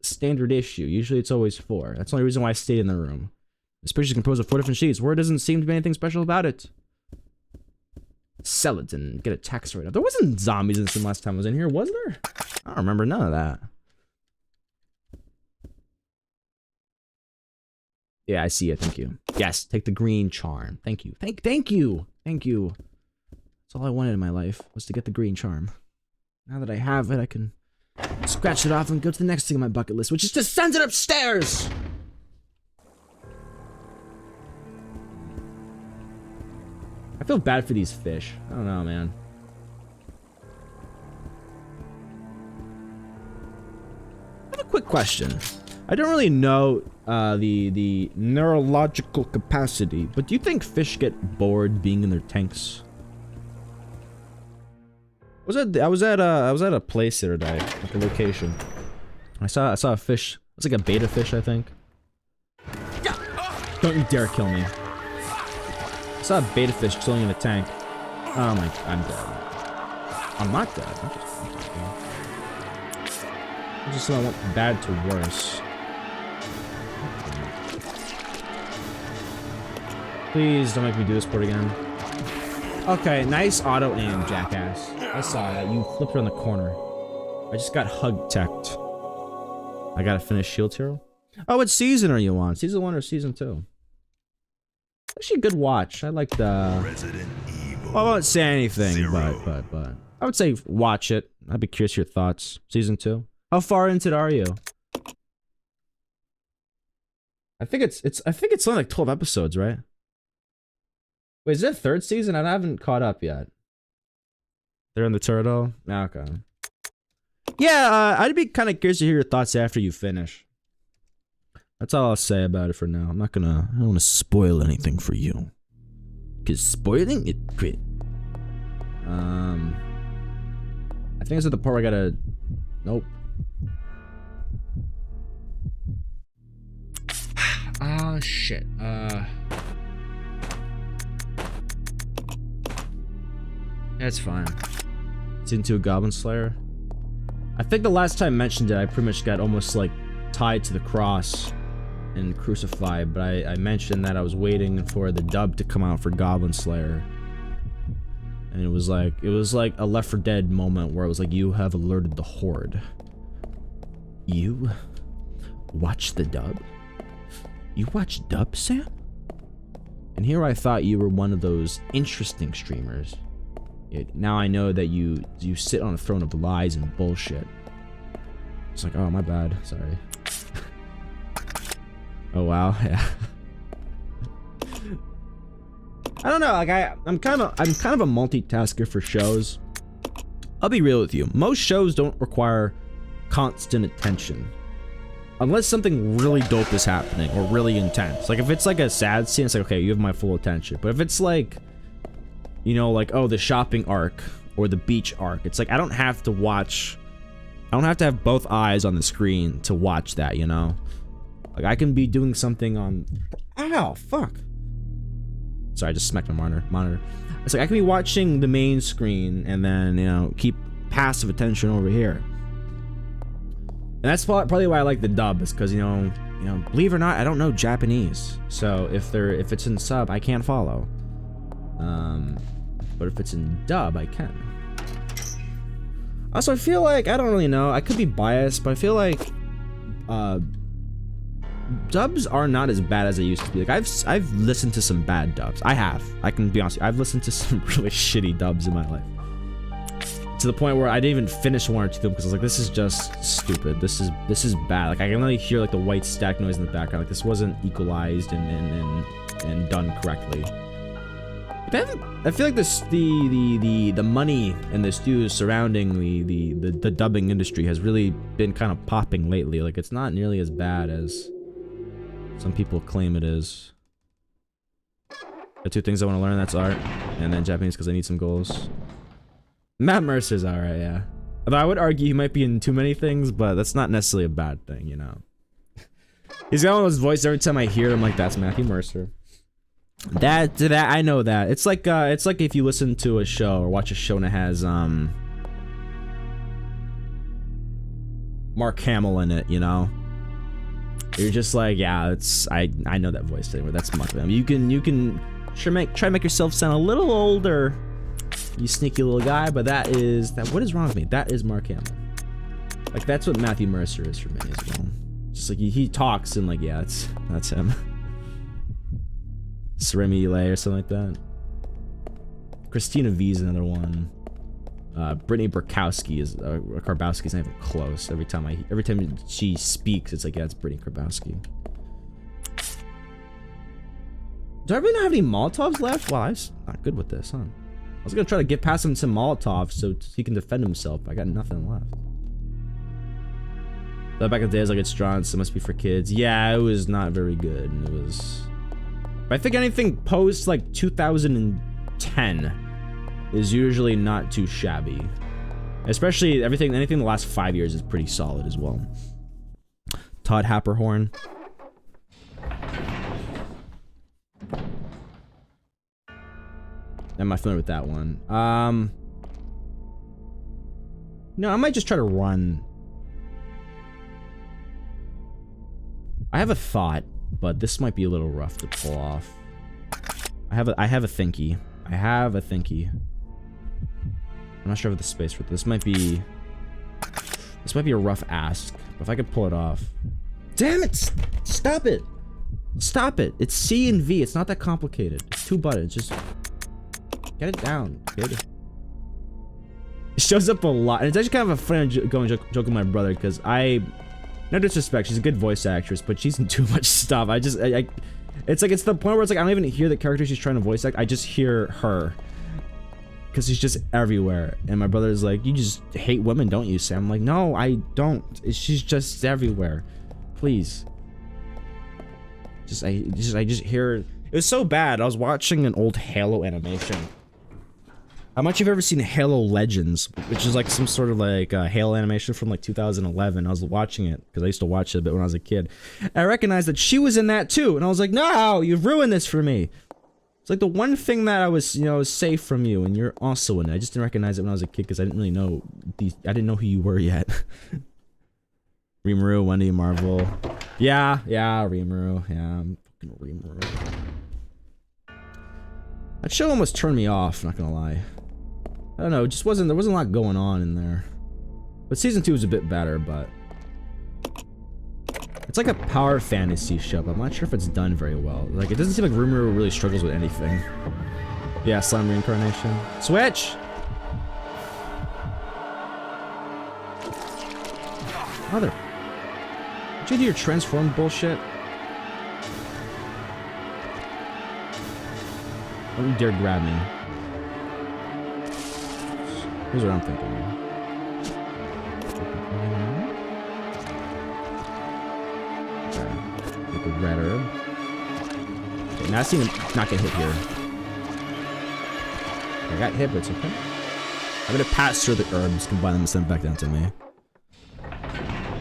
standard issue. Usually it's always 4. That's the only reason why I stayed in the room. This picture is composed of 4 different sheets. Where doesn't seem to be anything special about it. Sell it and get a tax write-off. There wasn't zombies in some last time I was in here, was there? I don't remember none of that. Yeah, I see it. Thank you. Yes, take the green charm. Thank you. Thank you. Thank you. That's all I wanted in my life, was to get the green charm. Now that I have it, I can scratch it off and go to the next thing on my bucket list, which is to send it upstairs! I feel bad for these fish. I don't know, man. I have a quick question. I don't really know the neurological capacity, but do you think fish get bored being in their tanks? I was at a place the other day, at the location. I saw a fish. It's like a beta fish, I think. Don't you dare kill me. I saw a beta fish chilling in a tank. Oh my, I'm dead. I'm not dead. I'm just I went bad to worse. Please don't make me do this part again. Okay, nice auto aim, jackass. I saw that. You flipped around the corner. I just got hug teched. I gotta finish Shield Hero. Oh, what season are you on? Season 1 or season 2? Actually, a good watch. I like the. Resident Evil. Well, I won't say anything, 0. but I would say watch it. I'd be curious your thoughts. Season 2. How far into it are you? I think it's only like 12 episodes, right? Wait, is it 3rd season? I haven't caught up yet. They're in the turtle? Okay. Yeah, I'd be kind of curious to hear your thoughts after you finish. That's all I'll say about it for now. I don't want to spoil anything for you. Because spoiling it quit. I think it's at the part where I gotta... Nope. Ah, shit. That's fine. It's into a Goblin Slayer. I think the last time I mentioned it, I pretty much got almost like tied to the cross and crucified, but I mentioned that I was waiting for the dub to come out for Goblin Slayer. And it was like a Left 4 Dead moment where it was like, you have alerted the Horde. You watch the dub? You watch dub, Sam? And here I thought you were one of those interesting streamers. Now I know that you sit on a throne of lies and bullshit. It's like, oh, my bad. Sorry. Oh, wow. Yeah. I don't know, like I'm kind of a multitasker for shows. I'll be real with you. Most shows don't require constant attention. Unless something really dope is happening or really intense. Like if it's like a sad scene, it's like, okay, you have my full attention. But if it's like, you know, like, oh, the shopping arc or the beach arc, it's like I don't have to have both eyes on the screen to watch that, you know? Like I can be doing something on, ow, fuck. Sorry, I just smacked my monitor. It's like I can be watching the main screen and then, you know, keep passive attention over here. And that's probably why I like the dub, is because, you know, believe it or not, I don't know Japanese. So if it's in sub, I can't follow. But if it's in dub, I can. Also, I feel like, I don't really know, I could be biased, but I feel like dubs are not as bad as they used to be. Like I've listened to some bad dubs. I can be honest with you, I've listened to some really shitty dubs in my life. To the point where I didn't even finish one or two of them because I was like, this is just stupid. This is bad. Like I can only hear like the white stack noise in the background. Like this wasn't equalized and done correctly. But I feel like the money and the studios surrounding the dubbing industry has really been kind of popping lately. Like it's not nearly as bad as some people claim it is. The two things I want to learn, that's art and then Japanese because I need some goals. Matt Mercer's alright, yeah. Although I would argue he might be in too many things, but that's not necessarily a bad thing, you know. He's got one of those voices every time I hear him, like, that's Matthew Mercer. That I know that. It's like if you listen to a show or watch a show and it has Mark Hamill in it, you know. You're just like, yeah, it's I know that voice anyway. That's Mark Hamill. You can try to make yourself sound a little older. You sneaky little guy, but what is wrong with me? That is Mark Hamill. Like that's what Matthew Mercer is for me as well. Just like he talks and like, yeah, that's him. Seremi Lay or something like that. Christina V is another one. Brittany Karbowski is not even close. Every time she speaks, it's like, yeah, it's Brittany Karbowski. Do I really not have any Molotovs left? Wow, I'm not good with this, huh? I was gonna try to get past him some Molotovs so he can defend himself. I got nothing left. But back in the day, I was like, it's drawn, so it must be for kids. Yeah, it was not very good. And it was. But I think anything post like 2010 is usually not too shabby. Especially anything in the last 5 years is pretty solid as well. Todd Happerhorn. Am I familiar with that one? No, I might just try to run. I have a thought, but this might be a little rough to pull off. I have a thinky. I'm not sure if I have the space for this. This might be a rough ask, but if I could pull it off. Damn it! Stop it! Stop it! It's C and V. It's not that complicated. It's 2 buttons. Just get it down, kid. It shows up a lot. And it's actually kind of a funny joke with my brother, because no disrespect, she's a good voice actress, but she's in too much stuff. It's like, it's the point where it's like, I don't even hear the character she's trying to voice act, I just hear her. Because she's just everywhere. And my brother's like, you just hate women, don't you, Sam? I'm like, no, I don't. She's just everywhere. Please. I just hear her. It was so bad. I was watching an old Halo animation. How much you've ever seen Halo Legends, which is like some sort of like Halo animation from like 2011. I was watching it because I used to watch it a bit when I was a kid. And I recognized that she was in that too, and I was like, "No, you've ruined this for me." It's like the one thing that I was, safe from you, and you're also in it. I just didn't recognize it when I was a kid because I didn't really know I didn't know who you were yet. Rimuru, Wendy, Marvel. Yeah, Rimuru. Yeah, I'm fucking Rimuru. That show almost turned me off, not gonna lie. I don't know, there wasn't a lot going on in there. But season 2 was a bit better, but it's like a power fantasy show, but I'm not sure if it's done very well. Like, it doesn't seem like Rimuru really struggles with anything. Yeah, Slime Reincarnation. Switch! Mother. Did you do your transform bullshit? Don't dare grab me. Here's what I'm thinking. Okay. Get the red herb. Okay, now I seem to not get hit here. I got hit, but it's okay. I'm gonna pass through the herbs, combine them, and send them back down to me.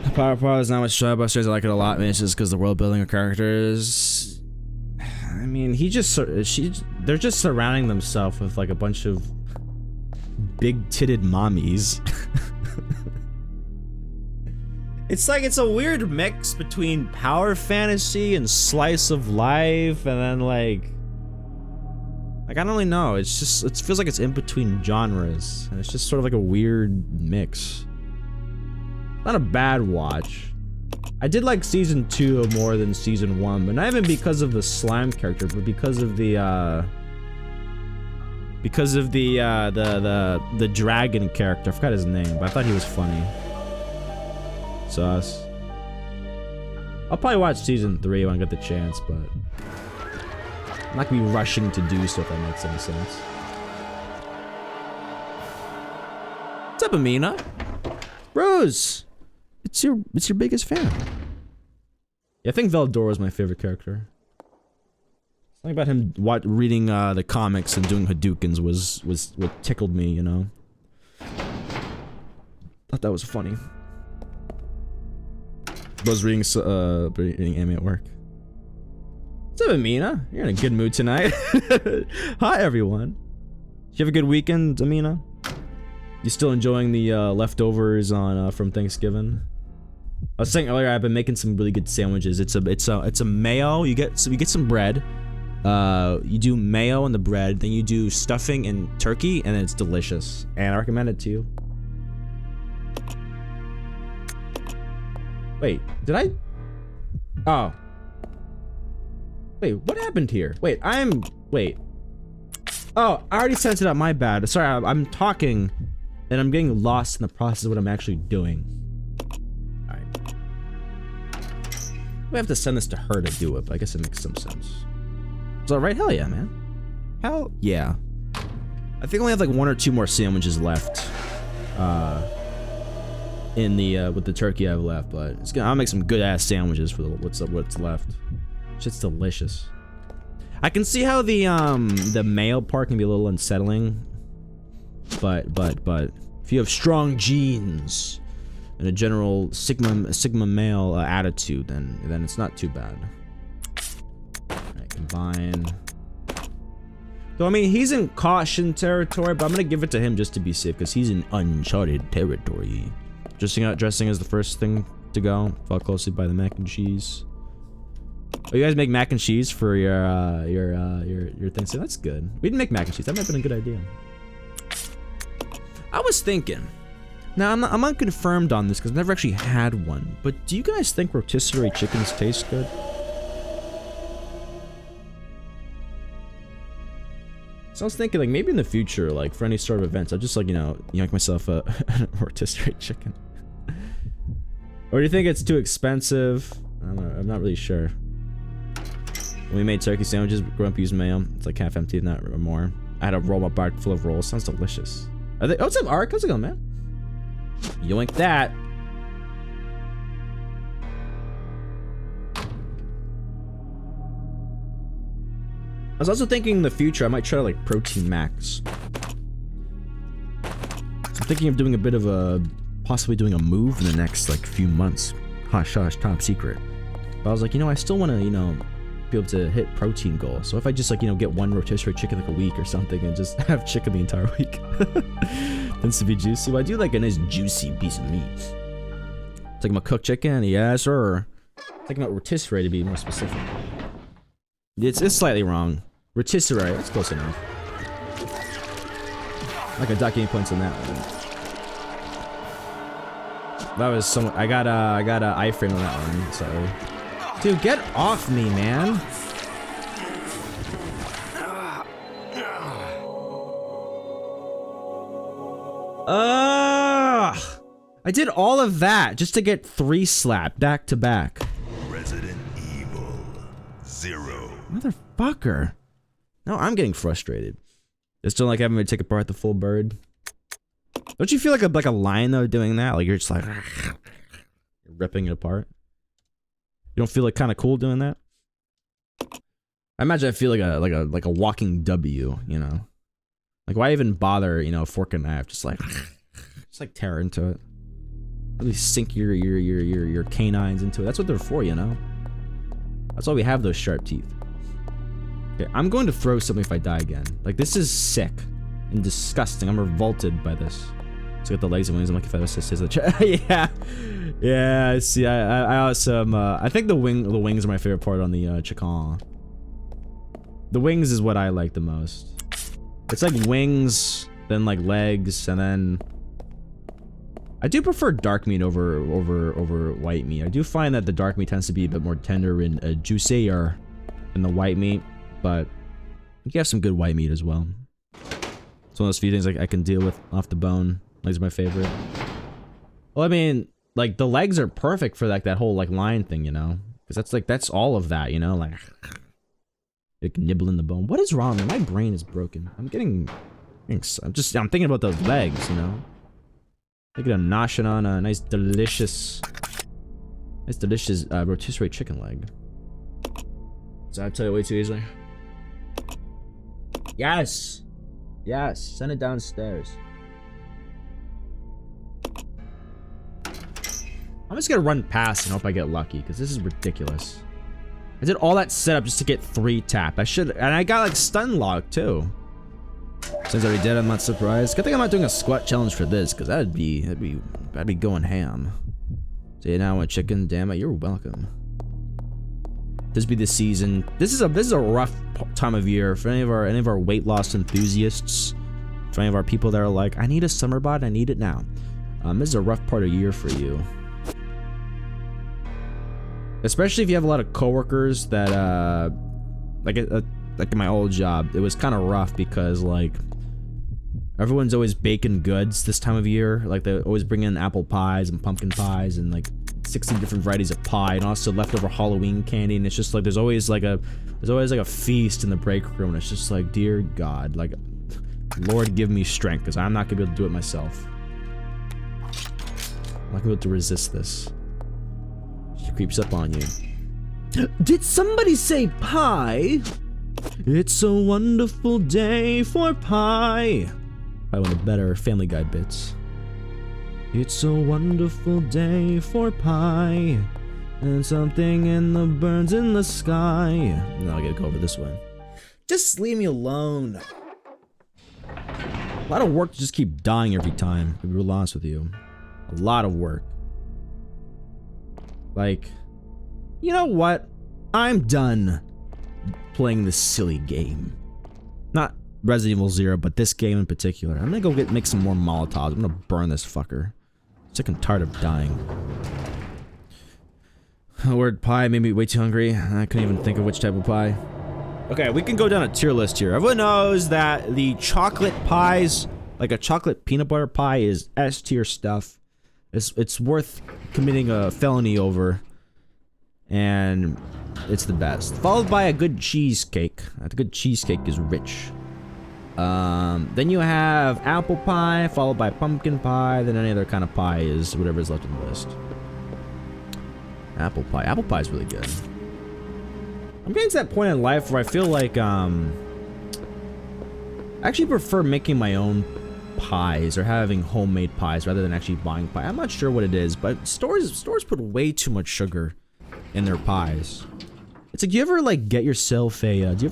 The power part is not much Shadowbusters. I like it a lot, man. It's just because the world building of characters. I mean, they're just surrounding themselves with like a bunch of big-titted mommies. It's like it's a weird mix between power fantasy and slice of life, and then like I don't really know. It feels like it's in between genres, and it's just sort of like a weird mix. Not a bad watch. I did like season 2 more than season 1, but not even because of the slime character, but because of the dragon character. I forgot his name, but I thought he was funny. Sauce. I'll probably watch season 3 when I get the chance, but I'm not gonna be rushing to do so if that makes any sense. What's up, Amina? Rose! It's your biggest fan. Yeah, I think Veldor was my favorite character. Something about him reading the comics and doing Hadoukens was what tickled me, you know? Thought that was funny. Was reading anime at work. What's up, Amina? You're in a good mood tonight. Hi, everyone. Did you have a good weekend, Amina? You still enjoying the leftovers on from Thanksgiving? I was saying earlier, I've been making some really good sandwiches. It's a mayo. You get some bread. You do mayo on the bread, then you do stuffing and turkey, and it's delicious. And I recommend it to you. Wait, did I? Oh. Wait, what happened here? Wait. Oh, I already sent it up, my bad. Sorry, I'm talking, and I'm getting lost in the process of what I'm actually doing. Alright. We have to send this to her to do it, but I guess it makes some sense. Is that right? Hell yeah, man. Hell yeah. I think I only have like 1 or 2 more sandwiches left. In the with the turkey I have left, but I'll make some good ass sandwiches for what's left. Shit's delicious. I can see how the male part can be a little unsettling, but if you have strong genes and a general sigma male attitude, then it's not too bad. Alright, combine. So I mean, he's in caution territory, but I'm gonna give it to him just to be safe because he's in uncharted territory. Dressing is the first thing to go, followed closely by the mac and cheese. Oh, you guys make mac and cheese for your thing? So that's good. We didn't make mac and cheese. That might have been a good idea. I was thinking. Now I'm unconfirmed on this because I've never actually had one. But do you guys think rotisserie chickens taste good? So I was thinking, like, maybe in the future, like for any sort of events, I'll just like yank myself a rotisserie chicken. Or do you think it's too expensive? I don't know. I'm not really sure. When we made turkey sandwiches, Grumpy used mayo. It's like half empty, not more. I had a roll up bar full of rolls. Sounds delicious. Are they? Oh, what's up, Ark? How's it going, man? Yoink that. I was also thinking in the future, I might try to like protein max. I'm thinking of doing a bit of possibly doing a move in the next like few months. Hush, hush, top secret. But I was like, I still want to, be able to hit protein goals. So if I just like, get 1 rotisserie chicken like a week or something and just have chicken the entire week. Tends to be juicy. But I do like a nice juicy piece of meat. Talking about cooked chicken, yes, or talking about rotisserie to be more specific. It's slightly wrong. Rotisserie, that's close enough. Like a duck any points on that one. That was some. I got a iframe on that one. So, dude, get off me, man. I did all of that just to get 3 slapped back to back. Resident Evil 0. Motherfucker. No, I'm getting frustrated. Just don't like having to take apart the full bird. Don't you feel like a lion though doing that? Like you're just like you're ripping it apart. You don't feel like kind of cool doing that? I imagine I feel like a walking W, you know. Like why even bother, you know, fork and knife? Just like tear into it. Really sink your canines into it. That's what they're for, you know. That's why we have those sharp teeth. Okay, I'm going to throw something if I die again. Like this is sick and disgusting. I'm revolted by this. So got the legs and wings. I'm like, if I was to say the yeah. See, I also I think the wings are my favorite part on the chicken. The wings is what I like the most. It's like wings, then like legs, and then I do prefer dark meat over white meat. I do find that the dark meat tends to be a bit more tender and juicier than the white meat, but you have some good white meat as well. It's one of those few things I can deal with off the bone. Legs are my favorite. Well, I mean, like the legs are perfect for like that whole like lion thing, you know, because that's all of that, you know, like nibbling the bone. What is wrong, man? My brain is broken. I'm thinking about those legs, you know. Thinking of noshing on a nice delicious rotisserie chicken leg. So I tell you way too easily. Yes, send it downstairs. I'm just gonna run past and hope I get lucky, because this is ridiculous. I did all that setup just to get 3 tap. And I got like stun lock too. Since I already did, I'm not surprised. Good thing I'm not doing a squat challenge for this, because that'd be going ham. So you now want chicken? Damn it, you're welcome. This be the season. This is a rough time of year for any of our weight loss enthusiasts. For any of our people that are like, I need a summer bod, I need it now. This is a rough part of year for you. Especially if you have a lot of coworkers that, like in my old job, it was kind of rough because, like, everyone's always baking goods this time of year. Like, they always bring in apple pies and pumpkin pies and, like, 16 different varieties of pie and also leftover Halloween candy. And it's just, like, there's always, like, a feast in the break room. And it's just, like, dear God, like, Lord, give me strength because I'm not going to be able to do it myself. I'm not going to be able to resist this. She creeps up on you. Did somebody say pie? It's a wonderful day for pie. Probably one of the better Family Guy bits. It's a wonderful day for pie. And something in the burns in the sky. Now I gotta go over this way. Just leave me alone. A lot of work to just keep dying every time, to be real honest with you. A lot of work. Like, you know what? I'm done playing this silly game. Not Resident Evil 0, but this game in particular. I'm gonna go make some more Molotovs. I'm gonna burn this fucker. Sick and tired of dying. The word pie made me way too hungry. I couldn't even think of which type of pie. Okay, we can go down a tier list here. Everyone knows that the chocolate pies, like a chocolate peanut butter pie, is S tier stuff. It's worth committing a felony over. And it's the best. Followed by a good cheesecake. A good cheesecake is rich. Then you have apple pie, followed by pumpkin pie, then any other kind of pie is whatever's left on the list. Apple pie. Apple pie is really good. I'm getting to that point in life where I feel like, I actually prefer making my own pies or having homemade pies rather than actually buying pie. I'm not sure what it is, but stores put way too much sugar in their pies. It's like, do you ever like get yourself a, do you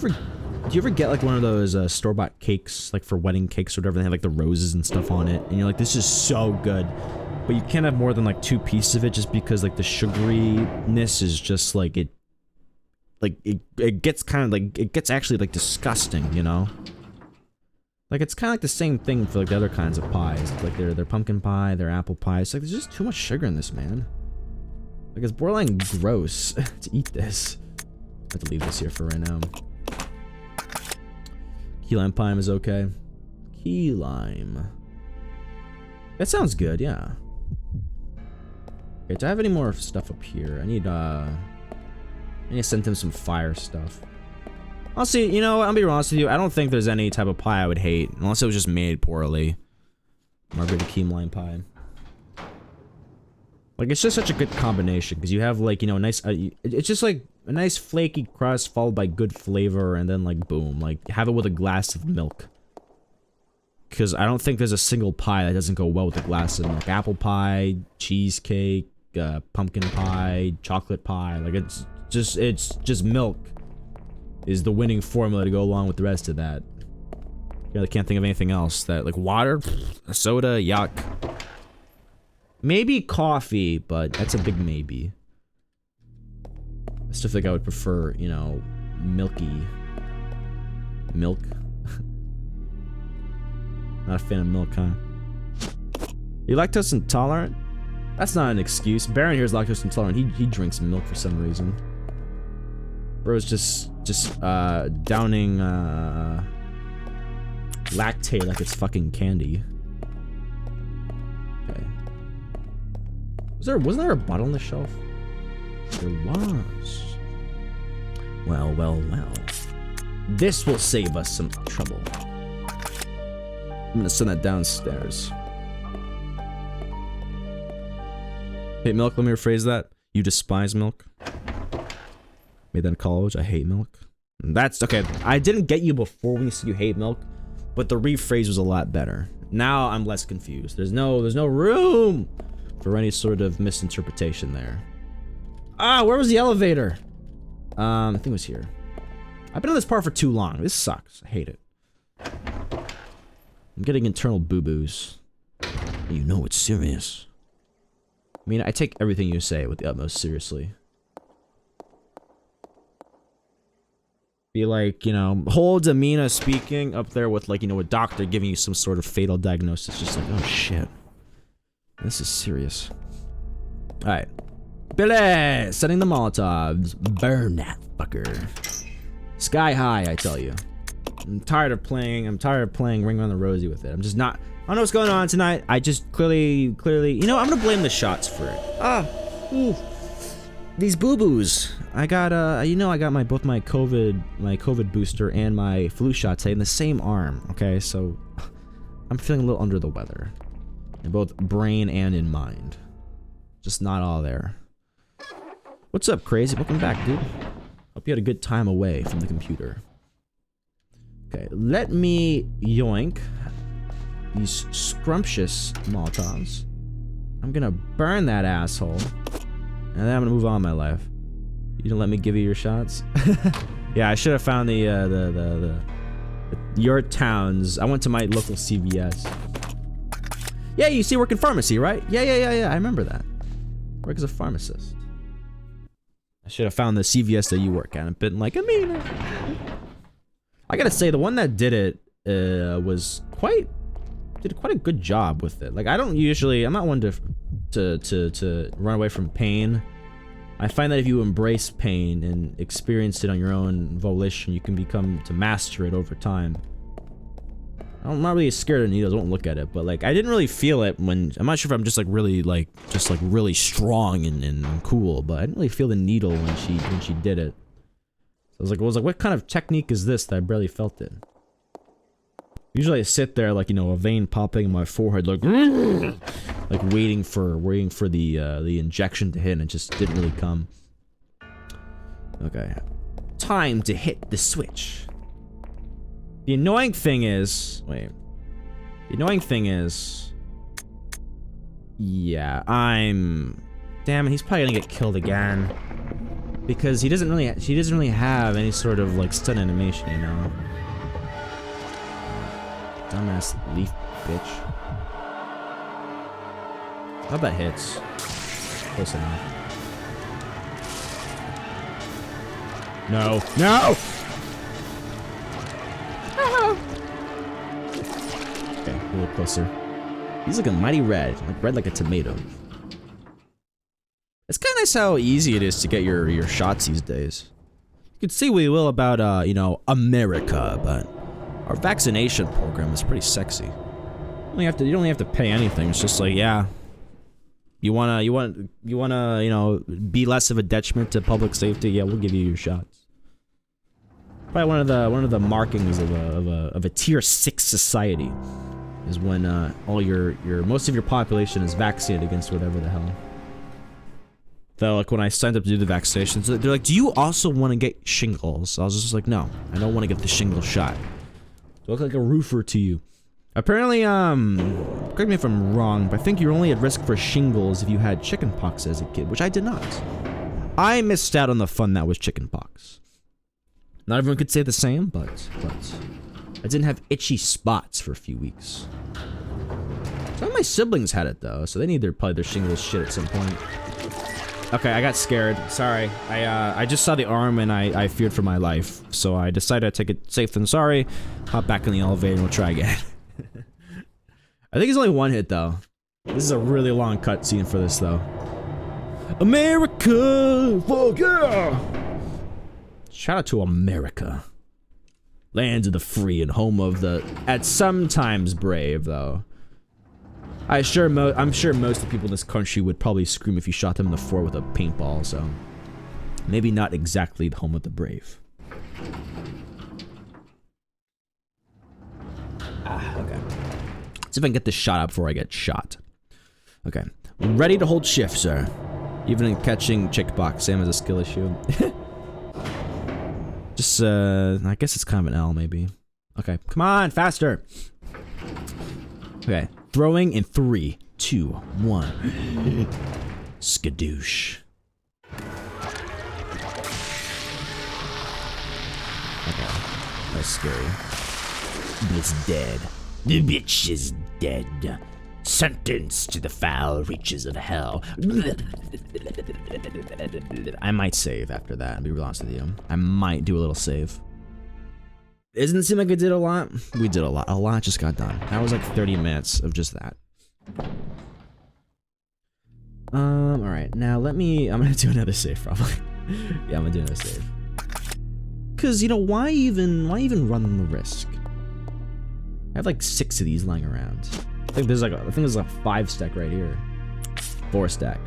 ever get like one of those store-bought cakes, like for wedding cakes or whatever, they have like the roses and stuff on it, and you're like, this is so good, but you can't have more than like 2 pieces of it just because like the sugaryness is just like, it gets kind of like, it gets actually like disgusting, you know? Like, it's kind of like the same thing for like the other kinds of pies, like their pumpkin pie, their apple pie. It's like, there's just too much sugar in this, man. Like, it's borderline gross to eat this. I have to leave this here for right now. Key lime pie is okay. Key lime. That sounds good, yeah. Okay, do I have any more stuff up here? I need to send him some fire stuff. Honestly, you know what? I'll be honest with you. I don't think there's any type of pie I would hate, unless it was just made poorly. Margarita key lime pie. Like, it's just such a good combination, because you have, like, you know, a nice, it's just, like, a nice flaky crust followed by good flavor, and then, like, boom. Like, have it with a glass of milk. Because I don't think there's a single pie that doesn't go well with a glass of milk. Apple pie, cheesecake, pumpkin pie, chocolate pie. Like, it's just milk is the winning formula to go along with the rest of that. I really can't think of anything else. That, like, water, soda, yuck. Maybe coffee, but that's a big maybe. I still think I would prefer, you know, milky milk. Not a fan of milk, huh? You lactose intolerant? That's not an excuse. Baron here is lactose intolerant. He drinks milk for some reason. Bro's just downing lactate like it's fucking candy. Okay. Wasn't there a bottle on the shelf? There was. Well, well, well. This will save us some trouble. I'm gonna send that downstairs. Hate milk, let me rephrase that. You despise milk. Made that in college, I hate milk. That's, okay, I didn't get you before when you said you hate milk, but the rephrase was a lot better. Now I'm less confused. There's no room for any sort of misinterpretation there. Ah, where was the elevator? I think it was here. I've been on this part for too long. This sucks. I hate it. I'm getting internal boo-boos. You know it's serious. I mean, I take everything you say with the utmost seriously. Be like, you know, whole demeanor speaking up there with, like, you know, a doctor giving you some sort of fatal diagnosis. Just like, oh shit. This is serious. Alright. Billy! Setting the Molotovs. Burn that fucker. Sky high, I tell you. I'm tired of playing Ring Around the Rosie with it. I'm just not, I don't know what's going on tonight. I just clearly, you know, I'm gonna blame the shots for it. Ooh. These boo-boos. I got, you know, I got both my COVID booster and my flu shot today in the same arm, okay? So, I'm feeling a little under the weather. In both brain and in mind. Just not all there. What's up, Crazy? Welcome back, dude. Hope you had a good time away from the computer. Okay, let me yoink these scrumptious Molotovs. I'm gonna burn that asshole. And then I'm gonna move on my life. You didn't let me give you your shots? Yeah, I should have found your towns. I went to my local CVS. Yeah, you see, work in pharmacy, right? Yeah, I remember that. Work as a pharmacist. I should have found the CVS that you work at and been like, Amina. I gotta say, the one that did it did quite a good job with it. Like, I'm not one to run away from pain. I find that if you embrace pain and experience it on your own volition, you can become to master it over time. I'm not really scared of needles, I won't look at it, but like, I didn't really feel it when, I'm not sure if I'm just like really really strong and cool, but I didn't really feel the needle when she did it. So I was like, what kind of technique is this that I barely felt it? Usually I sit there like, you know, a vein popping in my forehead, like waiting for the injection to hit, and it just didn't really come. Okay. Time to hit the switch. The annoying thing is, yeah, damn it, he's probably gonna get killed again. Because she doesn't really have any sort of like stun animation, you know? Dumbass leaf bitch. How that hits? Close enough. No. No! Okay, a little closer. He's looking mighty red. Like red like a tomato. It's kind of nice how easy it is to get your shots these days. You can say what you will about, you know, America, but our vaccination program is pretty sexy. You don't even have to pay anything. It's just like, yeah, you wanna, you know, be less of a detriment to public safety. Yeah, we'll give you your shots. Probably one of the markings of a tier 6 society is when most of your population is vaccinated against whatever the hell. Though, like, when I signed up to do the vaccinations, they're like, do you also want to get shingles? I was just like, no, I don't want to get the shingle shot. Do I look like a roofer to you? Apparently, correct me if I'm wrong, but I think you're only at risk for shingles if you had chickenpox as a kid, which I did not. I missed out on the fun that was chickenpox. Not everyone could say the same, but I didn't have itchy spots for a few weeks. Some of my siblings had it though, so they need probably their shingles shit at some point. Okay, I got scared. Sorry. I just saw the arm and I feared for my life. So I decided to take it safe than sorry. Hop back in the elevator and we'll try again. I think it's only one hit though. This is a really long cutscene for this though. America! Fuck yeah! Shout out to America. Lands of the free and home of the at sometimes brave though. I'm sure most of the people in this country would probably scream if you shot them in the forehead with a paintball, so maybe not exactly the home of the brave. Okay. Let's see if I can get this shot out before I get shot. Okay. Ready to hold shift, sir. Even in catching chickbox, same as a skill issue. Just, I guess it's kind of an L, maybe. Okay, come on, faster! Okay. Throwing in 3, 2, 1. Skadoosh. Okay. That's scary. It's dead. The bitch is dead. Sentenced to the foul reaches of hell. I might save after that, I'll be real honest with you. I might do a little save. It doesn't seem like I did a lot. We did a lot. A lot just got done. That was like 30 minutes of just that. Alright. Now I'm gonna do another save probably. Yeah, I'm gonna do another save. Cause, you know, why even run the risk? I have like 6 of these lying around. I think there's a 5 stack right here. 4 stack.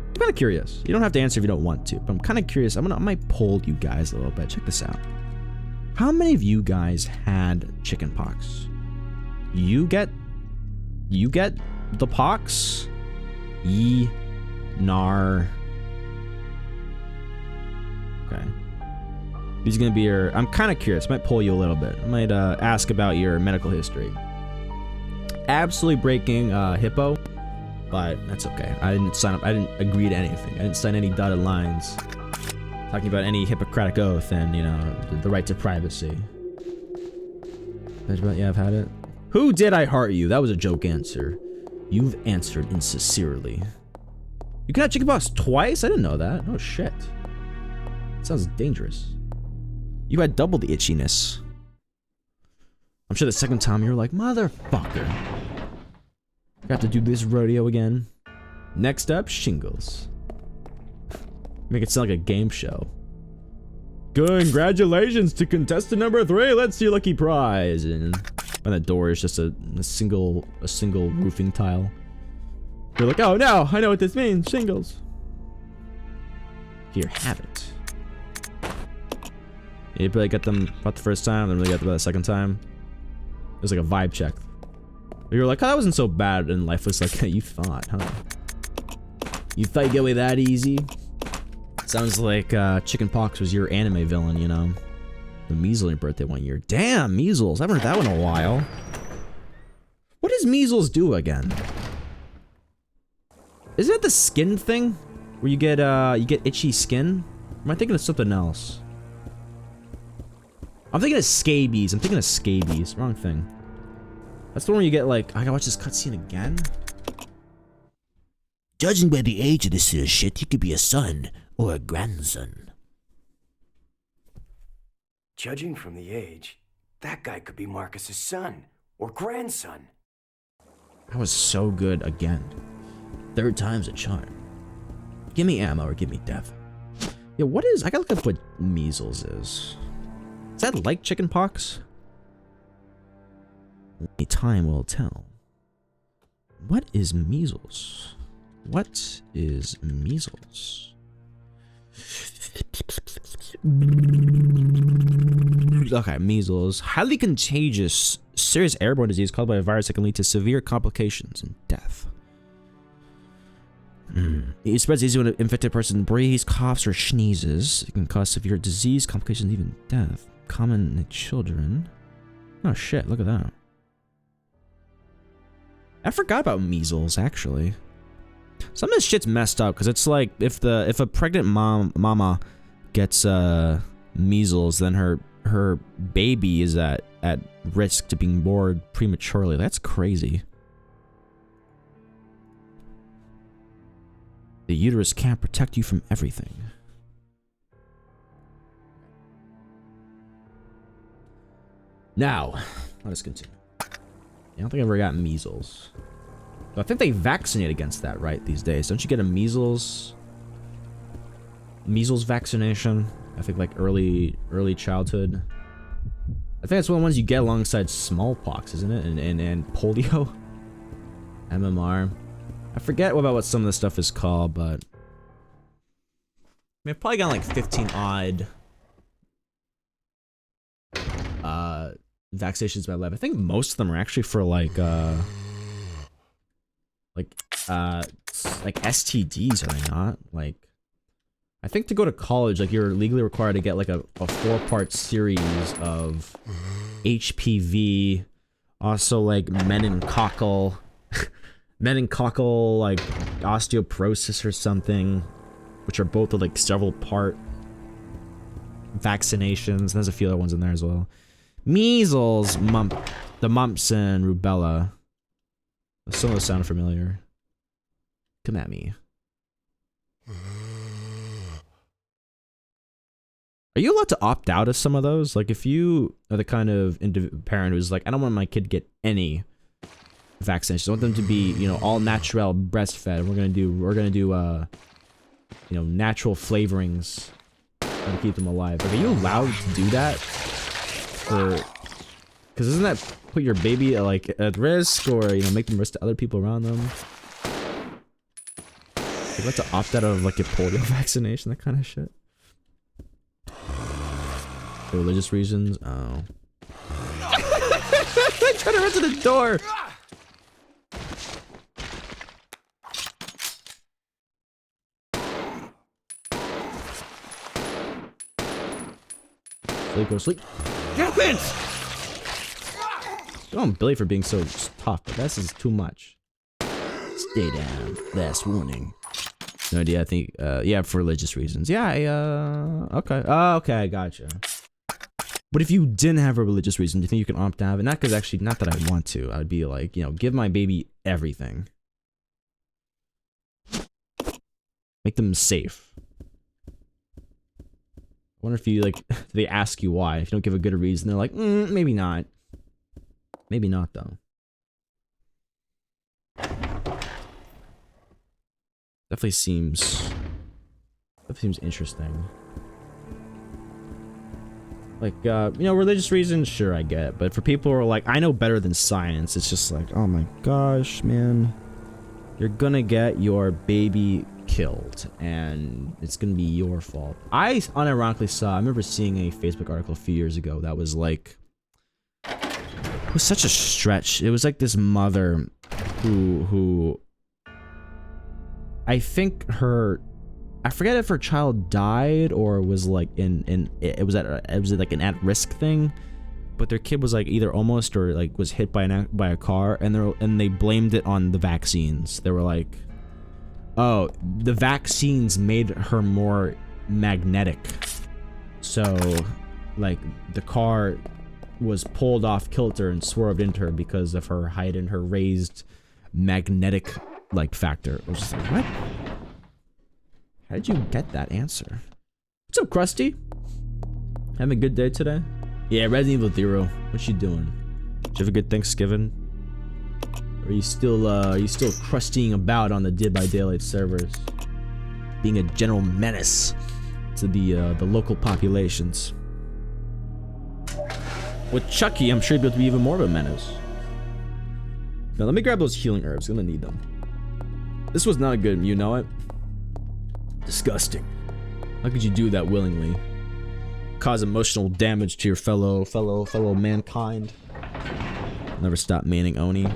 I'm kinda curious. You don't have to answer if you don't want to, but I'm kinda curious. I might poll you guys a little bit. Check this out. How many of you guys had chickenpox? You get the pox? Nar. Okay. These are gonna be your. I'm kind of curious. Might pull you a little bit. I might ask about your medical history. Absolutely breaking hippo, but that's okay. I didn't sign up. I didn't agree to anything. I didn't sign any dotted lines talking about any Hippocratic oath and, you know, the right to privacy. Yeah, I've had it. Who did I heart you? That was a joke answer. You've answered insincerely. You can have chickenpox twice? I didn't know that. Oh shit. Sounds dangerous. You had double the itchiness. I'm sure the second time you were like, motherfucker. Got to do this rodeo again. Next up, shingles. Make it sound like a game show. Congratulations to contestant number 3. Let's see your lucky prize. And the door is just a single roofing tile. You're like, oh no, I know what this means. Shingles. Here, have it. You probably got them about the first time, then really got them about the second time. It was like a vibe check. You were like, oh, that wasn't so bad, and life was like, you thought, huh? You thought you'd get away that easy? Sounds like chickenpox was your anime villain, you know? The measles on your birthday one year. Damn, measles. I haven't heard that one in a while. What does measles do again? Isn't it the skin thing? Where you get itchy skin? Or am I thinking of something else? I'm thinking of scabies. Wrong thing. That's the one where you get like, I gotta watch this cutscene again? Judging by the age of this shit, he could be a son or a grandson. Judging from the age, that guy could be Marcus's son or grandson. That was so good again. 3rd time's a charm. Give me ammo or give me death. Yeah, what is, I gotta look up what measles is. Is that like chickenpox? Only time will tell. What is measles? What is measles? Okay, measles. Highly contagious, serious airborne disease caused by a virus that can lead to severe complications and death. It spreads easily when an infected person breathes, coughs, or sneezes. It can cause severe disease, complications, even death. Common in children. Oh shit, look at that. I forgot about measles, actually. Some of this shit's messed up, because it's like, if a pregnant mama gets measles, then her baby is at risk to being born prematurely. That's crazy. The uterus can't protect you from everything. Now, let us continue. I don't think I ever got measles. I think they vaccinate against that, right, these days. Don't you get a measles vaccination? I think like early childhood. I think that's one of the ones you get alongside smallpox, isn't it? And polio. MMR. I forget about what some of this stuff is called, but I mean, I've probably gotten like 15 odd vaccinations by lab. I think most of them are actually for like STDs, are they not? Like, I think to go to college, like, you're legally required to get like a 4-part series of HPV, also like meningococcal like osteoporosis or something, which are both like several part vaccinations. There's a few other ones in there as well. Measles, the mumps and rubella. Some of those sound familiar. Come at me. Are you allowed to opt out of some of those? Like, if you are the kind of parent who's like, I don't want my kid to get any vaccinations. I want them to be, you know, all natural breastfed. We're gonna do you know, natural flavorings to keep them alive. Like, are you allowed to do that? Or, because doesn't that put your baby at risk, or, you know, make them risk to other people around them? You have to opt out of like a polio vaccination, that kind of shit. For religious reasons? Oh. I tried to run to the door! Sleep, go to sleep. Get it! Go on Billy for being so tough, but this is too much. Stay down. Last warning. No idea, I think, yeah, for religious reasons. Yeah, okay. Oh, okay, I gotcha. But if you didn't have a religious reason, do you think you can opt out? And not because actually, not that I want to. I would be like, you know, give my baby everything. Make them safe. I wonder if you, like, they ask you why. If you don't give a good reason, they're like, maybe not. Maybe not, though. Definitely seems interesting. Like, you know, religious reasons, sure, I get it. But for people who are like, I know better than science, it's just like, oh my gosh, man. You're gonna get your baby killed, and it's gonna be your fault. I unironically I remember seeing a Facebook article a few years ago that was like, it was such a stretch. It was like this mother who I think I forget if her child died or was like it was like an at-risk thing, but their kid was like either almost or like was hit by a car, and they blamed it on the vaccines. They were like, oh, the vaccines made her more magnetic, so like the car was pulled off kilter and swerved into her because of her height and her raised magnetic like factor. It was just like, what? How did you get that answer? What's up, Krusty? Having a good day today? Yeah, Resident Evil 0. What you doing? Did you have a good Thanksgiving? Or are you still crustying about on the Dead by Daylight servers, being a general menace to the local populations? With Chucky, I'm sure you'd be able to be even more of a menace. Now let me grab those healing herbs. I'm gonna need them. This was not good, you know it? Disgusting. How could you do that willingly? cause emotional damage to your fellow mankind. Never stop manning Oni.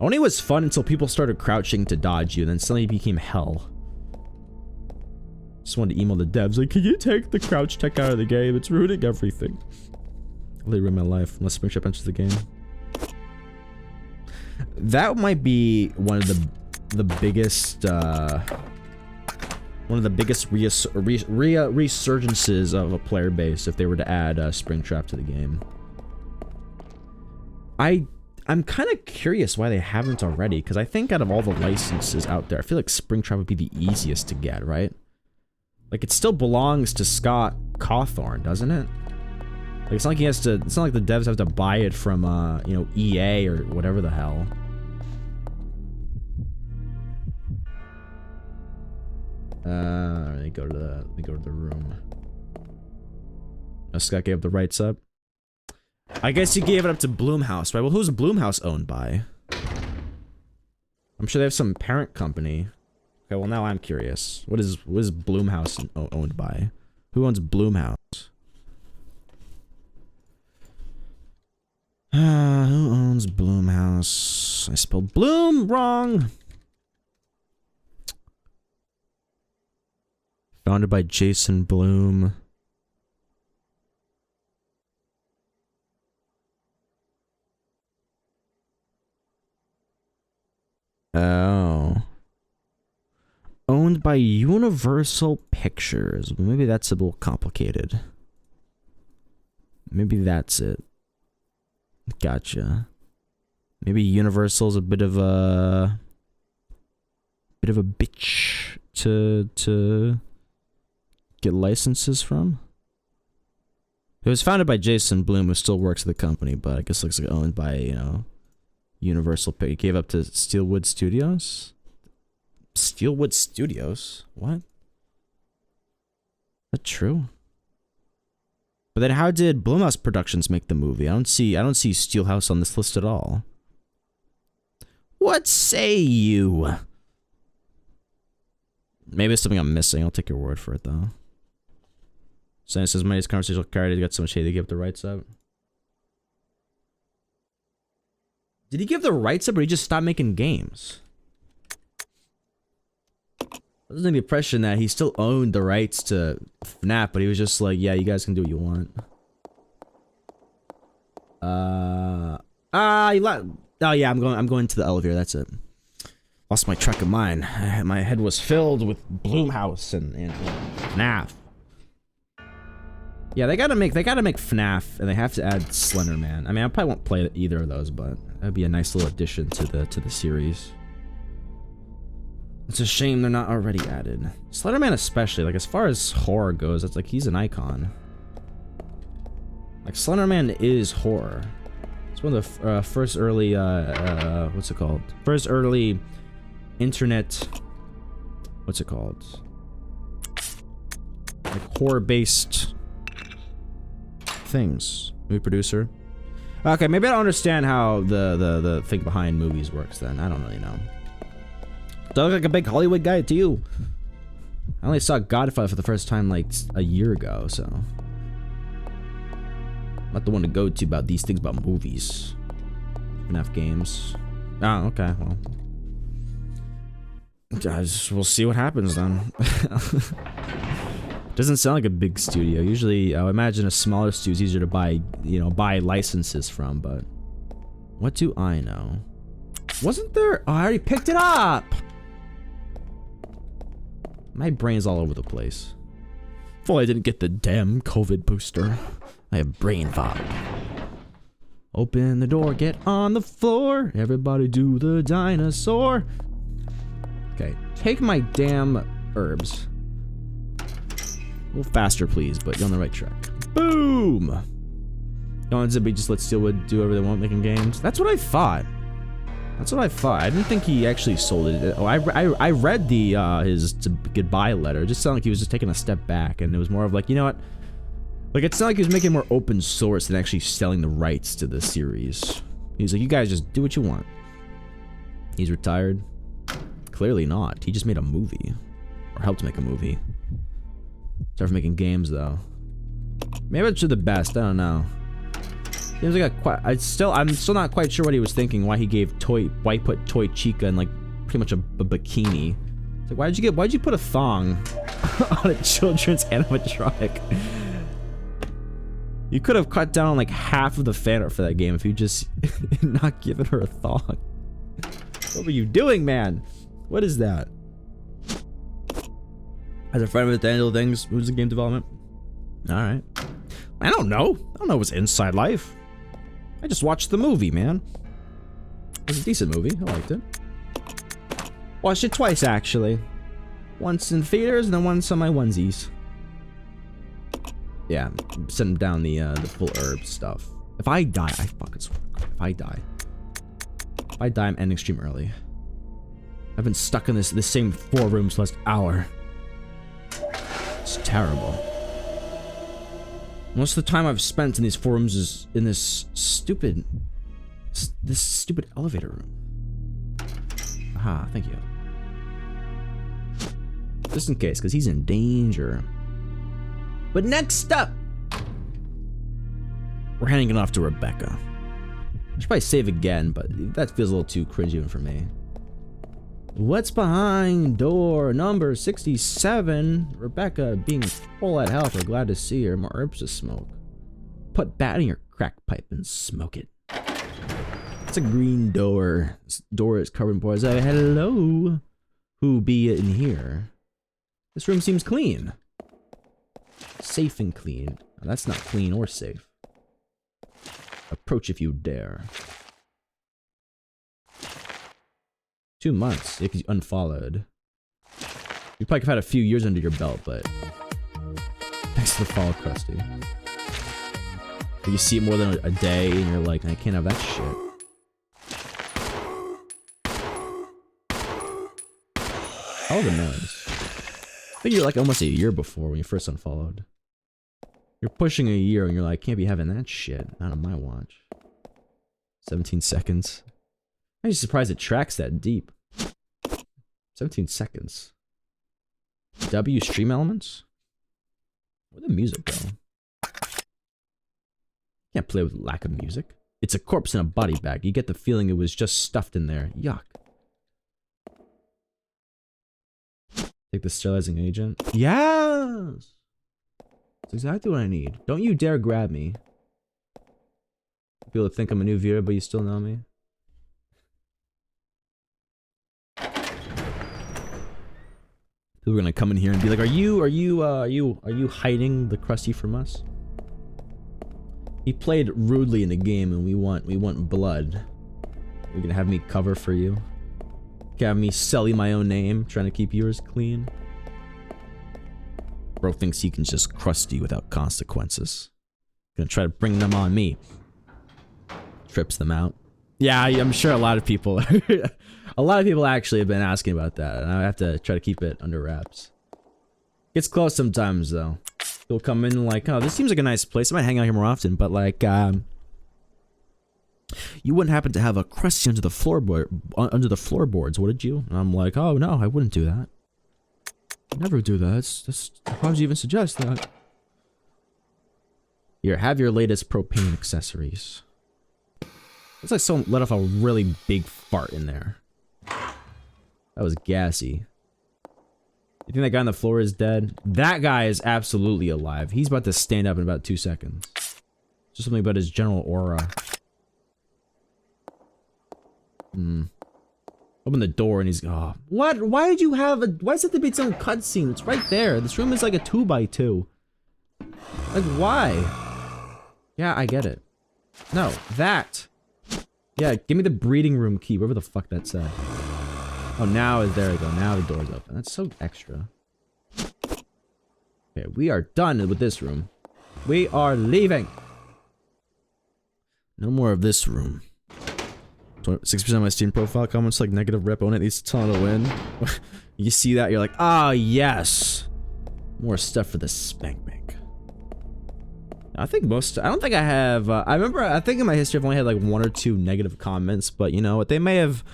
Oni was fun until people started crouching to dodge you, and then suddenly it became hell. Just wanted to email the devs like, can you take the crouch tech out of the game? It's ruining everything. Really ruined my life unless Springtrap enters the game. That might be one of the biggest resurgences of a player base if they were to add Springtrap to the game. I'm kind of curious why they haven't already, because I think out of all the licenses out there, I feel like Springtrap would be the easiest to get, right? Like, it still belongs to Scott Cawthorn, doesn't it? Like, it's not like he has to, it's not like the devs have to buy it from, you know, EA or whatever the hell. Let me go to the room. Oh, Scott gave the rights up. I guess he gave it up to Blumhouse, right? Well, who's Blumhouse owned by? I'm sure they have some parent company. Okay, well now I'm curious. What is Blumhouse owned by? Who owns Blumhouse? Who owns Blumhouse? I spelled Bloom wrong. Founded by Jason Blum. Oh. Owned by Universal Pictures. Maybe that's a little complicated. Maybe that's it. Gotcha. Maybe Universal's a bit of a bitch to get licenses from. It was founded by Jason Blum, who still works at the company, but I guess it looks like owned by, you know, Universal. It gave up to Steelwood Studios. Steelwood Studios? What? Is that true? But then how did Blumhouse Productions make the movie? I don't see Steelhouse on this list at all. What say you? Maybe it's something I'm missing. I'll take your word for it though. Sam says money's conversational clarity got so much hate they give the rights up. Did he give the rights up or he just stopped making games? I was under the impression that he still owned the rights to FNAF, but he was just like, yeah, you guys can do what you want. Oh yeah, I'm going to the elevator, that's it. Lost my track of mind. My head was filled with Blumhouse and FNAF. Yeah, they gotta make FNAF, and they have to add Slender Man. I mean, I probably won't play either of those, but that'd be a nice little addition to the series. It's a shame they're not already added. Slender Man especially, like as far as horror goes, it's like he's an icon. Like Slender Man is horror. It's one of the first early what's it called? First early internet. What's it called? Like horror-based things. Movie producer. Okay, maybe I don't understand how the thing behind movies works then. I don't really know. Do I look like a big Hollywood guy to you? I only saw Godfather for the first time like a year ago, so I'm not the one to go to about these things about movies. FNAF games. Oh, okay, well. We'll see what happens then. Doesn't sound like a big studio. Usually, I would imagine a smaller studio is easier to buy, you know, buy licenses from, but what do I know? Wasn't there? Oh, I already picked it up! My brain's all over the place. If only I didn't get the damn COVID booster. I have brain fog. Open the door, get on the floor. Everybody do the dinosaur. Okay, take my damn herbs. A little faster, please, but you're on the right track. Boom! Don't Zippy just let Steelwood do whatever they want making games. That's what I thought. That's what I thought. I didn't think he actually sold it. Oh, I read the his goodbye letter. It just sounded like he was just taking a step back, and it was more of like, you know what? Like, it's not like he was making more open source than actually selling the rights to the series. He's like, you guys just do what you want. He's retired. Clearly not. He just made a movie, or helped make a movie. Start making games though. Maybe it's for the best. I don't know. Seems like I'm still not quite sure what he was thinking. Why he put Toy Chica in like pretty much a bikini. It's like, why'd you put a thong on a children's animatronic? You could have cut down like half of the fan art for that game if you just not given her a thong. What were you doing, man? What is that? As a friend with Daniel Things, who's in game development? Alright. I don't know. I don't know what's inside life. I just watched the movie, man. It was a decent movie. I liked it. Watched it twice, actually. Once in theaters and then once on my onesies. Yeah, I'm sending down the full herb stuff. If I die, I fucking swear to God, if I die, I'm ending stream early. I've been stuck in this same 4 rooms last hour. It's terrible. Most of the time I've spent in these 4 rooms is in this stupid elevator room. Aha, thank you. Just in case, because he's in danger. But next up, we're handing it off to Rebecca. I should probably save again, but that feels a little too cringy even for me. What's behind door number 67? Rebecca, being full at health, we're glad to see her. More herbs to smoke. Put bat in your crack pipe and smoke it. It's a green door. This door is covered in pores. Hello? Who be in here? This room seems clean. Safe and clean. Now, that's not clean or safe. Approach if you dare. 2 months, because you unfollowed. You probably have had a few years under your belt, but thanks to the follow, Krusty. You see it more than a day, and you're like, I can't have that shit. All the noise. I think you're like almost a year before when you first unfollowed. You're pushing a year, and you're like, can't be having that shit. Not on my watch. 17 seconds. I'm just surprised it tracks that deep. 17 seconds. W stream elements? Where'd the music go? Can't play with lack of music. It's a corpse in a body bag. You get the feeling it was just stuffed in there. Yuck. Take the sterilizing agent. Yes! That's exactly what I need. Don't you dare grab me. People think I'm a new viewer, but you still know me. People are gonna come in here and be like, "Are you hiding the Krusty from us?" He played rudely in the game, and we want blood. You're gonna have me cover for you. Have me selling my own name, trying to keep yours clean. Bro thinks he can just Krusty without consequences. Gonna try to bring them on me. Trips them out. Yeah, I'm sure a lot of people actually have been asking about that, and I have to try to keep it under wraps. Gets close sometimes though. They'll come in like, oh, this seems like a nice place. I might hang out here more often, but like, you wouldn't happen to have a Krusty under the floorboards, would you? And I'm like, oh no, I wouldn't do that. I'd never do that. Why would you even suggest that? Here, have your latest propane accessories. Looks like someone let off a really big fart in there. That was gassy. You think that guy on the floor is dead? That guy is absolutely alive. He's about to stand up in about 2 seconds. Just something about his general aura. Open the door and he's, oh, what? Why did you have a, why does it have to be its own cutscene? It's right there. This room is like a 2x2. Like, why? Yeah, I get it. No, that. Yeah, give me the breeding room key, whatever the fuck that said. Oh, now, there we go. Now the door's open. That's so extra. Okay, we are done with this room. We are leaving. No more of this room. 6% of my Steam profile comments like negative rep on it. Needs a ton to win. You see that, you're like, ah, yes. More stuff for the spank bank. I think most, I don't think I have, I think in my history I've only had like 1 or 2 negative comments, but you know what, they may have,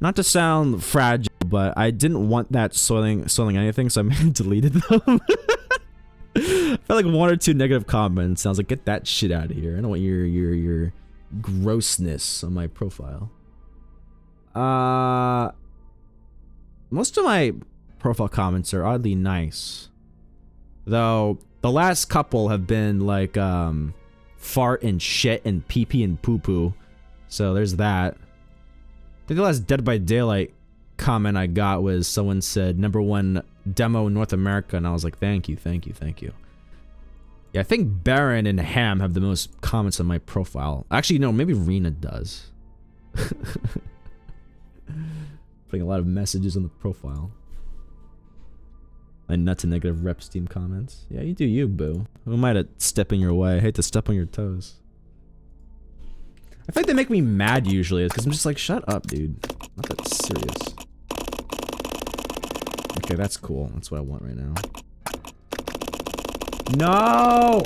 not to sound fragile, but I didn't want that soiling anything, so I may have deleted them. felt like 1 or 2 negative comments. I was like, get that shit out of here. I don't want your grossness on my profile. Most of my profile comments are oddly nice. Though, the last couple have been like, fart and shit and pee-pee and poo-poo. So there's that. I think the last Dead by Daylight comment I got was someone said, #1 demo in North America, and I was like, thank you, thank you, thank you. Yeah, I think Baron and Ham have the most comments on my profile. Actually, no, maybe Rena does. Putting a lot of messages on the profile. And nuts and negative rep Steam comments. Yeah, you do you, boo. Who am I to step in your way? I hate to step on your toes. I feel like they make me mad usually, because I'm just like, shut up, dude. Not that serious. Okay, that's cool. That's what I want right now. No!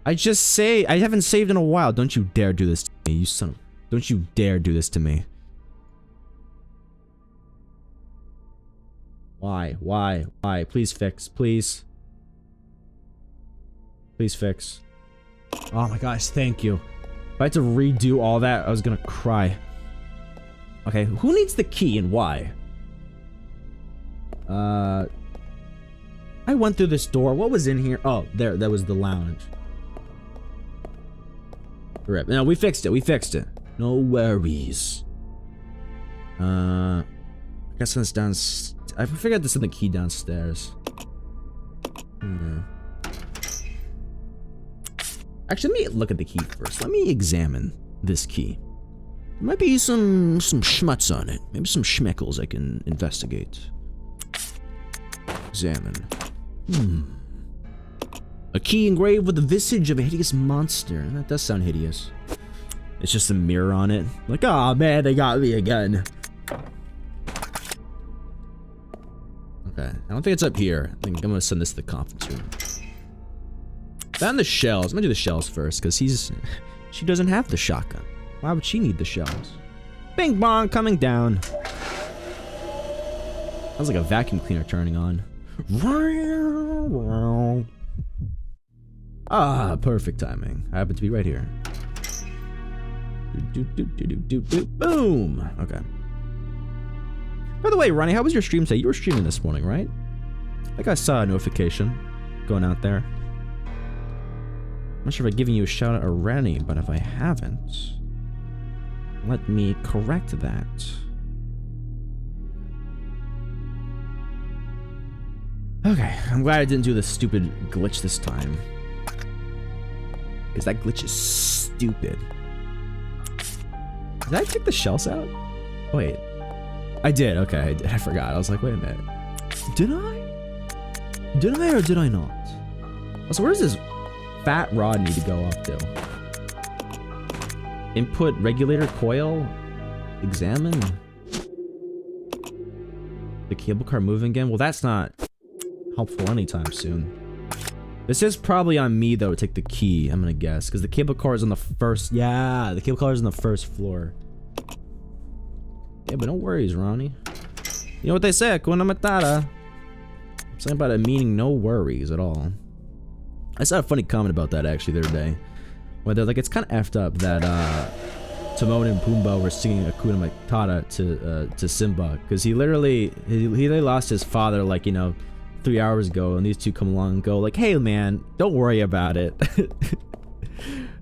I haven't saved in a while. Don't you dare do this to me, you son of... Don't you dare do this to me. Why? Why? Why? Please fix. Please. Please fix. Oh my gosh, thank you. If I had to redo all that, I was gonna cry. Okay, who needs the key and why? I went through this door. What was in here? Oh, there. That was the lounge. Rip. No, we fixed it. We fixed it. No worries. I guess it's downstairs. I figured this in the key downstairs. Actually, let me look at the key first. Let me examine this key. There might be some schmutz on it. Maybe some schmeckles I can investigate. Examine. A key engraved with the visage of a hideous monster. That does sound hideous. It's just a mirror on it. Like, oh man, they got me again. Okay, I don't think it's up here. I think I'm gonna send this to the conference room. Then the shells. I'm gonna do the shells first, because she doesn't have the shotgun. Why would she need the shells? Bing bong, coming down. Sounds like a vacuum cleaner turning on. Ah, perfect timing. I happen to be right here. Boom. Okay. By the way, Ronnie, how was your stream today? You were streaming this morning, right? I think I saw a notification going out there. I'm not sure if I've given you a shout out already, but if I haven't, let me correct that. Okay, I'm glad I didn't do the stupid glitch this time. Because that glitch is stupid. Did I take the shells out? Wait. I did, okay, I did. I forgot. I was like, wait a minute. Did I? Did I or did I not? So where does this fat rod need to go up to? Input regulator coil? Examine? The cable car moving again? Well, that's not helpful anytime soon. This is probably on me though to take the key, I'm gonna guess. Because the cable car is on the first... Yeah, the cable car is on the first floor. Yeah, but no worries, Ronnie. You know what they say, Hakuna Matata. Something about it meaning no worries at all. I saw a funny comment about that actually the other day. Where they're like, it's kind of effed up that Timon and Pumbaa were singing Hakuna Matata to Simba. Because he literally lost his father like, you know, 3 hours ago. And these two come along and go like, hey man, don't worry about it.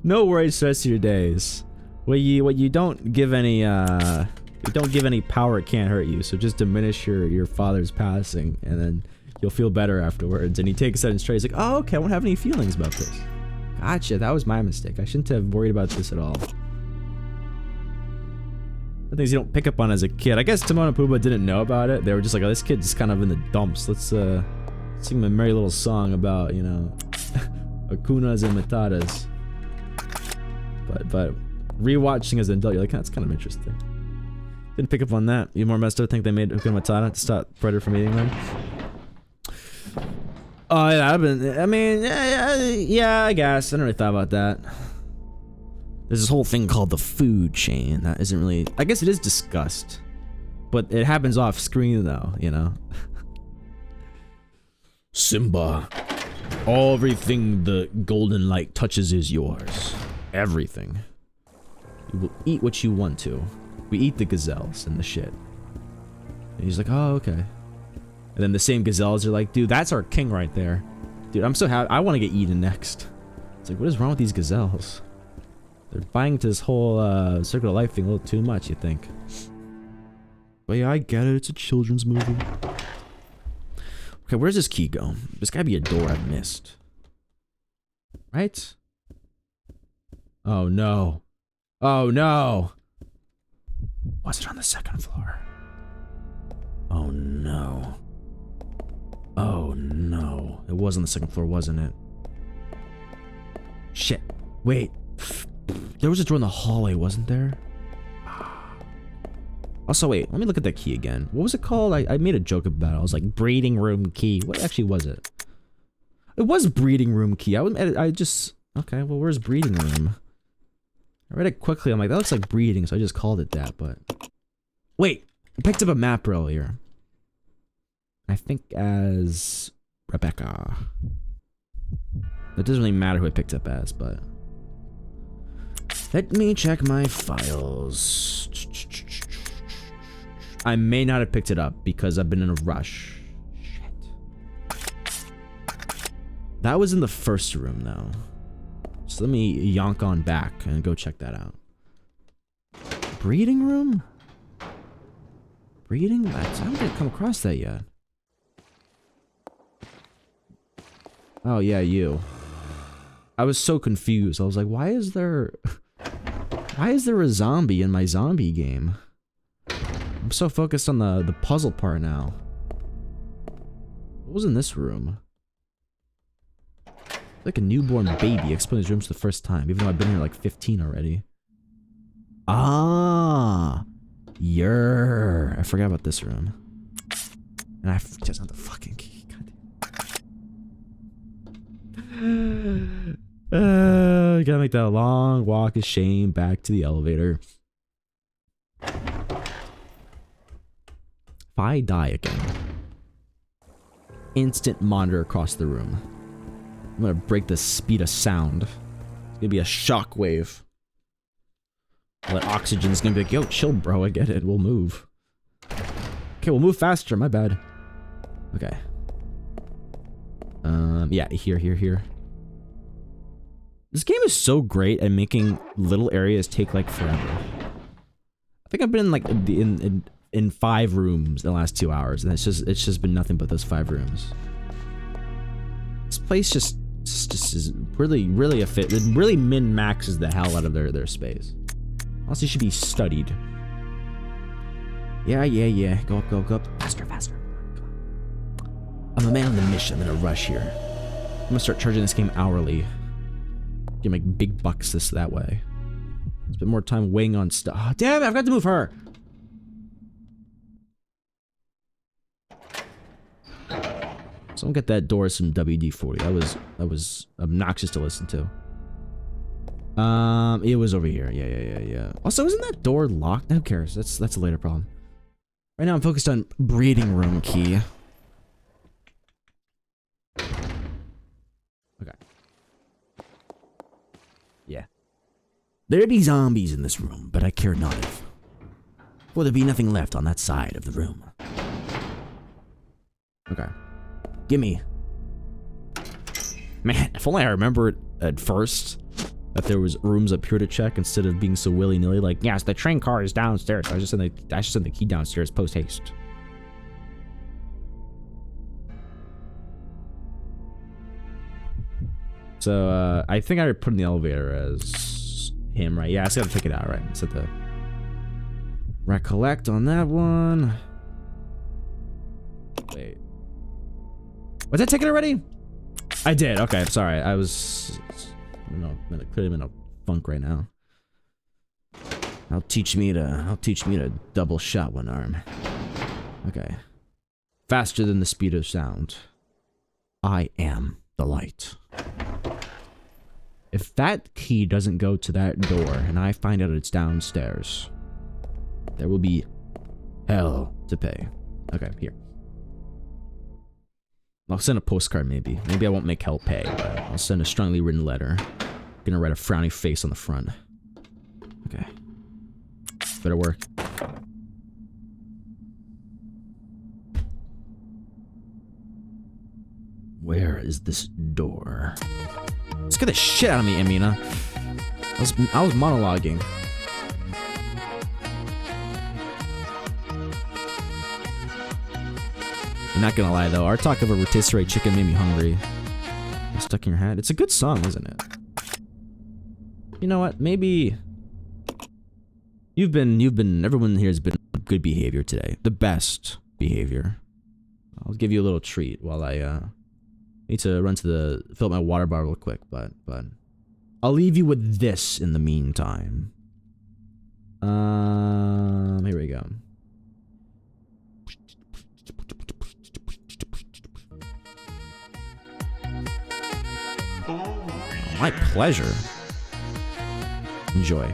No worries the rest of your days. What you don't give any power, it can't hurt you. So just diminish your father's passing, and then you'll feel better afterwards. And he takes that in straight. He's like, oh, okay, I won't have any feelings about this. Gotcha, that was my mistake. I shouldn't have worried about this at all. The things you don't pick up on as a kid. I guess Timon and Pumbaa didn't know about it. They were just like, oh, this kid's kind of in the dumps. Let's sing him a merry little song about, you know, Akunas and Matatas. But rewatching as an adult, you're like, that's kind of interesting. Didn't pick up on that. You more messed up think they made Hakuna Matata to stop Predator from eating them? Oh, yeah, yeah, I guess. I never really thought about that. There's this whole thing called the food chain that isn't really... I guess it is discussed. But it happens off screen though, you know? Simba, Everything the golden light touches is yours. Everything. You will eat what you want to. We eat the gazelles and the shit. And he's like, oh, okay. And then the same gazelles are like, dude, that's our king right there. Dude, I'm so happy. I want to get eaten next. It's like, what is wrong with these gazelles? They're buying into this whole circle of life thing a little too much, you think. But yeah, I get it. It's a children's movie. Okay, where's this key go? There's gotta be a door I've missed. Right? Oh no. Oh no! Was it on the second floor? Oh no. Oh no. It was on the second floor, wasn't it? Shit. Wait. There was a door in the hallway, wasn't there? Also, wait, let me look at that key again. What was it called? I made a joke about it. I was like, breeding room key. What actually was it? It was breeding room key. I just... Okay, well, where's breeding room? I read it quickly. I'm like, that looks like breeding, so I just called it that, but... Wait! I picked up a map earlier. I think as... Rebecca. It doesn't really matter who I picked up as, but... Let me check my files. I may not have picked it up because I've been in a rush. Shit. That was in the first room, though. So let me yonk on back and go check that out. Breeding room? Breeding? I haven't come across that yet. Oh, yeah, you. I was so confused. I was like, why is there a zombie in my zombie game? I'm so focused on the puzzle part now. What was in this room? Like a newborn baby exploring his rooms for the first time, even though I've been here like 15 already. Ah, I forgot about this room. And I just have the fucking key. Gotta make that long walk of shame back to the elevator. If I die again, instant monitor across the room. I'm gonna break the speed of sound. It's gonna be a shockwave. All that oxygen's gonna be like, yo, chill, bro. I get it. We'll move. Okay, we'll move faster. My bad. Okay. Yeah, here. This game is so great at making little areas take like forever. I think I've been in like in 5 rooms in the last 2 hours, and it's just been nothing but those 5 rooms. This place just is really a fit. It really min-maxes the hell out of their space. Honestly, should be studied. Yeah. Go up. Faster. I'm a man on the mission. I'm in a rush here. I'm gonna start charging this game hourly. Get my big bucks that way. Spend more time weighing on stuff. Oh, damn it! I've got to move her. Someone get that door some WD-40. That was obnoxious to listen to. It was over here. Yeah. Also, isn't that door locked? Who cares? That's a later problem. Right now, I'm focused on breeding room key. Okay. Yeah. There be zombies in this room, but I care not if. For there be nothing left on that side of the room. Okay. Gimme. Man, if only I remembered at first that there was rooms up here to check instead of being so willy-nilly like, yes, the train car is downstairs. I just sent the key downstairs post haste. So, I think I put in the elevator as him, right? Yeah, I just gotta take it out, right? Set the recollect on that one. Wait. Was I taken already? I did. Okay, I'm sorry. I was... could have been a funk right now. I'll teach me to double shot one arm. Okay. Faster than the speed of sound. I am the light. If that key doesn't go to that door and I find out it's downstairs, there will be hell to pay. Okay, here. I'll send a postcard maybe. Maybe I won't make hell pay, but I'll send a strongly written letter. Gonna write a frowny face on the front. Okay. Better work. Where is this door? Scare the shit out of me, Amina. I was monologuing. I'm not gonna lie though, our talk of a rotisserie chicken made me hungry. It's stuck in your head. It's a good song, isn't it? You know what? Maybe everyone here has been good behavior today. The best behavior. I'll give you a little treat while I need to run to fill up my water bottle real quick, but I'll leave you with this in the meantime. Here we go. My pleasure. Enjoy.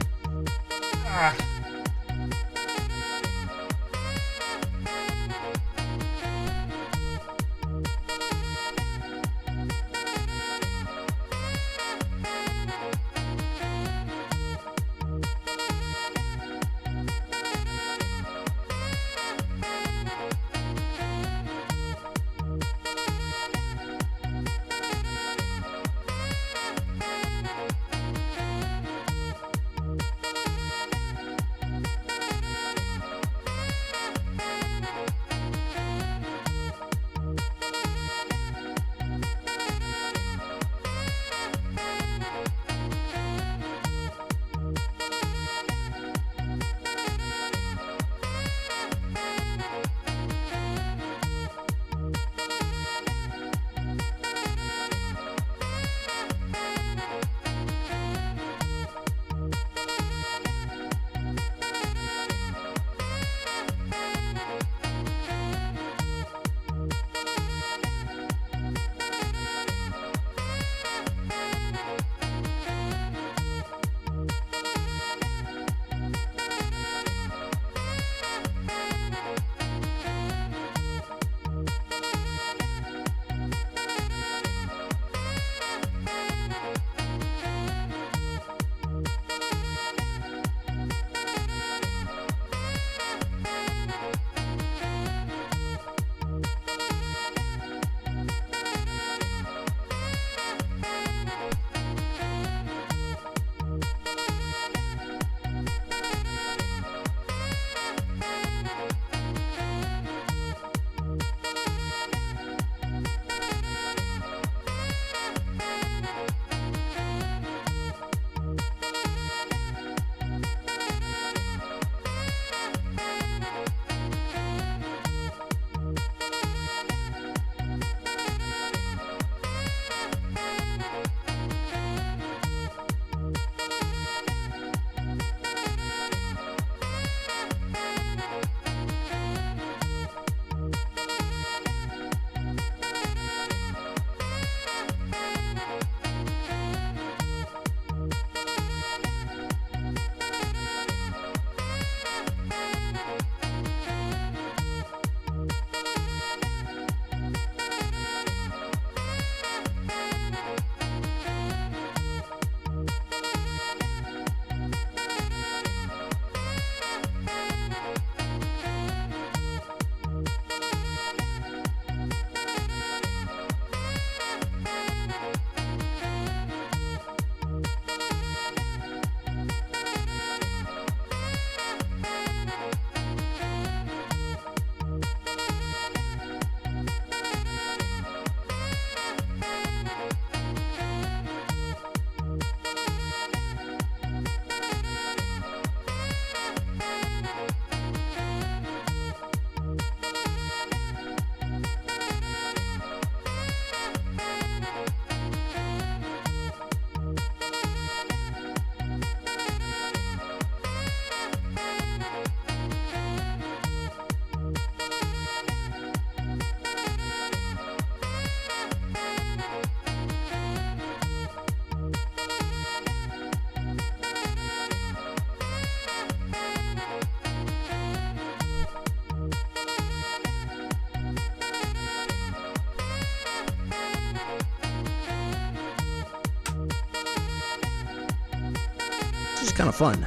kind of fun.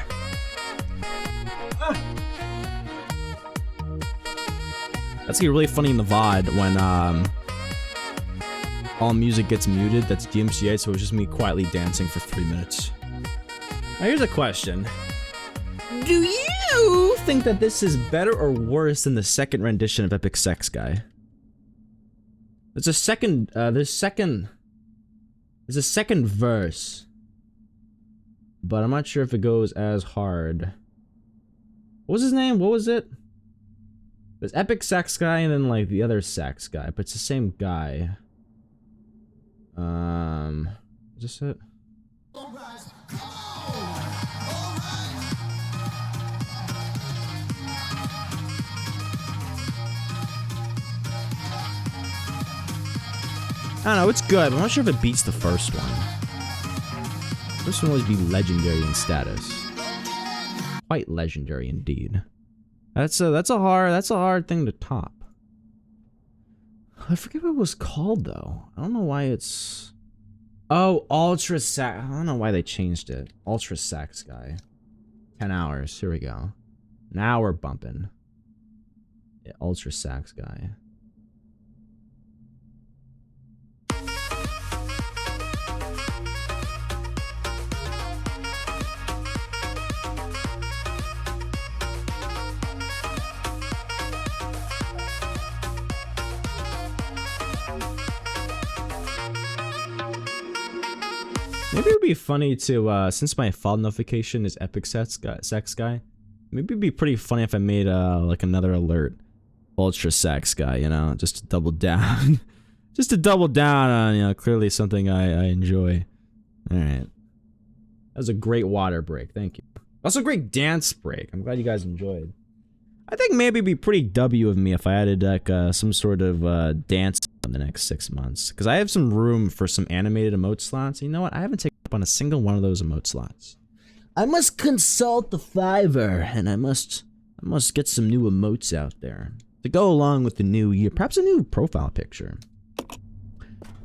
That's gonna be really funny in the VOD when all music gets muted. That's DMCA, so it's just me quietly dancing for 3 minutes. Now here's a question. Do you think that this is better or worse than the second rendition of Epic Sex Guy? There's a second, there's a second verse, but I'm not sure if it goes as hard. What was his name? What was it? There's Epic Sax Guy and then like the other Sax Guy, but it's the same guy. Is this it? I don't know, it's good, but I'm not sure if it beats the first one. This one will always be legendary in status. Quite legendary indeed. That's a hard thing to top. I forget what it was called though. I don't know why it's... Oh, Ultra Sax... I don't know why they changed it. Ultra Sax Guy. 10 hours. Here we go. Now we're bumping. Yeah, Ultra Sax Guy. Maybe it would be funny to, since my follow notification is Epic Sex Guy, maybe it'd be pretty funny if I made, like another alert. Ultra Sex Guy, you know, just to double down. Just to double down on, you know, clearly something I enjoy. Alright. That was a great water break, thank you. Also a great dance break, I'm glad you guys enjoyed. I think maybe it'd be pretty W of me if I added, like, some sort of, dance in the next 6 months. Because I have some room for some animated emote slots. You know what? I haven't taken up on a single one of those emote slots. I must consult the Fiverr, and I must get some new emotes out there. To go along with the new year. Perhaps a new profile picture.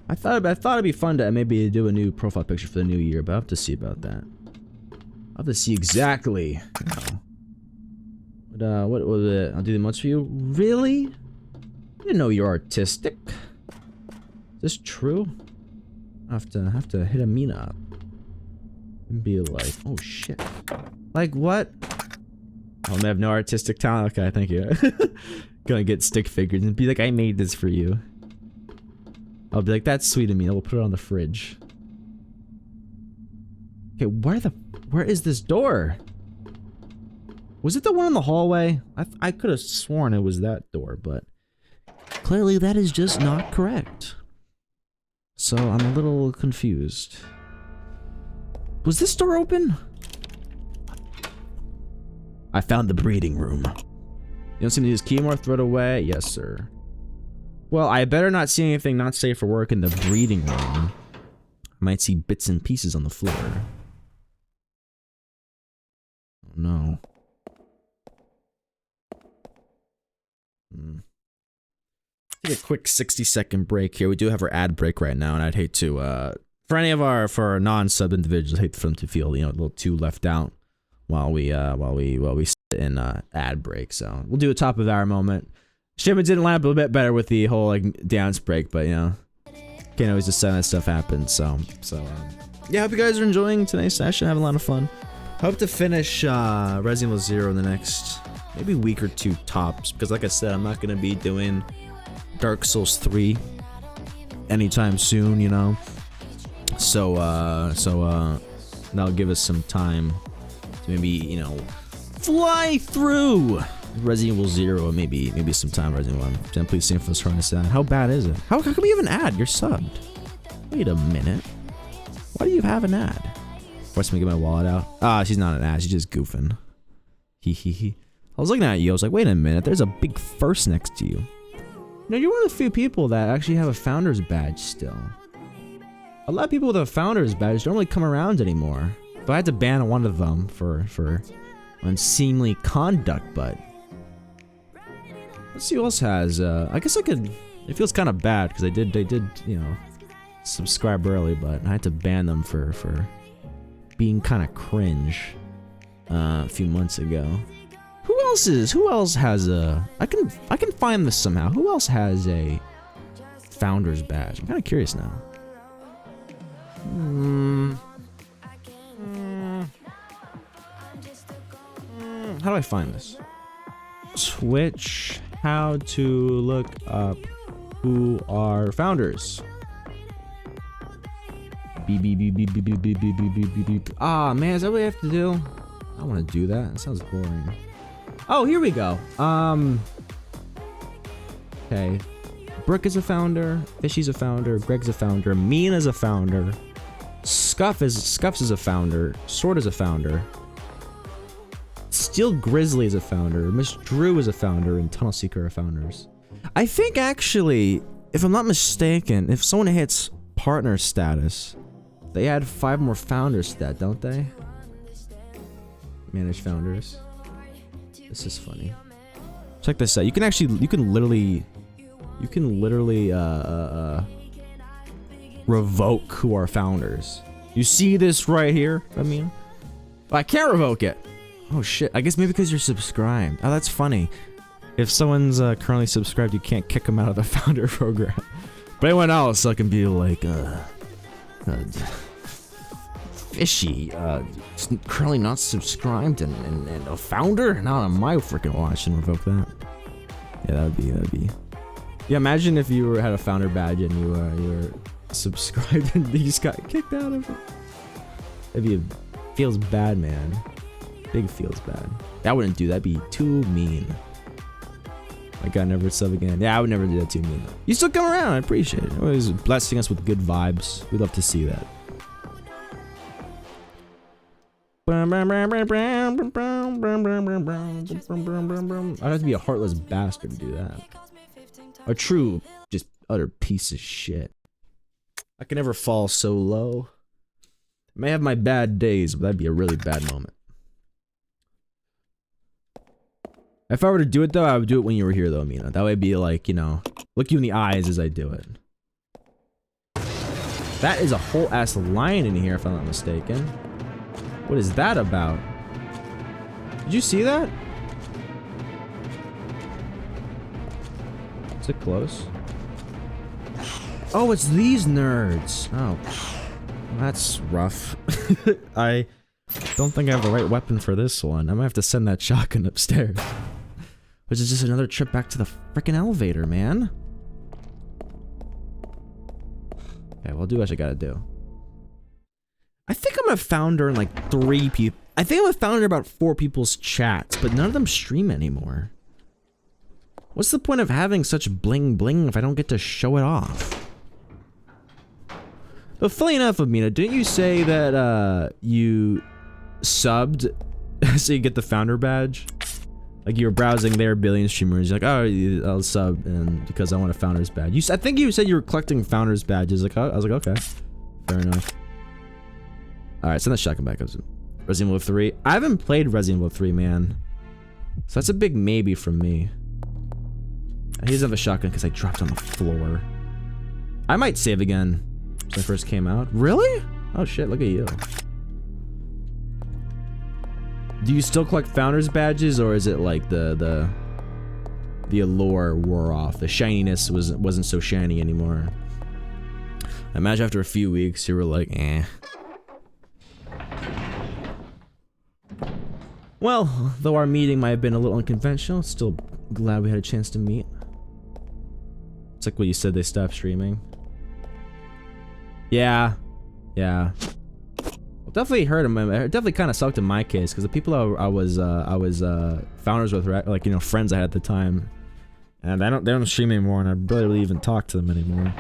I thought it'd be fun to maybe do a new profile picture for the new year, but I'll have to see about that. I'll have to see exactly, you know. What was it? I'll do the emotes for you? Really? I didn't know you're artistic. Is this true? I have to hit Amina up. And be like, oh shit. Like what? Oh, I have no artistic talent? Okay, thank you. Gonna get stick figures and be like, I made this for you. I'll be like, that's sweet of me. We'll put it on the fridge. Okay, where is this door? Was it the one in the hallway? I could have sworn it was that door, but clearly that is just not correct. So I'm a little confused. Was this door open? I found the breeding room. You don't seem to use key more, throw it away. Yes, sir. Well, I better not see anything not safe for work in the breeding room. I might see bits and pieces on the floor. Oh no. Take a quick 60-second break here. We do have our ad break right now, and I'd hate to, for our non-sub individuals, I'd hate for them to feel, you know, a little too left out while we sit in ad break. So we'll do a top of hour moment. Shipment didn't line up a little bit better with the whole like dance break, but you know, can't always just let that stuff happen. So yeah, hope you guys are enjoying today's session, having a lot of fun. Hope to finish Resident Evil 0 in the next maybe week or two tops, because like I said, I'm not gonna be doing Dark Souls 3 anytime soon, you know. So that'll give us some time to maybe, you know, fly through Resident Evil 0, or maybe some time Resident Evil 1. Then please see if it's trying to ad. How bad is it? How come you have an ad? You're subbed. Wait a minute. Why do you have an ad? Force me to get my wallet out. Ah, she's not an ad. She's just goofing. Hee. I was looking at you. I was like, wait a minute. There's a big first next to you. No, you're one of the few people that actually have a founder's badge still. A lot of people with a founder's badge don't really come around anymore. But I had to ban one of them for unseemly conduct, but let's see who else has, I guess I could, it feels kind of bad because they did, you know, subscribe early, but I had to ban them for being kind of cringe. a few months ago. Who else has a? I can find this somehow. Who else has a founder's badge? I'm kind of curious now. How do I find this? Twitch. How to look up who are founders. Beep, beep, beep, beep, beep, beep, beep, beep, beep, beep, beep, beep. Ah, man, is that what I have to do? I don't want to do that. That sounds boring. Oh, here we go. Okay. Brooke is a founder. Fishy's a founder. Greg's a founder. Mina's a founder. Scuffs is a founder. Sword is a founder. Steel Grizzly is a founder. Miss Drew is a founder. And Tunnel Seeker are founders. I think actually, if I'm not mistaken, if someone hits partner status, they add 5 more founders to that, don't they? Manage founders. This is funny. Check this out. You can literally revoke who are founders. You see this right here? I mean, I can't revoke it. Oh shit. I guess maybe because you're subscribed. Oh, that's funny. If someone's currently subscribed, you can't kick them out of the founder program. But anyone else, I can be like, Fishy, currently not subscribed and a founder? Not on my freaking watch, and revoke that. Yeah, that'd be. Yeah, imagine if you had a founder badge and you were subscribed and you just got kicked out of it. Feels bad, man. Big feels bad. I wouldn't do that. That'd be too mean. My God, never sub again. Yeah, I would never do that too mean. You still come around. I appreciate it. Always blessing us with good vibes. We'd love to see that. I'd have to be a heartless bastard to do that. A true, just utter piece of shit. I can never fall so low. I may have my bad days, but that'd be a really bad moment. If I were to do it though, I would do it when you were here though, Mina. That way it'd be like, you know, look you in the eyes as I do it. That is a whole ass lion in here if I'm not mistaken. What is that about? Did you see that? Is it close? Oh, it's these nerds. Oh, that's rough. I don't think I have the right weapon for this one. I might have to send that shotgun upstairs. Which is just another trip back to the freaking elevator, man. Okay, well, I'll do what I gotta do. I think I'm a founder in like 3 people. I think I'm a founder in about 4 people's chats, but none of them stream anymore. What's the point of having such bling bling if I don't get to show it off? But funny enough, Amina, didn't you say that you subbed so you get the founder badge? Like you were browsing their billion streamers, you're like, oh, I'll sub and because I want a founder's badge. I think you said you were collecting founder's badges. Like, I was like, okay, fair enough. All right, send that shotgun back. Resident Evil 3. I haven't played Resident Evil 3, man. So that's a big maybe from me. He doesn't have a shotgun because I dropped on the floor. I might save again when I first came out. Really? Oh shit, look at you. Do you still collect founders badges, or is it like the allure wore off? The shininess wasn't so shiny anymore. I imagine after a few weeks you were like, eh. Well, though our meeting might have been a little unconventional, still glad we had a chance to meet. It's like what you said, they stopped streaming. Yeah. Well, definitely hurt him. It definitely kind of sucked in my case, because the people I was founders with, like, you know, friends I had at the time, and they don't stream anymore, and I barely even talk to them anymore.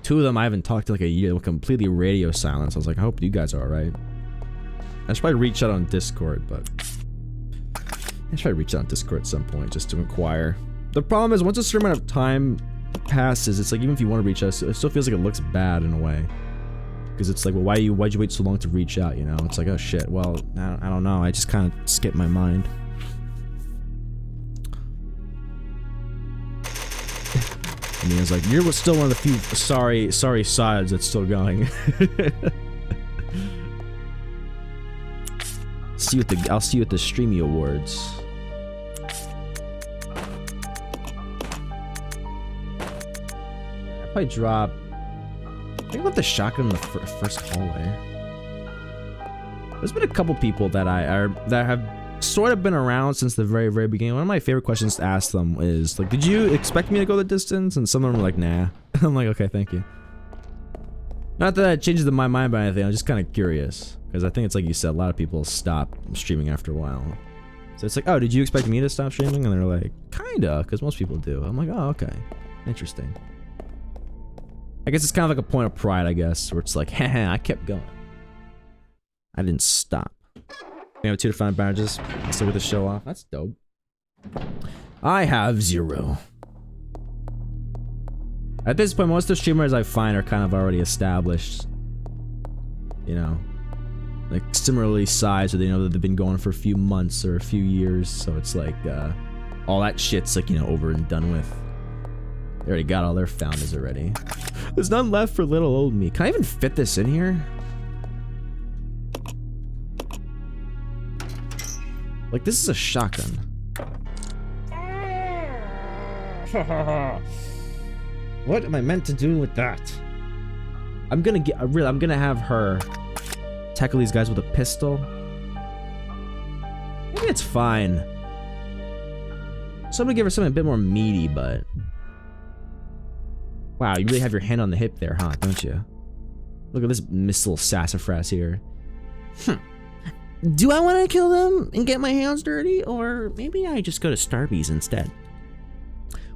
2 of them I haven't talked to like a year. They were completely radio silence. I was like, I hope you guys are alright. I should probably reach out on Discord, but I should probably reach out on Discord at some point just to inquire. The problem is, once a certain amount of time passes, it's like, even if you want to reach out, it still feels like it looks bad in a way. Because it's like, well, why'd you wait so long to reach out, you know? It's like, oh shit, well, I don't know. I just kind of skipped my mind. I mean, it's like, you're still one of the few sorry sides that's still going. see you at the Streamy Awards. I'll probably drop. I think I left the shotgun in the first hallway. There's been a couple people that that have sort of been around since the very, very beginning. One of my favorite questions to ask them is like, "Did you expect me to go the distance?" And some of them are like, "Nah." I'm like, "Okay, thank you." Not that it changes my mind by anything. I'm just kind of curious because I think it's like you said, a lot of people stop streaming after a while. So it's like, "Oh, did you expect me to stop streaming?" And they're like, "Kinda," because most people do. I'm like, "Oh, okay, interesting." I guess it's kind of like a point of pride, I guess, where it's like, haha, I kept going. I didn't stop. We have 2 defined badges. Let's look at the show off. That's dope. I have 0. At this point, most of the streamers I find are kind of already established. You know, like similarly sized, or they know that they've been going for a few months or a few years. So it's like, all that shit's like, you know, over and done with. They already got all their founders already. There's none left for little old me. Can I even fit this in here? Like, this is a shotgun. What am I meant to do with that? I'm gonna have her tackle these guys with a pistol. Maybe it's fine. So I'm gonna give her something a bit more meaty, but... Wow, you really have your hand on the hip there, huh? Don't you? Look at this missile sassafras here. Do I want to kill them and get my hands dirty? Or maybe I just go to Starbucks instead.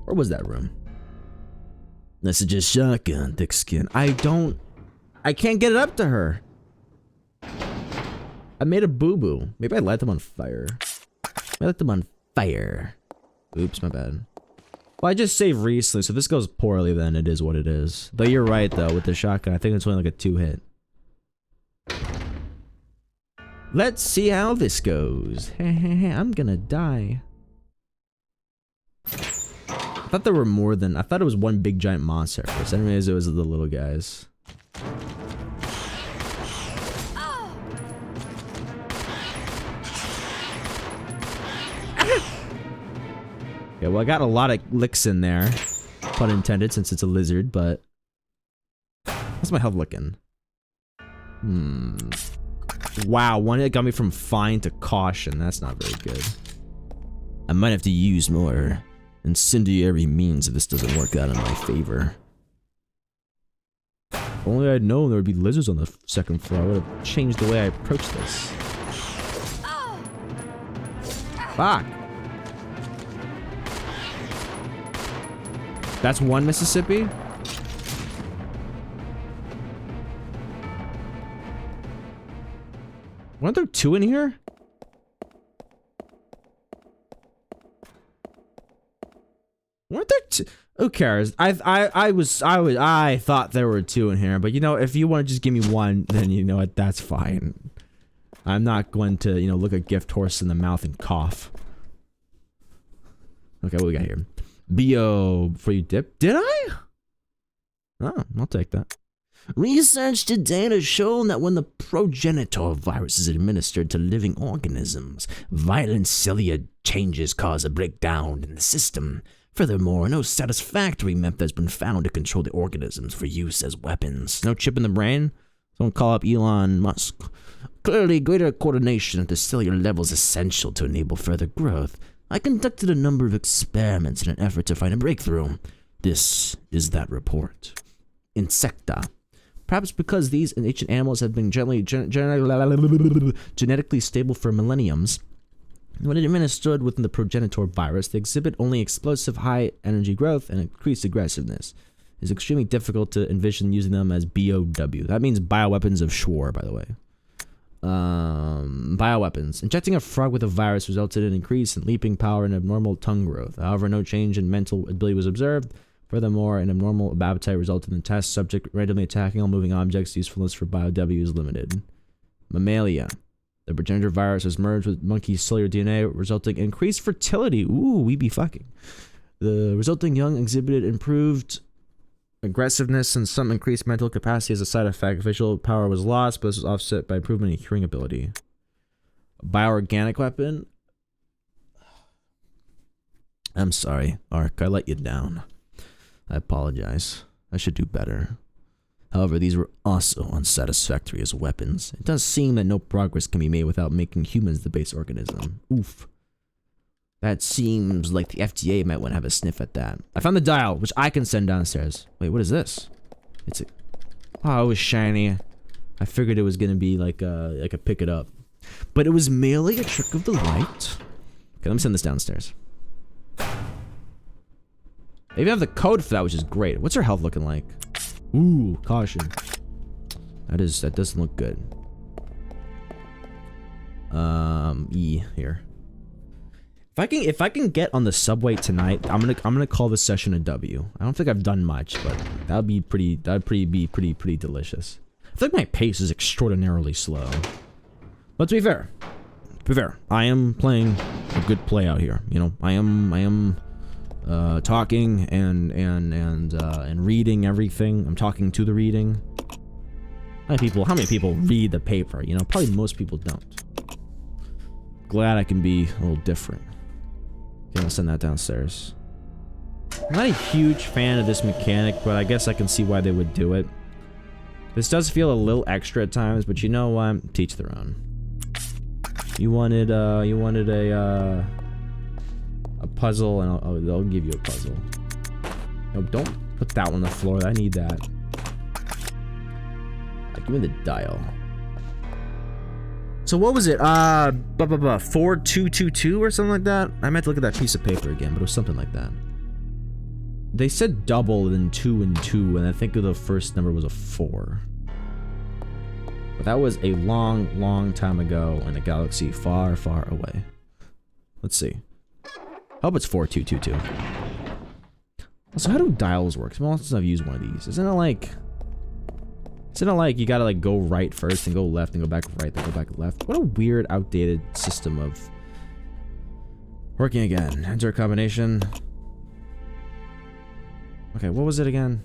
Where was that room? This is just shotgun, thick skin. I can't get it up to her. I made a boo-boo. Maybe I light them on fire. I lit them on fire. Oops, my bad. Well, I just saved recently, so if this goes poorly, then it is what it is. But you're right, though, with the shotgun. I think it's only like a 2-hit. Let's see how this goes. I'm gonna die. I thought there were more than... I thought it was one big giant monster at first. Anyways, it was the little guys. Okay, well, I got a lot of licks in there. Pun intended, since it's a lizard, but... How's my health looking? Wow, one hit got me from fine to caution. That's not very good. I might have to use more incendiary means if this doesn't work out in my favor. If only I'd known there would be lizards on the second floor, I would have changed the way I approached this. Fuck! That's one Mississippi? Weren't there 2 in here? Weren't there 2? Who cares? I thought there were 2 in here, but you know, if you want to just give me 1, then you know what, that's fine. I'm not going to, you know, look a gift horse in the mouth and cough. Okay, what we got here? BO before you dip. Did I? Oh, I'll take that. Research to date has shown that when the progenitor virus is administered to living organisms, violent cellular changes cause a breakdown in the system. Furthermore, no satisfactory method has been found to control the organisms for use as weapons. No chip in the brain? Don't call up Elon Musk. Clearly, greater coordination at the cellular level is essential to enable further growth. I conducted a number of experiments in an effort to find a breakthrough. This is that report. Insecta. Perhaps because these ancient animals have been genetically stable for millenniums, when administered within the progenitor virus, they exhibit only explosive high energy growth and increased aggressiveness. It's extremely difficult to envision using them as BOW. That means bioweapons of Schwar, by the way. Bioweapons. Injecting a frog with a virus resulted in an increase in leaping power and abnormal tongue growth. However, no change in mental ability was observed. Furthermore, an abnormal appetite resulted in the test subject randomly attacking all moving objects. Usefulness for BioW is limited. Mammalia. The progenitor virus was merged with monkey cellular DNA, resulting in increased fertility. Ooh, we be fucking. The resulting young exhibited improved aggressiveness and some increased mental capacity as a side effect. Visual power was lost, but this was offset by improvement in hearing ability. Bioorganic weapon. I'm sorry, Ark. I let you down. I apologize. I should do better. However, these were also unsatisfactory as weapons. It does seem that no progress can be made without making humans the base organism. Oof. That seems like the FDA might want to have a sniff at that. I found the dial, which I can send downstairs. Wait, what is this? It's a... Oh, it was shiny. I figured it was gonna be like I could pick it up. But it was merely a trick of the light. Okay, let me send this downstairs. They even have the code for that, which is great. What's her health looking like? Ooh, caution. That doesn't look good. E here. If I can get on the subway tonight, I'm gonna call this session a W. I don't think I've done much, but that'd be pretty delicious. I feel like my pace is extraordinarily slow. But to be fair, I am playing a good play out here. You know, I am talking and reading everything. I'm talking to the reading. How many people read the paper? You know, probably most people don't. Glad I can be a little different. Okay, I'll send that downstairs. I'm not a huge fan of this mechanic, but I guess I can see why they would do it. This does feel a little extra at times, but you know what? Teach their own. You wanted a puzzle, and I'll give you a puzzle. No, don't put that one on the floor. I need that. Give me the dial. So what was it? 4222 or something like that? I meant to look at that piece of paper again, but it was something like that. They said double, then 2 and 2, and I think the first number was a 4. But that was a long time ago in a galaxy far, far away. Let's see. I hope it's 4222. Also, how do dials work? Well, since I've used one of these, isn't it like you gotta like go right first and go left and go back right, then go back left? What a weird, outdated system of working again. Enter a combination. Okay, what was it again?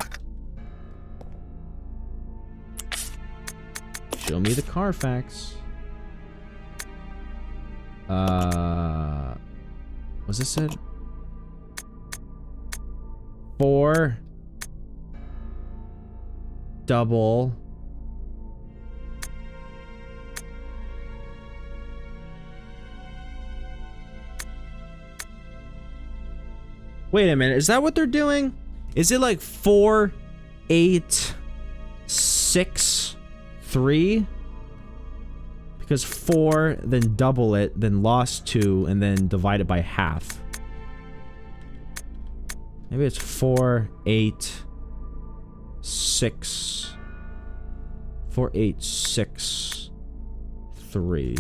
Show me the Carfax. Was this it? 4 double Wait a minute, is that what they're doing? Is it like 4, 8, 6, 3? Because 4, then double it, then lost 2, and then divide it by half. Maybe it's 4, 8, 6. 4, 8, 6, 3.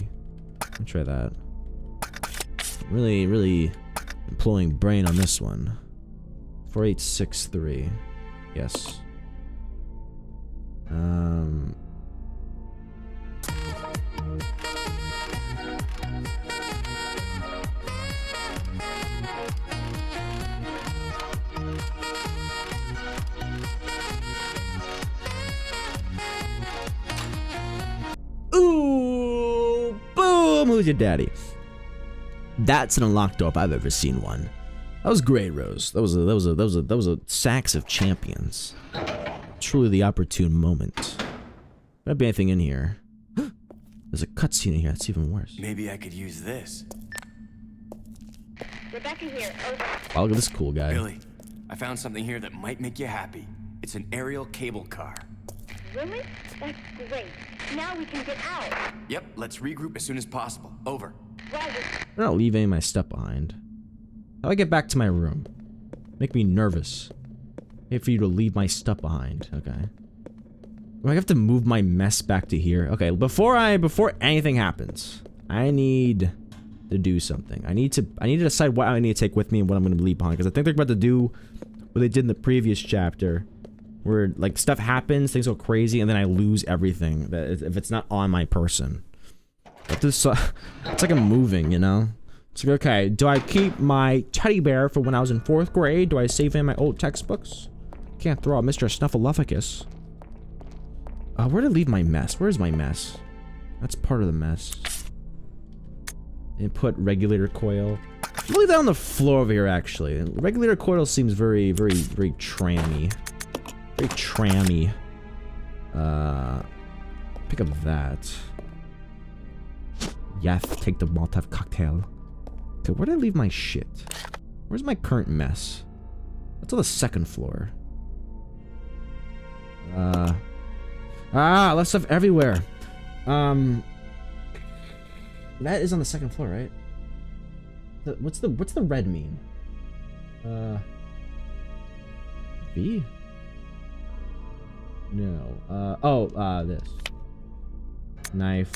Let me try that. Really employing brain on this one. 4, 8, 6, 3. Yes. Ooh, boom! Who's your daddy? That's an unlocked door if I've ever seen one. That was great, Rose. That was a sacks of champions. Truly the opportune moment. Might be anything in here. There's a cutscene in here. That's even worse. Maybe I could use this. Rebecca here. Over. Wow, look at this cool guy. Billy, I found something here that might make you happy. It's an aerial cable car. Really? That's great. Now we can get out. Yep, let's regroup as soon as possible. Over. Roger. I'm not leaving my stuff behind. How do I get back to my room? Make me nervous. Wait for you to leave my stuff behind. Okay. Do I have to move my mess back to here? Okay, before anything happens, I need to do something. I need to decide what I need to take with me and what I'm going to leave behind, because I think they're about to do what they did in the previous chapter, where like stuff happens, things go crazy, and then I lose everything that if it's not on my person. But this, it's like I'm moving, you know? It's like, okay, do I keep my teddy bear for when I was in 4th grade? Do I save in my old textbooks? Can't throw out Mr. Snuffleupagus. Where did I leave my mess? Where's my mess? That's part of the mess. and put regulator coil. I'll leave that on the floor over here, actually. Regulator coil seems very, very, very trammy. Very trammy. Pick up that. Yes, take the Molotov cocktail. Okay, where did I leave my shit? Where's my current mess? That's on the second floor. I left stuff everywhere. That is on the second floor, right? What's the red mean? V? No. This. Knife.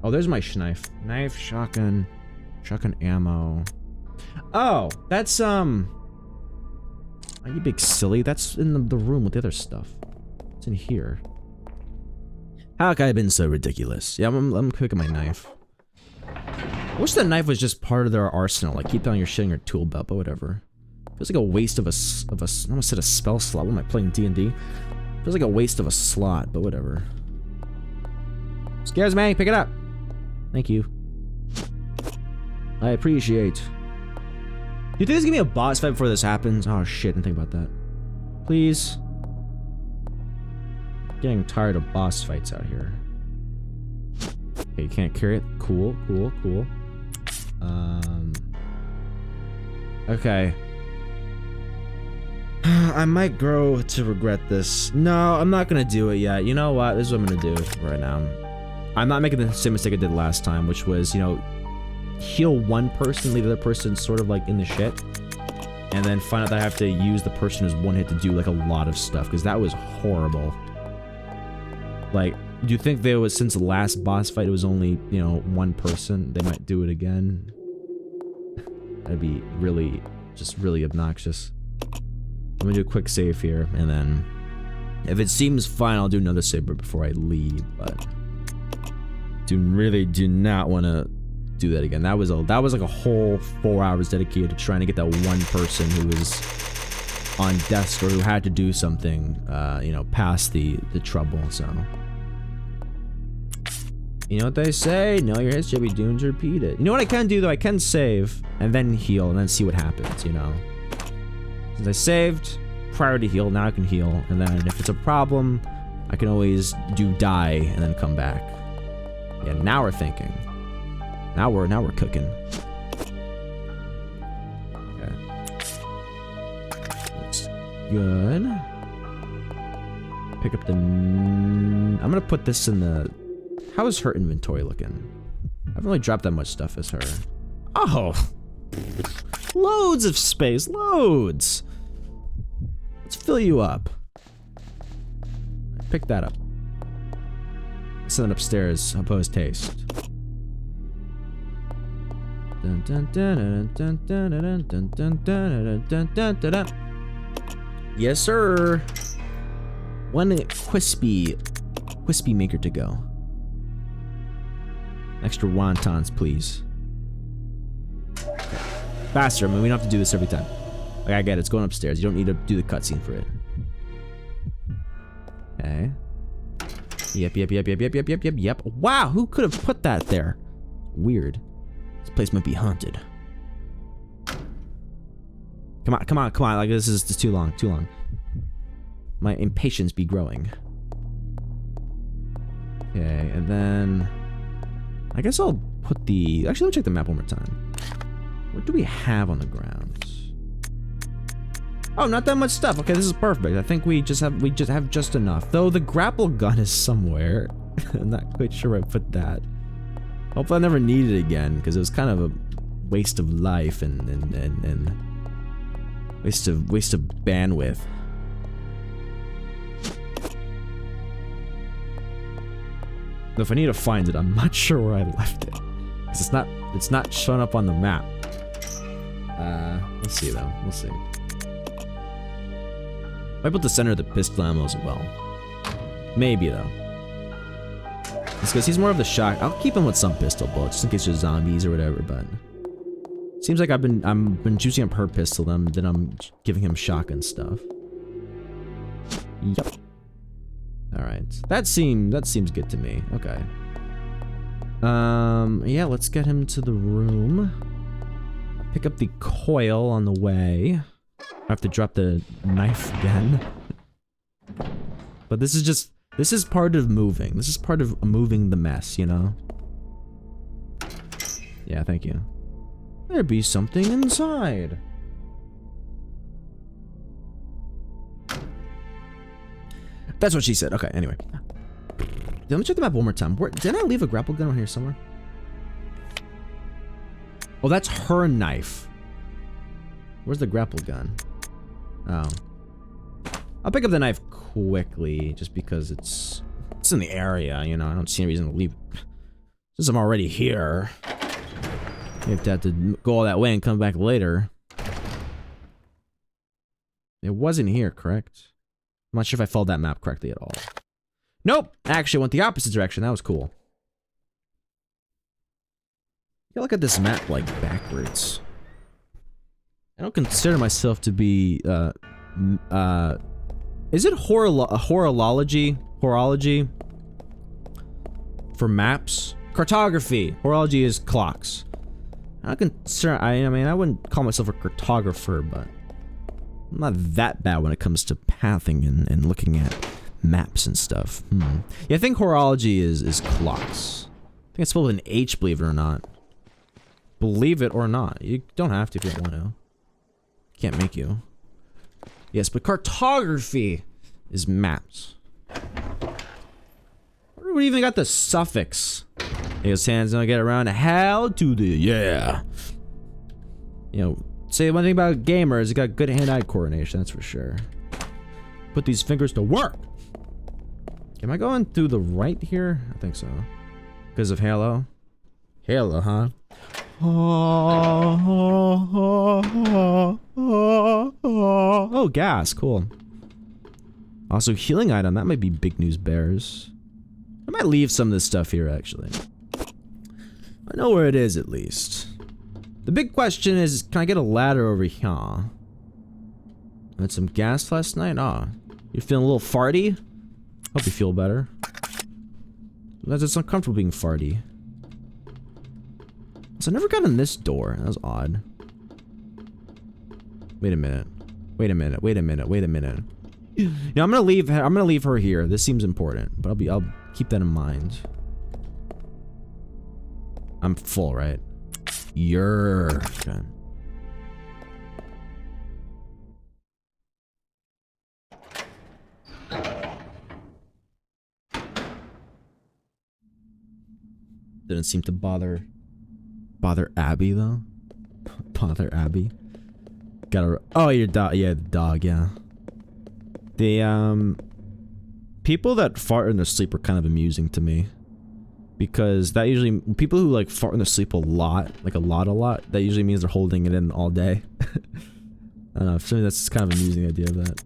Oh, there's my knife. Knife, shotgun ammo. Oh, that's, are you big silly? That's in the room with the other stuff. It's in here. How could I have been so ridiculous? Yeah, I'm cooking my knife. I wish that knife was just part of their arsenal. Like, keep it on your shit in your tool belt, but whatever. Feels like a waste of a I almost said a spell slot. What am I playing, D&D? Feels like a waste of a slot, but whatever. Scares me. Pick it up. Thank you. I appreciate. Do you think there's gonna be a boss fight before this happens? Oh shit, I didn't think about that. Please. Getting tired of boss fights out here. Okay, you can't carry it. Cool. Okay. I might grow to regret this. No, I'm not gonna do it yet. You know what? This is what I'm gonna do right now. I'm not making the same mistake I did last time, which was, you know, heal one person, leave the other person sort of like in the shit, and then find out that I have to use the person who's one hit to do like a lot of stuff, because that was horrible. Like, do you think there was, since the last boss fight it was only, you know, one person, they might do it again? That'd be really, just really obnoxious. I'm gonna do a quick save here, and then if it seems fine, I'll do another save before I leave, but really do not want to do that again. That was like a whole 4 hours dedicated to trying to get that one person who was on desk or who had to do something, you know, past the trouble. So, you know what they say? Know your history, be doomed to repeat it. You know what I can do though? I can save and then heal and then see what happens. You know, since I saved prior to heal, now I can heal, and then if it's a problem, I can always do die and then come back. Yeah, now we're thinking. Now we're cooking. Okay. Looks good. Pick up the. I'm gonna put this in the. How is her inventory looking? I haven't really dropped that much stuff as her. Oh, loads of space, loads. Let's fill you up. Pick that up. Send it upstairs. Opposed taste. Yes, sir. One crispy maker to go. Extra wontons, please. Faster. I mean, we don't have to do this every time. Like, I get it. It's going upstairs. You don't need to do the cutscene for it. Okay. Yep. Wow, who could have put that there? Weird. This place might be haunted. Come on. Like, this is too long. My impatience be growing. Okay, and then I guess I'll put the. Actually, let me check the map one more time. What do we have on the ground? Oh, not that much stuff. Okay, this is perfect. I think we just have just enough. Though the grapple gun is somewhere. I'm not quite sure where I put that. Hopefully I never need it again, because it was kind of a waste of life and waste of bandwidth. Though if I need to find it, I'm not sure where I left it, because it's not showing up on the map. Let's see though. We'll see. I put the center of the pistol ammo as well. Maybe though. It's because he's more of the shock. I'll keep him with some pistol bullets just in case there's zombies or whatever. But seems like I've been juicing up her pistol. Then I'm giving him shotgun stuff. Yep. All right. That seems good to me. Okay. Yeah, let's get him to the room. Pick up the coil on the way. I have to drop the knife again. But this is part of moving. This is part of moving the mess, you know? Yeah, thank you. There'd be something inside. That's what she said. Okay, anyway. Let me check the map one more time. Didn't I leave a grapple gun on here somewhere? Oh, that's her knife. Where's the grapple gun? Oh. I'll pick up the knife quickly, just because it's in the area, you know. I don't see any reason to leave it. Since I'm already here, you have to go all that way and come back later. It wasn't here, correct? I'm not sure if I followed that map correctly at all. Nope! I actually went the opposite direction. That was cool. Yeah, look at this map, like, backwards. I don't consider myself to be, is it horology? Horology? For maps? Cartography. Horology is clocks. I mean, I wouldn't call myself a cartographer, but I'm not that bad when it comes to pathing and looking at maps and stuff. Yeah, I think horology is clocks. I think it's spelled with an H, believe it or not. Believe it or not. You don't have to if you don't want to. Can't make you. Yes, but cartography is maps. We even got the suffix. His hands don't get around how to the yeah. You know, say one thing about gamers, you got good hand-eye coordination, that's for sure. Put these fingers to work. Am I going through the right here? I think so. Because of Halo. Halo, huh? Oh, gas, cool. Also, healing item, that might be big news bears. I might leave some of this stuff here, actually. I know where it is, at least. The big question is, can I get a ladder over here? I had some gas last night? Ah, you're feeling a little farty? Hope you feel better. It's uncomfortable being farty. So I never got in this door. That was odd. Wait a minute. Wait a minute. Wait a minute. Wait a minute. Now I'm gonna leave her here. This seems important, but I'll keep that in mind. I'm full, right? You're okay. Didn't seem to bother Abby though. Bother Abby. Oh, your dog. Yeah, the dog. Yeah. The people that fart in their sleep are kind of amusing to me, because that usually people who like fart in their sleep a lot, like a lot, that usually means they're holding it in all day. I don't know. For me, that's kind of an amusing idea of that.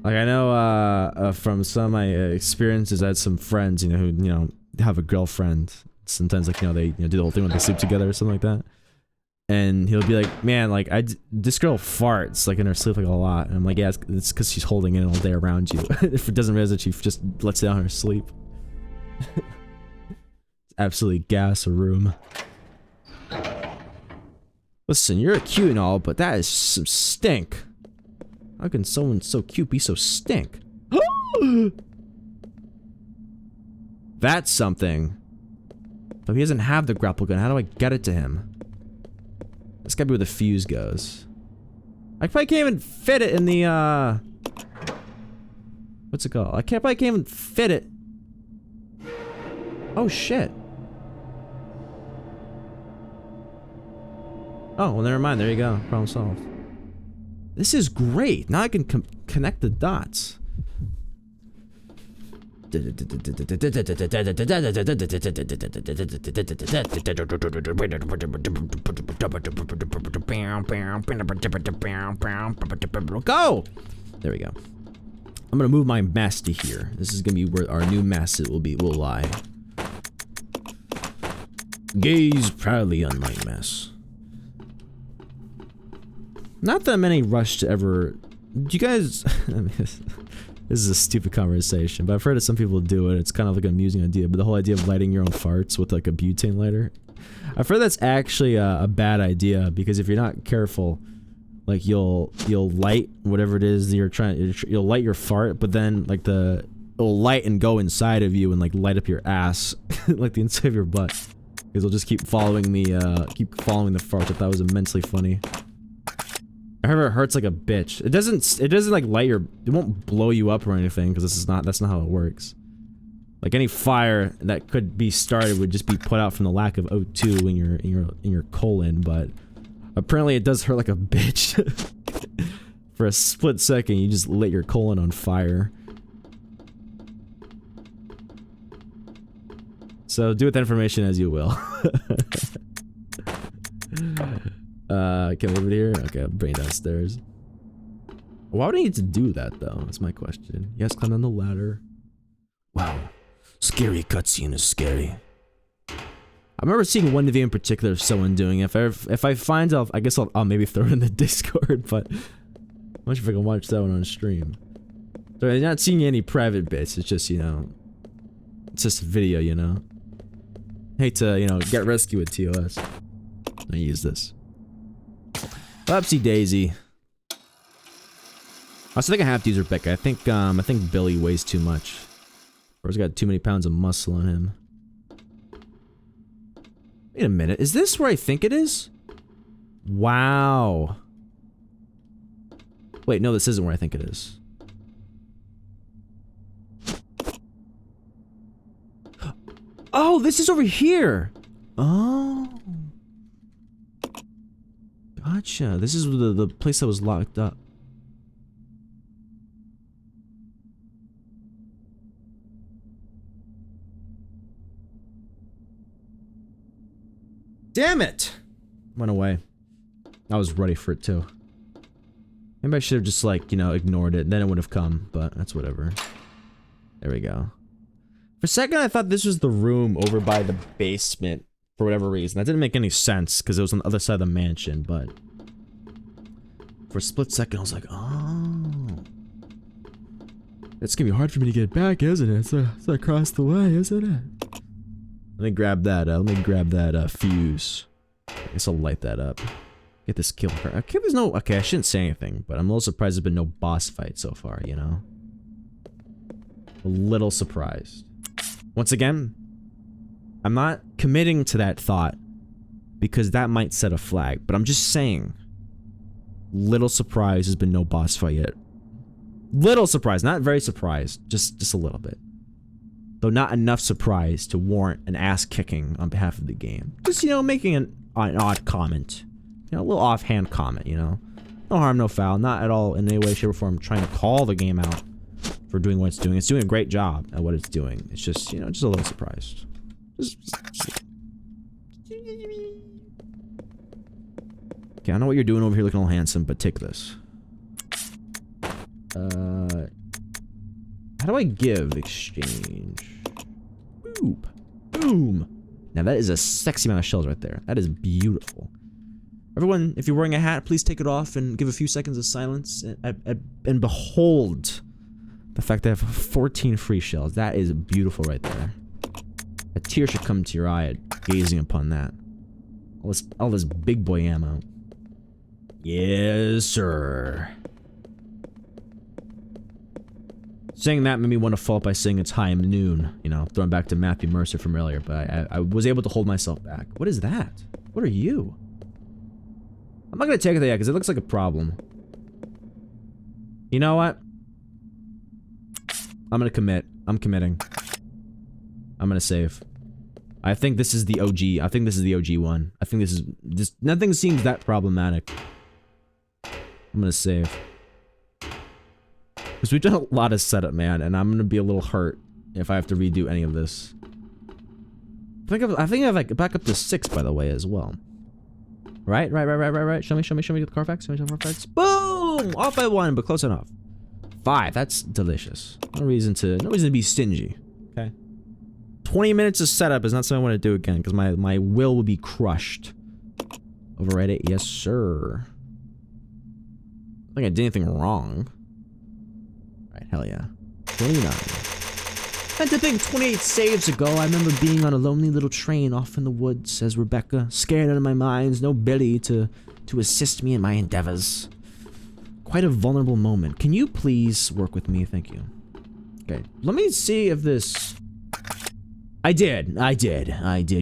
Like I know from some of my experiences, I had some friends, you know, who have a girlfriend. Sometimes, like, they do the whole thing when they sleep together or something like that. And he'll be like, man, like this girl farts like in her sleep like a lot. And I'm like, yeah, it's because she's holding it all day around you. If it doesn't realize that she just lets it out in her sleep. Absolutely gas a room. Listen, you're cute and all, but that is some stink. How can someone so cute be so stink? That's something. But he doesn't have the grapple gun. How do I get it to him? This gotta be where the fuse goes. I probably can't even fit it in the, what's it called? I probably can't even fit it. Oh, shit. Oh, well, never mind. There you go. Problem solved. This is great. Now I can connect the dots. Go! There we go. I'm gonna move my mess to here. This is gonna be where our new mess will lie. Gaze proudly on my mess. Not that many rush to ever. Do you guys? This is a stupid conversation, but I've heard that some people do it. It's kind of like an amusing idea, but the whole idea of lighting your own farts with like a butane lighter. I've heard that's actually a bad idea, because if you're not careful, like you'll light whatever it is that you'll light your fart, but then like it'll light and go inside of you and like light up your ass, like the inside of your butt. Because it'll just keep following the fart. I thought was immensely funny. I heard it hurts like a bitch. It doesn't like light your, it won't blow you up or anything, because that's not how it works. Like any fire that could be started would just be put out from the lack of O2 in your colon, but apparently it does hurt like a bitch. For a split second, you just lit your colon on fire. So do with that information as you will. Can I leave it here? Okay, I'll bring it downstairs. Why would I need to do that though? That's my question. Yes, climb down the ladder. Wow. Scary cutscene is scary. I remember seeing one video in particular of someone doing it. If I find out, I guess I'll maybe throw it in the Discord, but I'm not sure if I can watch that one on stream. So I'm not seeing any private bits, it's just, you know, it's just a video, you know. Hate to, you know, get rescue with TOS. I use this. Upsy daisy. I also think I have to use Rebecca. I think Billy weighs too much. Or he's got too many pounds of muscle on him. Wait a minute, is this where I think it is? Wow. Wait, no, this isn't where I think it is. Oh, this is over here! Oh. Gotcha. This is the place that was locked up. Damn it! Went away. I was ready for it too. Maybe I should have just like, you know, ignored it. Then it would have come, but that's whatever. There we go. For a second I thought this was the room over by the basement for whatever reason. That didn't make any sense because it was on the other side of the mansion, but for a split second I was like, oh. It's gonna be hard for me to get back, isn't it? It's across the way, isn't it? Let me grab that fuse. I guess I'll light that up. Get this kill her. Okay, there's no, okay, I shouldn't say anything, but I'm a little surprised there's been no boss fight so far, you know? A little surprised. Once again, I'm not committing to that thought because that might set a flag, but I'm just saying, little surprised there's been no boss fight yet. Little surprised, not very surprised, just a little bit. Though not enough surprise to warrant an ass kicking on behalf of the game. Just, you know, making an odd comment. You know, a little offhand comment, you know. No harm, no foul. Not at all in any way, shape, or form trying to call the game out for doing what it's doing. It's doing a great job at what it's doing. It's just, you know, just a little surprised. Okay, I know what you're doing over here looking all handsome, but take this. How do I give exchange? Boop. Boom. Now that is a sexy amount of shells right there. That is beautiful. Everyone, if you're wearing a hat, please take it off and give a few seconds of silence and behold the fact that I have 14 free shells. That is beautiful right there. A tear should come to your eye at gazing upon that. All this big boy ammo. Yes, sir. Saying that made me want to follow up by saying it's high noon. You know, throwing back to Matthew Mercer from earlier, but I was able to hold myself back. What is that? What are you? I'm not gonna take it yet because it looks like a problem. You know what? I'm gonna commit. I'm committing. I'm gonna save. I think this is the OG. I think this is the OG one. I think this is just nothing seems that problematic. I'm gonna save. Because we've done a lot of setup, man, and I'm gonna be a little hurt if I have to redo any of this. I think I've like back up to 6, by the way, as well. Right. Show me the Carfax. Show me the Carfax. Boom! Off by 1, but close enough. 5. That's delicious. No reason to be stingy. Okay. 20 minutes of setup is not something I want to do again, because my will be crushed. Override it. Yes, sir. I don't think I did anything wrong. Hell yeah. 29. And to think 28 saves ago, I remember being on a lonely little train off in the woods, says Rebecca, scared out of my mind, no Billy to assist me in my endeavors. Quite a vulnerable moment. Can you please work with me? Thank you. Okay, let me see if this... I did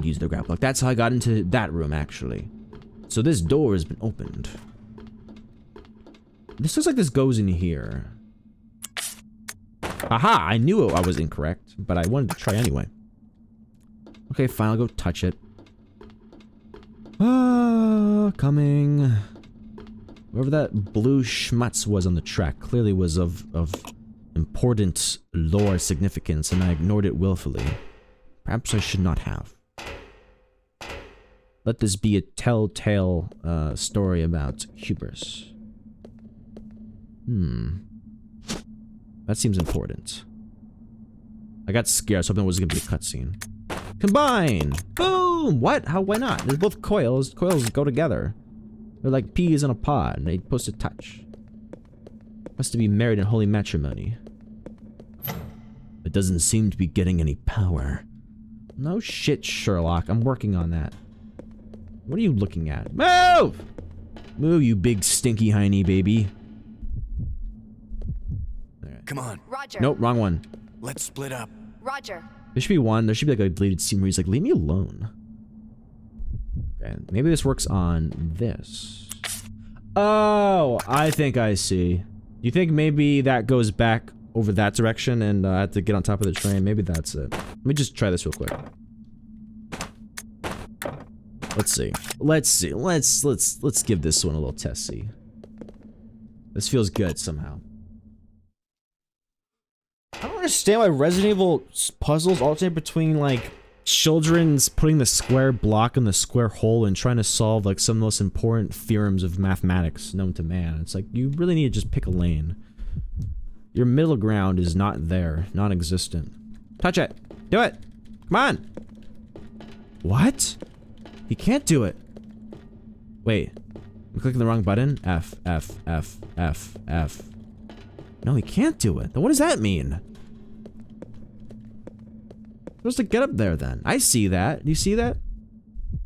use the grapple hook. That's how I got into that room, actually. So this door has been opened. This looks like this goes in here. Aha! I knew I was incorrect, but I wanted to try anyway. Okay, fine, I'll go touch it. Ah, coming. Whoever that blue schmutz was on the track clearly was of important lore significance, and I ignored it willfully. Perhaps I should not have. Let this be a telltale story about hubris. That seems important. I got scared, so I was hoping it was gonna be a cutscene. Combine! Boom! What? How? Why not? They're both coils. Coils go together. They're like peas in a pod, and they're supposed to touch. Must to be married in holy matrimony. It doesn't seem to be getting any power. No shit, Sherlock. I'm working on that. What are you looking at? Move! Move, you big stinky hiney baby. Come on. Roger. Nope, wrong one. Let's split up. Roger. There should be one. There should be like a deleted scene where he's like, leave me alone. Okay, maybe this works on this. Oh, I think I see. You think maybe that goes back over that direction and I have to get on top of the train? Maybe that's it. Let me just try this real quick. Let's see. Let's give this one a little test, see. This feels good somehow. I don't understand why Resident Evil puzzles alternate between, like, children's putting the square block in the square hole and trying to solve, like, some of the most important theorems of mathematics known to man. It's like, you really need to just pick a lane. Your middle ground is not there. Non-existent. Touch it! Do it! Come on! What? He can't do it. Wait. I'm clicking the wrong button? F, F, F, F, F. No, he can't do it. Then what does that mean? Supposed to get up there then. I see that. Do you see that?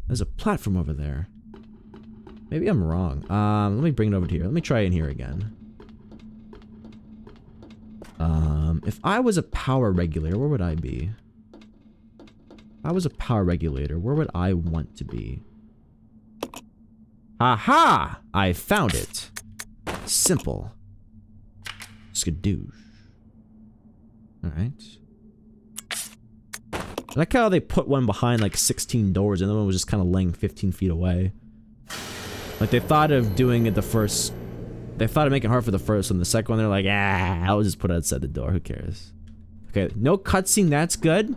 There's a platform over there. Maybe I'm wrong. Let me bring it over to here. Let me try in here again. If I was a power regulator, where would I be? If I was a power regulator, where would I want to be? Aha! I found it. Simple. Skadoosh. Alright. I like how they put one behind like 16 doors and the other one was just kind of laying 15 feet away. Like they thought of doing it the first... They thought of making it hard for the first one. The second one, they're like, I'll just put it outside the door. Who cares? Okay, no cutscene. That's good.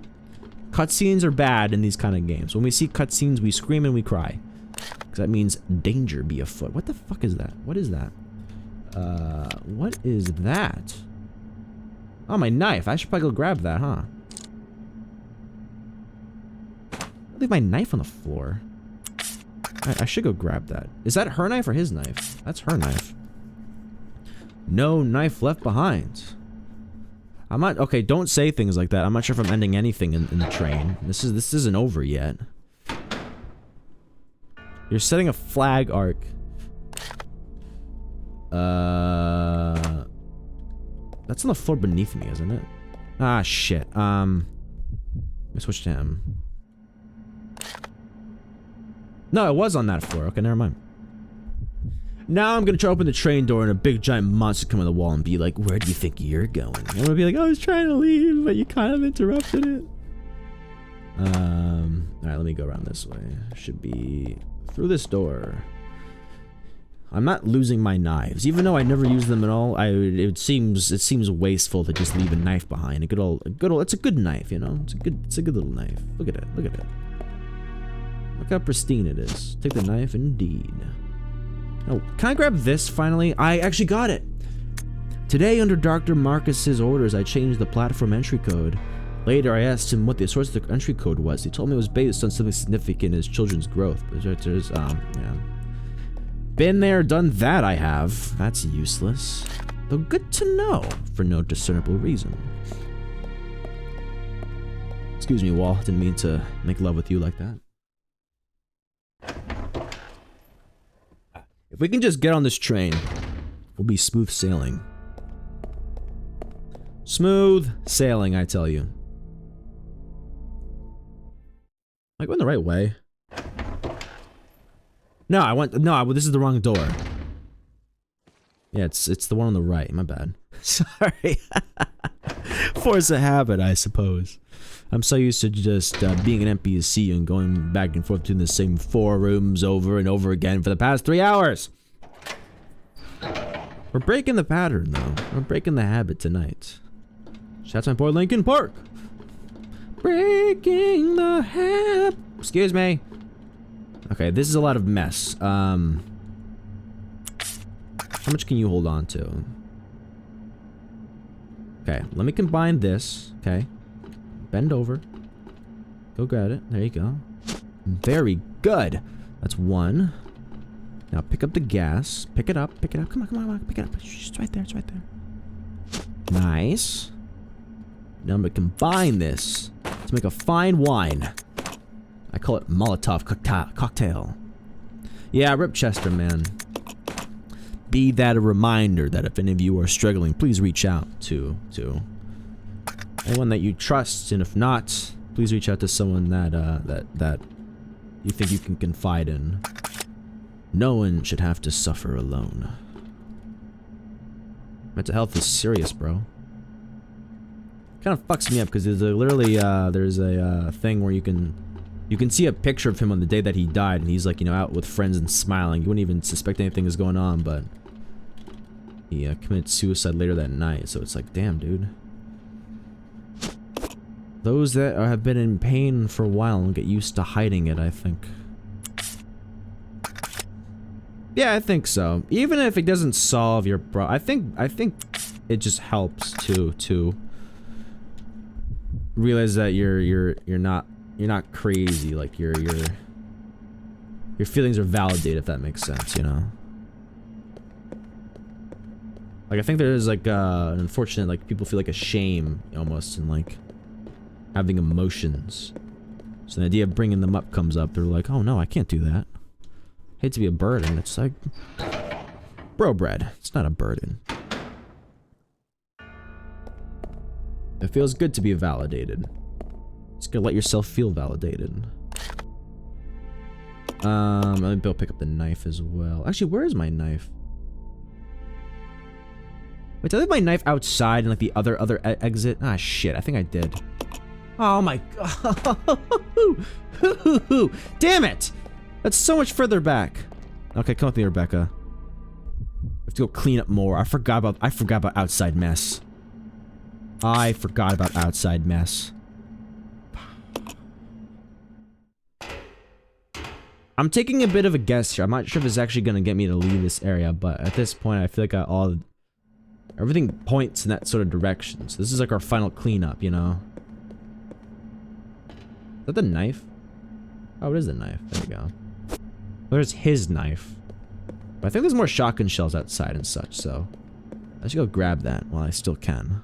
Cutscenes are bad in these kind of games. When we see cutscenes, we scream and we cry. Because that means danger be afoot. What the fuck is that? What is that? What is that? Oh, my knife. I should probably go grab that, huh? Leave my knife on the floor. I should go grab that. Is that her knife or his knife? That's her knife. No knife left behind. I'm not... Okay, don't say things like that. I'm not sure if I'm ending anything in the train. This isn't over yet. You're setting a flag arc. That's on the floor beneath me, isn't it? Ah, shit. Let me switch to him. No, it was on that floor. Okay, never mind. Now I'm gonna try to open the train door and a big giant monster come on the wall and be like, where do you think you're going? I'm gonna be like, I was trying to leave, but you kind of interrupted it. Alright, let me go around this way. Should be through this door. I'm not losing my knives, even though I never use them at all. It seems wasteful to just leave a knife behind. It's a good knife, you know. It's a good little knife. Look at it. Look at it. Look how pristine it is. Take the knife, indeed. Oh, can I grab this finally? I actually got it. Today, under Dr. Marcus's orders, I changed the platform entry code. Later, I asked him what the source of the entry code was. He told me it was based on something significant in his children's growth. Yeah. Been there, done that, I have. That's useless. though good to know for no discernible reason. Excuse me, Wall. Didn't mean to make love with you like that. If we can just get on this train, we'll be smooth sailing. Smooth sailing, I tell you. Am I going the right way? No, this is the wrong door. Yeah, it's the one on the right. My bad. Sorry. Force of habit, I suppose. I'm so used to just being an NPC and going back and forth between the same 4 rooms over and over again for the past 3 hours. We're breaking the pattern, though. We're breaking the habit tonight. Shouts my boy Lincoln Park. Breaking the habit. Excuse me. Okay, this is a lot of mess. How much can you hold on to? Okay, let me combine this. Okay. Bend over. Go grab it. There you go. Very good. That's 1. Now pick up the gas. Pick it up. Pick it up. Come on, come on, come on. Pick it up. It's right there. It's right there. Nice. Now I'm gonna combine this to make a fine wine. I call it Molotov cocktail. Yeah, Rip Chester, man. Be that a reminder that if any of you are struggling, please reach out to anyone that you trust, and if not, please reach out to someone that you think you can confide in. No one should have to suffer alone. Mental health is serious, bro. Kind of fucks me up because there's there's a thing where you can see a picture of him on the day that he died, and he's like, you know, out with friends and smiling. You wouldn't even suspect anything is going on, but he committed suicide later that night. So it's like, damn, dude. Those that have been in pain for a while will get used to hiding it, I think. Yeah, I think so. Even if it doesn't solve your I think it just helps to realize that you're not crazy. Like your feelings are validated, if that makes sense, you know. Like I think there's like an unfortunate, like people feel like a shame almost in like having emotions. So the idea of bringing them up comes up. They're like, oh no, I can't do that. Hate to be a burden. It's like, bro bread. It's not a burden. It feels good to be validated. Just gotta let yourself feel validated. Let me go pick up the knife as well. Actually, where is my knife? Wait, did I leave my knife outside in like the other exit? Ah, shit. I think I did. Oh my god. Damn it! That's so much further back. Okay, come with me, Rebecca. I have to go clean up more. I forgot about outside mess. I forgot about outside mess. I'm taking a bit of a guess here. I'm not sure if it's actually gonna get me to leave this area, but at this point, I feel like everything points in that sort of direction. So this is like our final cleanup, you know? Is that the knife? Oh, it is the knife. There we go. There's his knife. But I think there's more shotgun shells outside and such, so I should go grab that while I still can.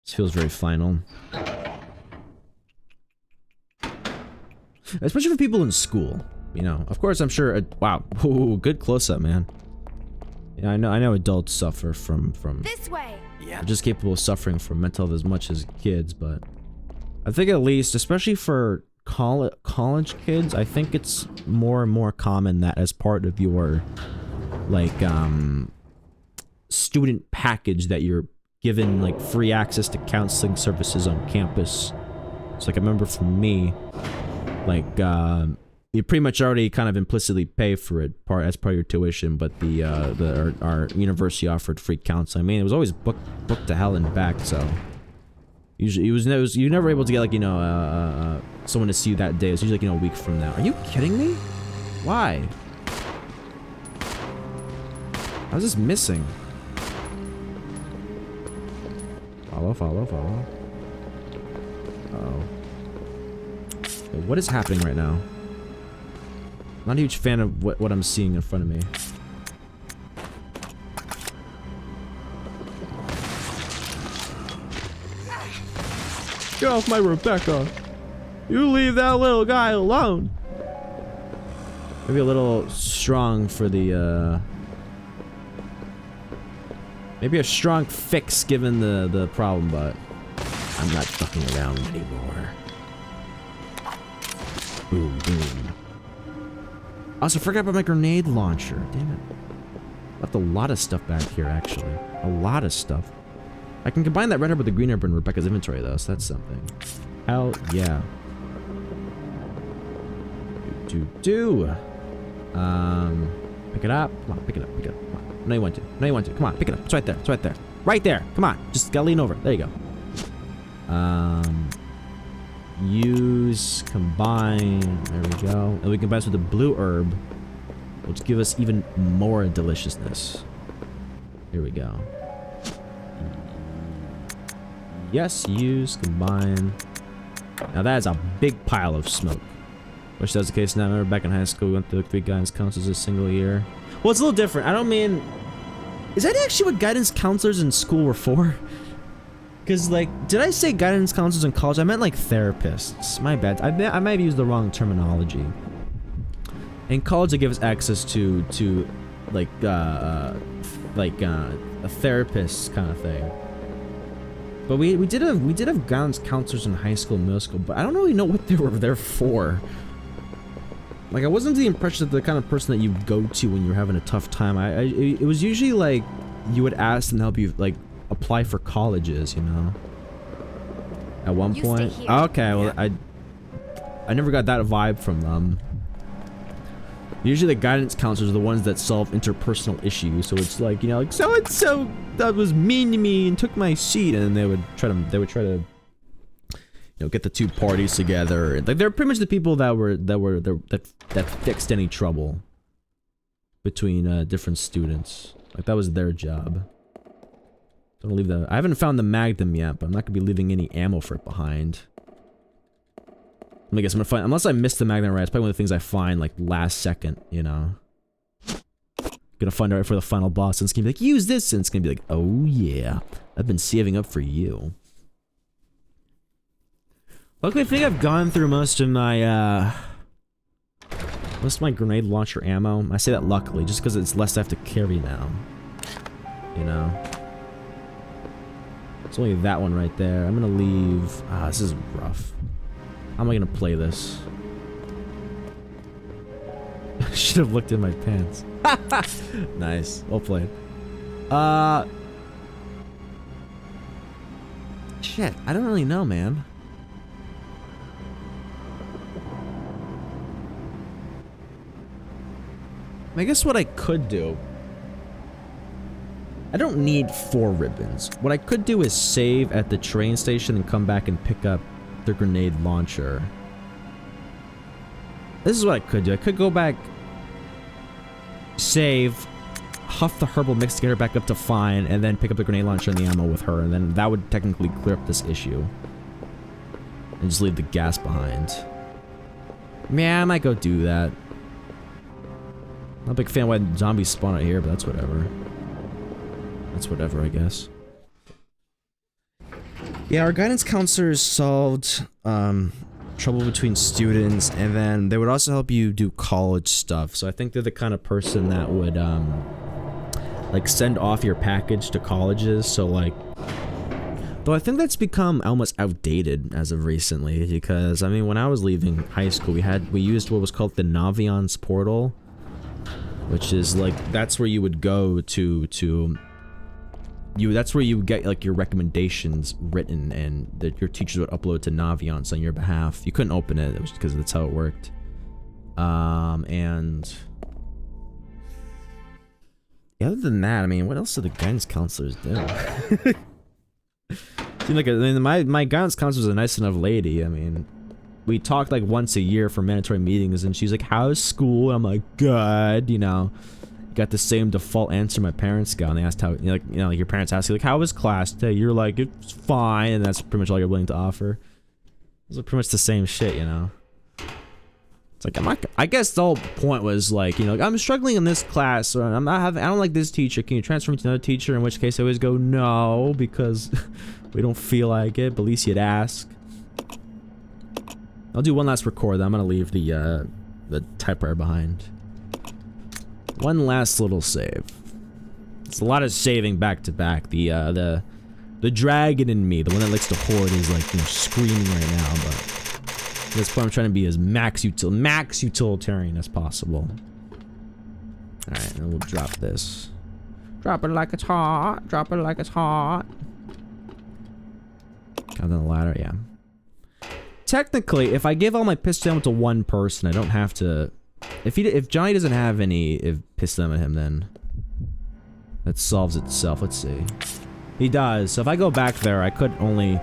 This feels very final. Especially for people in school, you know. Of course, I'm sure. Wow, ooh, good close-up, man. Yeah, I know adults suffer from This way. Yeah. are just capable of suffering from mental health as much as kids, but I think at least, especially for college kids, I think it's more and more common that as part of your like student package that you're given like free access to counseling services on campus. So like I remember for me, like you pretty much already kind of implicitly pay for it as part of your tuition, but our university offered free counseling. I mean, it was always booked to hell and back, so usually you're never able to get like, you know, someone to see you that day. It's usually like, you know, a week from now. Are you kidding me? Why? I was just missing. Follow. Uh-oh. Wait, what is happening right now? Not a huge fan of what I'm seeing in front of me. Get off my Rebecca. You leave that little guy alone. Maybe a little strong for the, maybe a strong fix given the problem, but I'm not fucking around anymore. Boom, boom. Also, forgot about my grenade launcher. Damn it. Left a lot of stuff back here, actually. A lot of stuff. I can combine that red herb with the green herb in Rebecca's inventory, though, so that's something. Hell yeah. Pick it up. Come on, pick it up, pick it up. Come on. No, you want to. No, you want to. Come on, pick it up. It's right there. It's right there. Right there. Come on. Just gotta lean over. There you go. Use, combine. There we go. And we combine this with the blue herb, which give us even more deliciousness. Here we go. Yes, use, combine. Now that is a big pile of smoke. Wish that was the case now. I remember back in high school, we went through 3 guidance counselors a single year. Well, it's a little different. I don't mean... Is that actually what guidance counselors in school were for? Because, like, did I say guidance counselors in college? I meant, like, therapists. My bad. I might have used the wrong terminology. In college, they give us access to like, a therapist kind of thing. But we did have guidance counselors in high school and middle school, but I don't really know what they were there for. Like, I wasn't the impression of the kind of person that you go to when you're having a tough time. It was usually like you would ask them to help you, like, apply for colleges, you know. At one point. Okay, well, I never got that vibe from them. Usually the guidance counselors are the ones that solve interpersonal issues, so it's like, you know, like so and so that was mean to me and took my seat, and they would try to you know, get the two parties together. Like, they're pretty much the people that fixed any trouble between different students. Like, that was their job. Don't leave that. I haven't found the Magnum yet, but I'm not gonna be leaving any ammo for it behind. I guess I'm gonna find, unless I missed the Magnum right, it's probably one of the things I find, like, last second, you know. Gonna find it right for the final boss, and it's gonna be like, use this, and it's gonna be like, oh yeah, I've been saving up for you. Luckily, I think I've gone through most of my grenade launcher ammo. I say that luckily, just because it's less I have to carry now. You know? It's only that one right there. I'm gonna leave... this is rough. How am I gonna play this? I should have looked in my pants. Nice. Well played. Shit, I don't really know, man. I guess what I could do... I don't need 4 ribbons. What I could do is save at the train station and come back and pick up the grenade launcher. This is what I could do. I could go back, save, huff the herbal mix to get her back up to fine, and then pick up the grenade launcher and the ammo with her, and then that would technically clear up this issue. And just leave the gas behind. Yeah, I might go do that. Not a big fan of why zombies spawn out here, but that's whatever. That's whatever, I guess. Yeah, our guidance counselors solved trouble between students, and then they would also help you do college stuff. So I think they're the kind of person that would like send off your package to colleges. So like, though I think that's become almost outdated as of recently, because I mean, when I was leaving high school, we used what was called the Navion's portal, which is like, that's where you would go that's where you would get like your recommendations written, and that your teachers would upload to Naviance on your behalf. You couldn't open it, was because that's how it worked. And yeah, other than that, I mean, what else do the guidance counselors do? Seemed like my guidance counselor was a nice enough lady. I mean, we talked like once a year for mandatory meetings, and she's like, "How's school?" And I'm like, "Good," you know. Got the same default answer my parents got, and they asked how, like your parents ask you, like, how was class today? You're like, it's fine, and that's pretty much all you're willing to offer. It's like pretty much the same shit, you know. It's like, I guess the whole point was like, you know, like, I'm struggling in this class, or I don't like this teacher. Can you transfer me to another teacher? In which case, I always go no, because we don't feel like it. But at least you'd ask. I'll do one last record, then I'm gonna leave the typewriter behind. One last little save. It's a lot of saving back to back. The dragon in me, the one that likes to hoard, is like, you know, screaming right now, but at this point I'm trying to be as max utilitarian as possible. Alright, and we'll drop this. Drop it like it's hot. Drop it like it's hot. Count down the ladder, yeah. Technically, if I give all my pistol ammo to one person, I don't have to... If Johnny doesn't have any pistol ammo at him, then... that solves itself. Let's see. He does. So if I go back there, I could only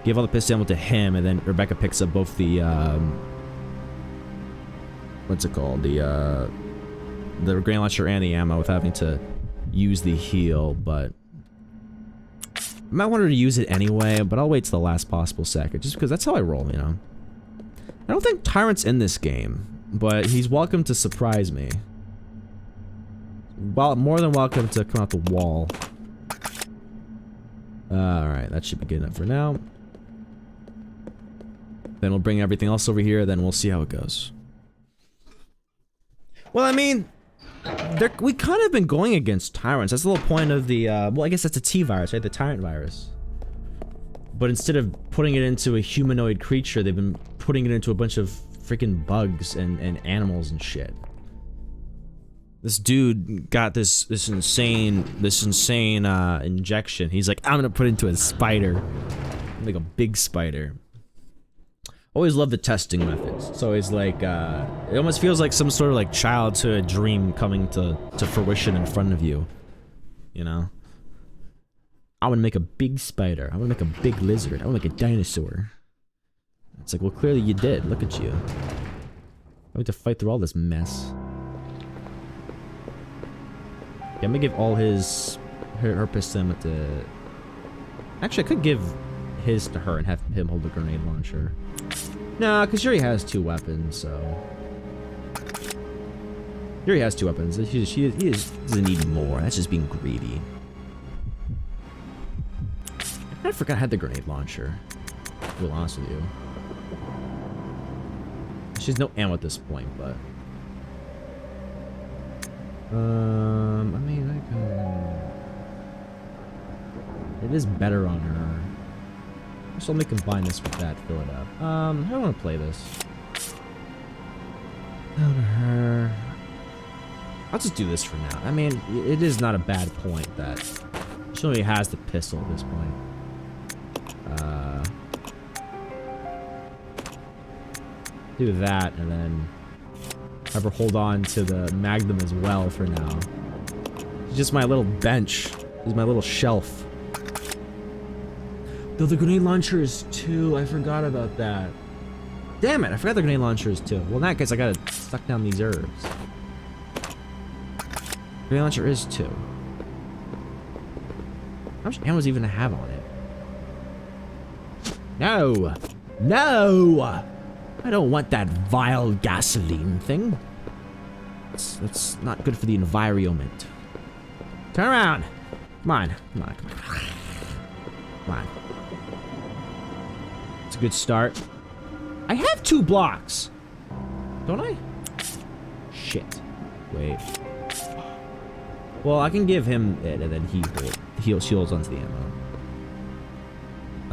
give all the pistol ammo to him, and then Rebecca picks up both the, what's it called? The grenade launcher and the ammo with having to use the heal, but... I might want her to use it anyway, but I'll wait till the last possible second, just because that's how I roll, you know? I don't think Tyrant's in this game, but he's welcome to surprise me. Well, more than welcome to come out the wall. Alright, that should be good enough for now. Then we'll bring everything else over here, then we'll see how it goes. Well, I mean... we kind of been going against tyrants. That's the whole point of the, well, I guess that's a T-virus, right? The tyrant virus. But instead of putting it into a humanoid creature, they've been putting it into a bunch of freaking bugs and animals and shit. This dude got this insane injection. He's like, I'm gonna put it into a spider. Like a big spider. Always love the testing methods. It's always like, it almost feels like some sort of like childhood dream coming to fruition in front of you. You know? I want to make a big spider. I want to make a big lizard. I want to make a dinosaur. It's like, well, clearly you did. Look at you. I have to fight through all this mess. Yeah, I'm gonna give all her pistol to... Actually, I could give his to her and have him hold the grenade launcher. Nah, because Yuri has 2 weapons, so... Yuri has 2 weapons. He doesn't need more. That's just being greedy. I forgot I had the grenade launcher. To be honest with you. She has no ammo at this point, but... I mean, I can... It is better on her. So let me combine this with that, fill it up. How do I want to play this? Down to her. I'll just do this for now. I mean, it is not a bad point that she only has the pistol at this point. Do that, and then have her hold on to the Magnum as well for now. It's just my little bench. This is my little shelf. Though the grenade launcher is 2, I forgot about that. Damn it, I forgot the grenade launcher is 2. Well, in that case, I gotta suck down these herbs. Grenade launcher is 2. How much ammo does it even have on it? No! No! I don't want that vile gasoline thing. That's not good for the environment. Turn around! Come on, come on, come on. Come on. It's a good start. I have 2 blocks! Don't I? Shit. Wait. Well, I can give him it, and then he holds onto the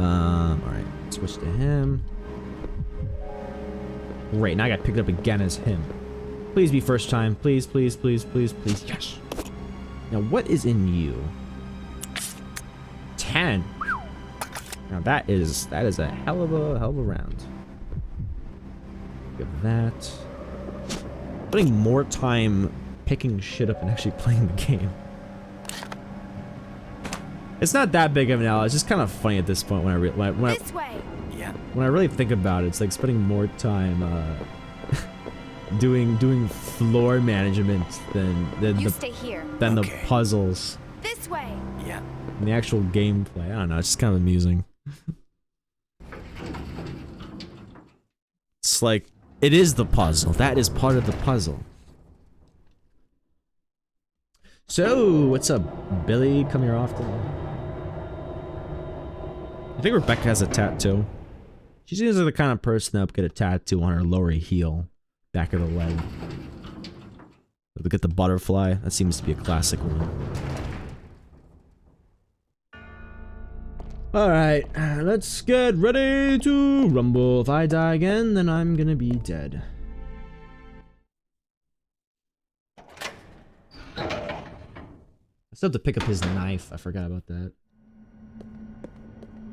ammo. Alright. Switch to him. Great, now I got picked up again as him. Please be first time. Please, please, please, please, please. Yes! Now, what is in you? 10. Now that is a hell of a round. Give that. Putting more time picking shit up and actually playing the game. It's not that big of an L. It's just kind of funny at this point when This way. Yeah. when I really think about it. It's like spending more time doing floor management than You stay here. the Okay. puzzles This way. Yeah. and the actual gameplay. I don't know. It's just kind of amusing. It's like it is the puzzle. That is part of the puzzle. So, what's up, Billy? Come here often. I think Rebecca has a tattoo. She seems like the kind of person that would get a tattoo on her lower heel, back of the leg. Look at the butterfly. That seems to be a classic one. Alright, let's get ready to rumble. If I die again, then I'm gonna be dead. I still have to pick up his knife. I forgot about that.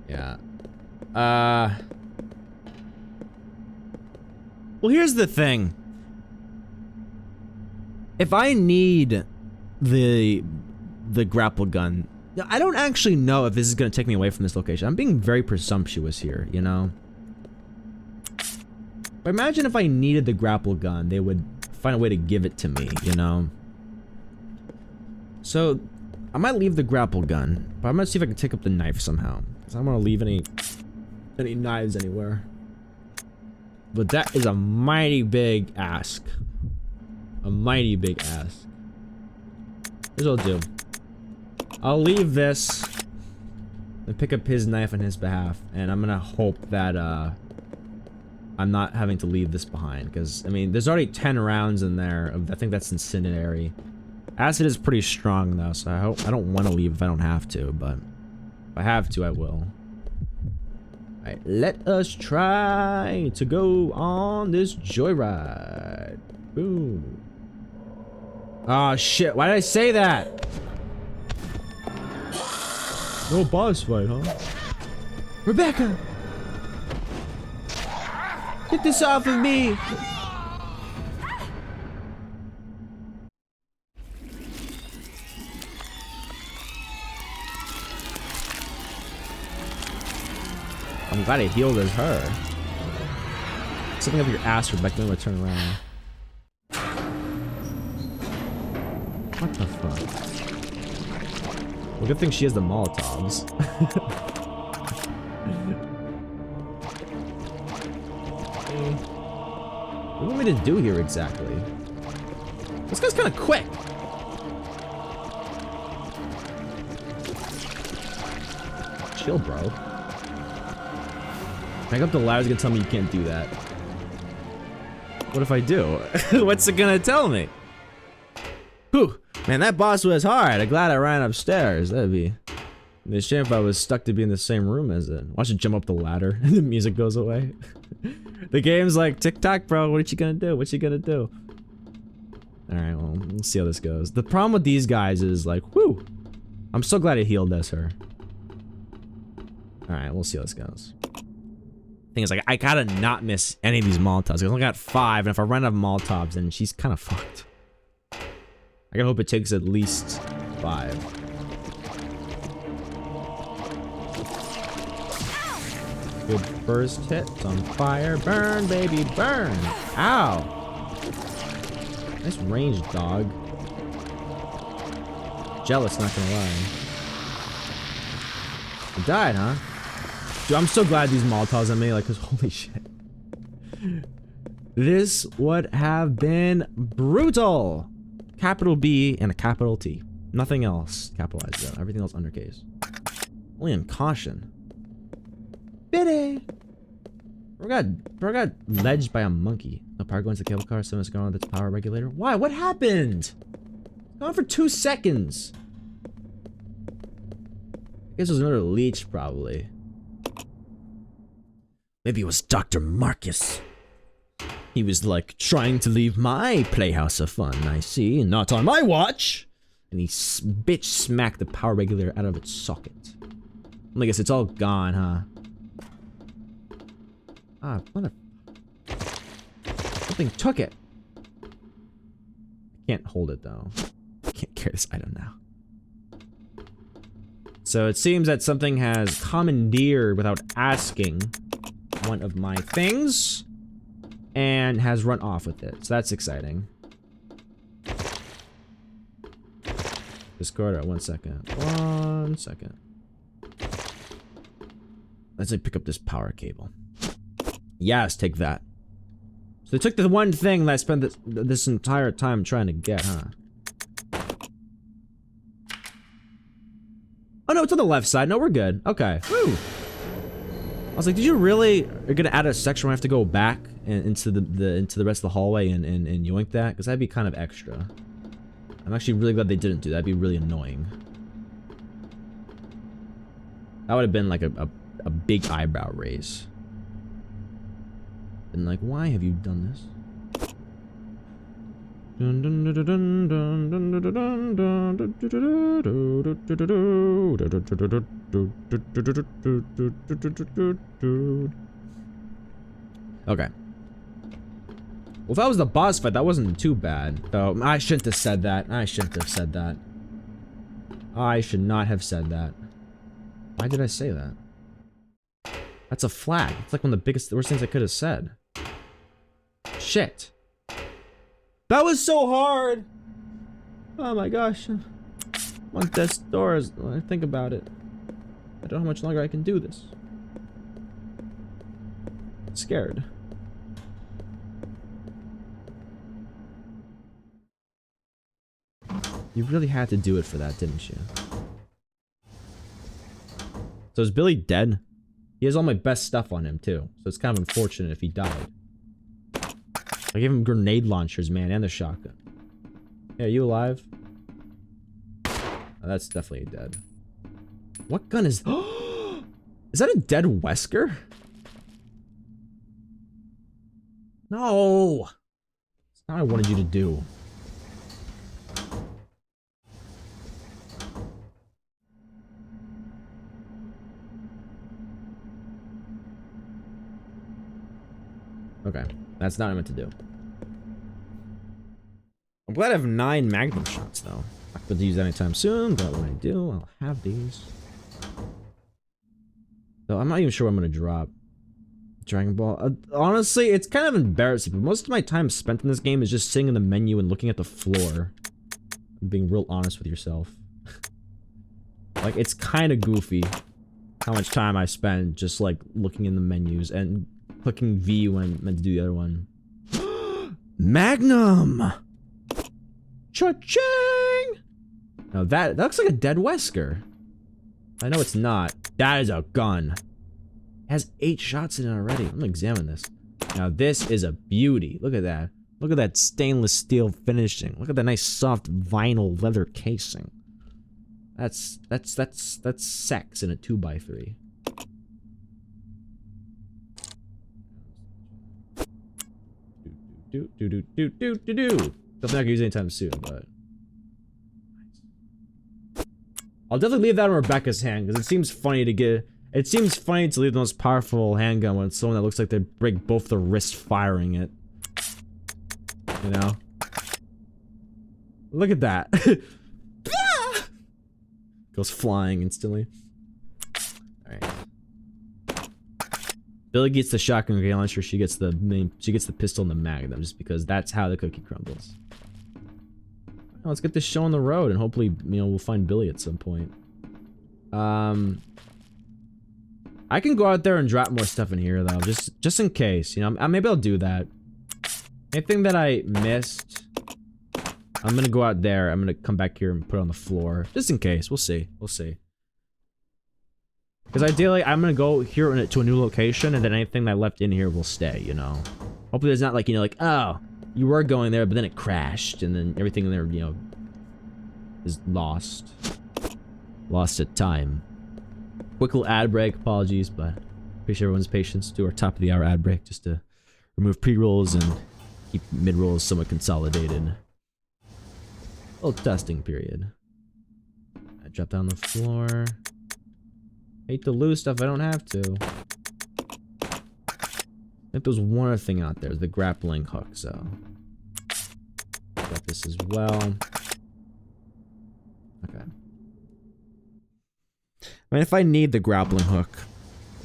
Yeah. Well, here's the thing. If I need the grapple gun, I don't actually know if this is going to take me away from this location. I'm being very presumptuous here, you know? But imagine if I needed the grapple gun, they would find a way to give it to me, you know? So, I might leave the grapple gun, but I'm going to see if I can take up the knife somehow. Because I don't want to leave any knives anywhere. But that is a mighty big ask. A mighty big ask. Here's what I'll do. I'll leave this and pick up his knife on his behalf, and I'm gonna hope that I'm not having to leave this behind, because I mean there's already 10 rounds in there. I think that's incendiary. Acid is pretty strong though, so I don't want to leave if I don't have to, but if I have to, I will. Alright, let us try to go on this joyride. Boom. Oh shit, why did I say that? No boss fight, huh? Rebecca! Get this off of me! I'm glad it healed as her. Something up your ass, Rebecca. I'm gonna turn around. What the fuck? Well, good thing she has the Molotovs. What do you want me to do here exactly? This guy's kind of quick. Chill, bro. Back up the ladder's gonna tell me you can't do that. What if I do? What's it gonna tell me? Whew. Man, that boss was hard. I'm glad I ran upstairs. That'd be a shame if I was stuck to be in the same room as it. Watch it jump up the ladder and the music goes away. The game's like, TikTok, bro, what you gonna do? What you gonna do? Alright, well, let's see how this goes. The problem with these guys is like, whew. I'm so glad it healed as her. Alright, we'll see how this goes. Thing is, like, I gotta not miss any of these Molotovs. I only got 5, and if I run out of Molotovs, then she's kind of fucked. I gotta hope it takes at least 5. Good first hit. It's on fire. Burn, baby, burn. Ow. Nice range, dog. Jealous, not gonna lie. I died, huh? Dude, I'm so glad these Molotovs on me, like, cause holy shit. This would have been brutal. Capital B and a capital T. Nothing else capitalized though. Everything else undercase. Only in caution. Biddy! Bro got ledged by a monkey. No power going to the cable car. Someone's going on the power regulator. Why? What happened? Gone for 2 seconds. I guess it was another leech, probably. Maybe it was Dr. Marcus. He was like trying to leave my playhouse of fun. I see, not on my watch. And he bitch smacked the power regulator out of its socket. I guess it's all gone, huh? Ah, mother. Something took it. I can't hold it though. I can't carry this item now. So it seems that something has commandeered without asking one of my things and has run off with it. So that's exciting. Discard it. 1 second. 1 second. Let's pick up this power cable. Yes, take that. So they took the one thing that I spent this entire time trying to get, huh? Oh no, it's on the left side. No, we're good. Okay. Woo. I was like, did you really are gonna add a section where I have to go back and into the rest of the hallway and yoink that? Because that'd be kind of extra. I'm actually really glad they didn't do that. That'd be really annoying. That would have been like a big eyebrow raise. And like, why have you done this? Okay. Well, if that was the boss fight, that wasn't too bad. Though I shouldn't have said that. I shouldn't have said that. I should not have said that. Why did I say that? That's a flag. It's like one of the worst things I could have said. Shit. That was so hard! Oh my gosh. I'm on death's doors when I think about it. I don't know how much longer I can do this. I'm scared. You really had to do it for that, didn't you? So is Billy dead? He has all my best stuff on him, too. So it's kind of unfortunate if he died. I gave him grenade launchers, man, and the shotgun. Hey, are you alive? Oh, that's definitely dead. What gun is... Is that a dead Wesker? No! It's not what I wanted you to do. Okay, that's not what I meant to do. I'm glad I have 9 magnum shots, though. Not going to use that anytime soon, but when I do, I'll have these. So I'm not even sure what I'm going to drop. Dragon Ball. Honestly, it's kind of embarrassing, but most of my time spent in this game is just sitting in the menu and looking at the floor. I'm being real honest with yourself. Like, it's kind of goofy how much time I spend just, like, looking in the menus and clicking V when I meant to do the other one. Magnum! Cha-ching! Now that looks like a dead Wesker. I know it's not. That is a gun. It has 8 shots in it already. I'm gonna examine this. Now this is a beauty. Look at that. Look at that stainless steel finishing. Look at that nice soft vinyl leather casing. That's sex in a 2x3. Something I can use anytime soon, but I'll definitely leave that in Rebecca's hand because it seems funny to get. It seems funny to leave the most powerful handgun when it's someone that looks like they break both their wrists firing it. You know? Look at that. Goes flying instantly. Alright. Billy gets the shotgun grenade launcher, she gets the pistol and the magnum, just because that's how the cookie crumbles. Well, let's get this show on the road and hopefully, you know, we'll find Billy at some point. I can go out there and drop more stuff in here though, just in case, you know. Maybe I'll do that. Anything that I missed, I'm gonna go out there. I'm gonna come back here and put it on the floor, just in case. We'll see. We'll see. Because ideally, I'm gonna go here to a new location, and then anything that I left in here will stay. You know. Hopefully, there's not like, you know, like, oh, you were going there, but then it crashed, and then everything in there, you know, is lost. Lost at time. Quick little ad break. Apologies, but appreciate everyone's patience. Do our top of the hour ad break just to remove pre-rolls and keep mid-rolls somewhat consolidated. A little testing period. I drop down the floor. Hate to lose stuff I don't have to. I think there's one other thing out there, the grappling hook, so got this as well. Okay. I mean, if I need the grappling hook,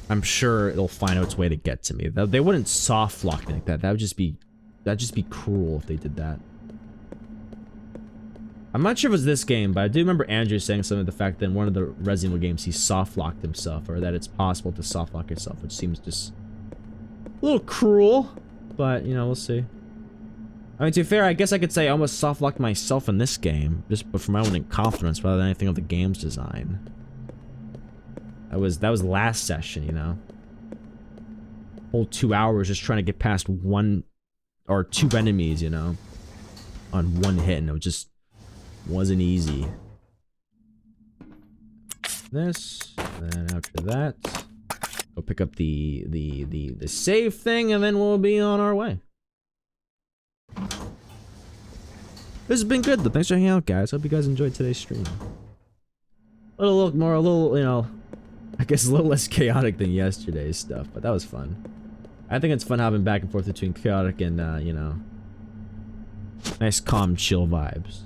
I'm sure it'll find its way to get to me. They wouldn't soft lock me like that. That'd just be cruel if they did that. I'm not sure if it was this game, but I do remember Andrew saying something to the fact that in one of the Resident Evil games he soft locked himself, or that it's possible to soft lock yourself, which seems just a little cruel, but you know, we'll see. I mean, to be fair, I guess I could say I almost soft locked myself in this game, just for my own confidence rather than anything of the game's design. That was last session, you know. whole 2 hours just trying to get past 1 or 2 enemies, you know, on 1 hit, and it just wasn't easy. This, and then after that, go pick up the save thing, and then we'll be on our way. This has been good. Thanks for hanging out, guys. Hope you guys enjoyed today's stream. A little, you know, I guess a little less chaotic than yesterday's stuff, but that was fun. I think it's fun hopping back and forth between chaotic and, you know, nice, calm, chill vibes.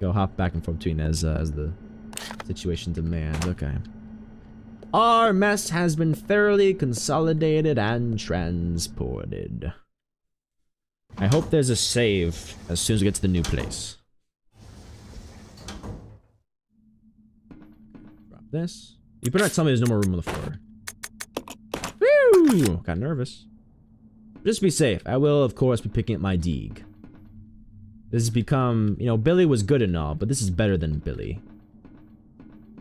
Go hop back and forth between as the situation demands. Okay. Our mess has been thoroughly consolidated and transported. I hope there's a save as soon as we get to the new place. Drop this. You better not tell me there's no more room on the floor. Woo! Got nervous. Just be safe. I will, of course, be picking up my Deeg. This has become, you know, Billy was good and all, but this is better than Billy.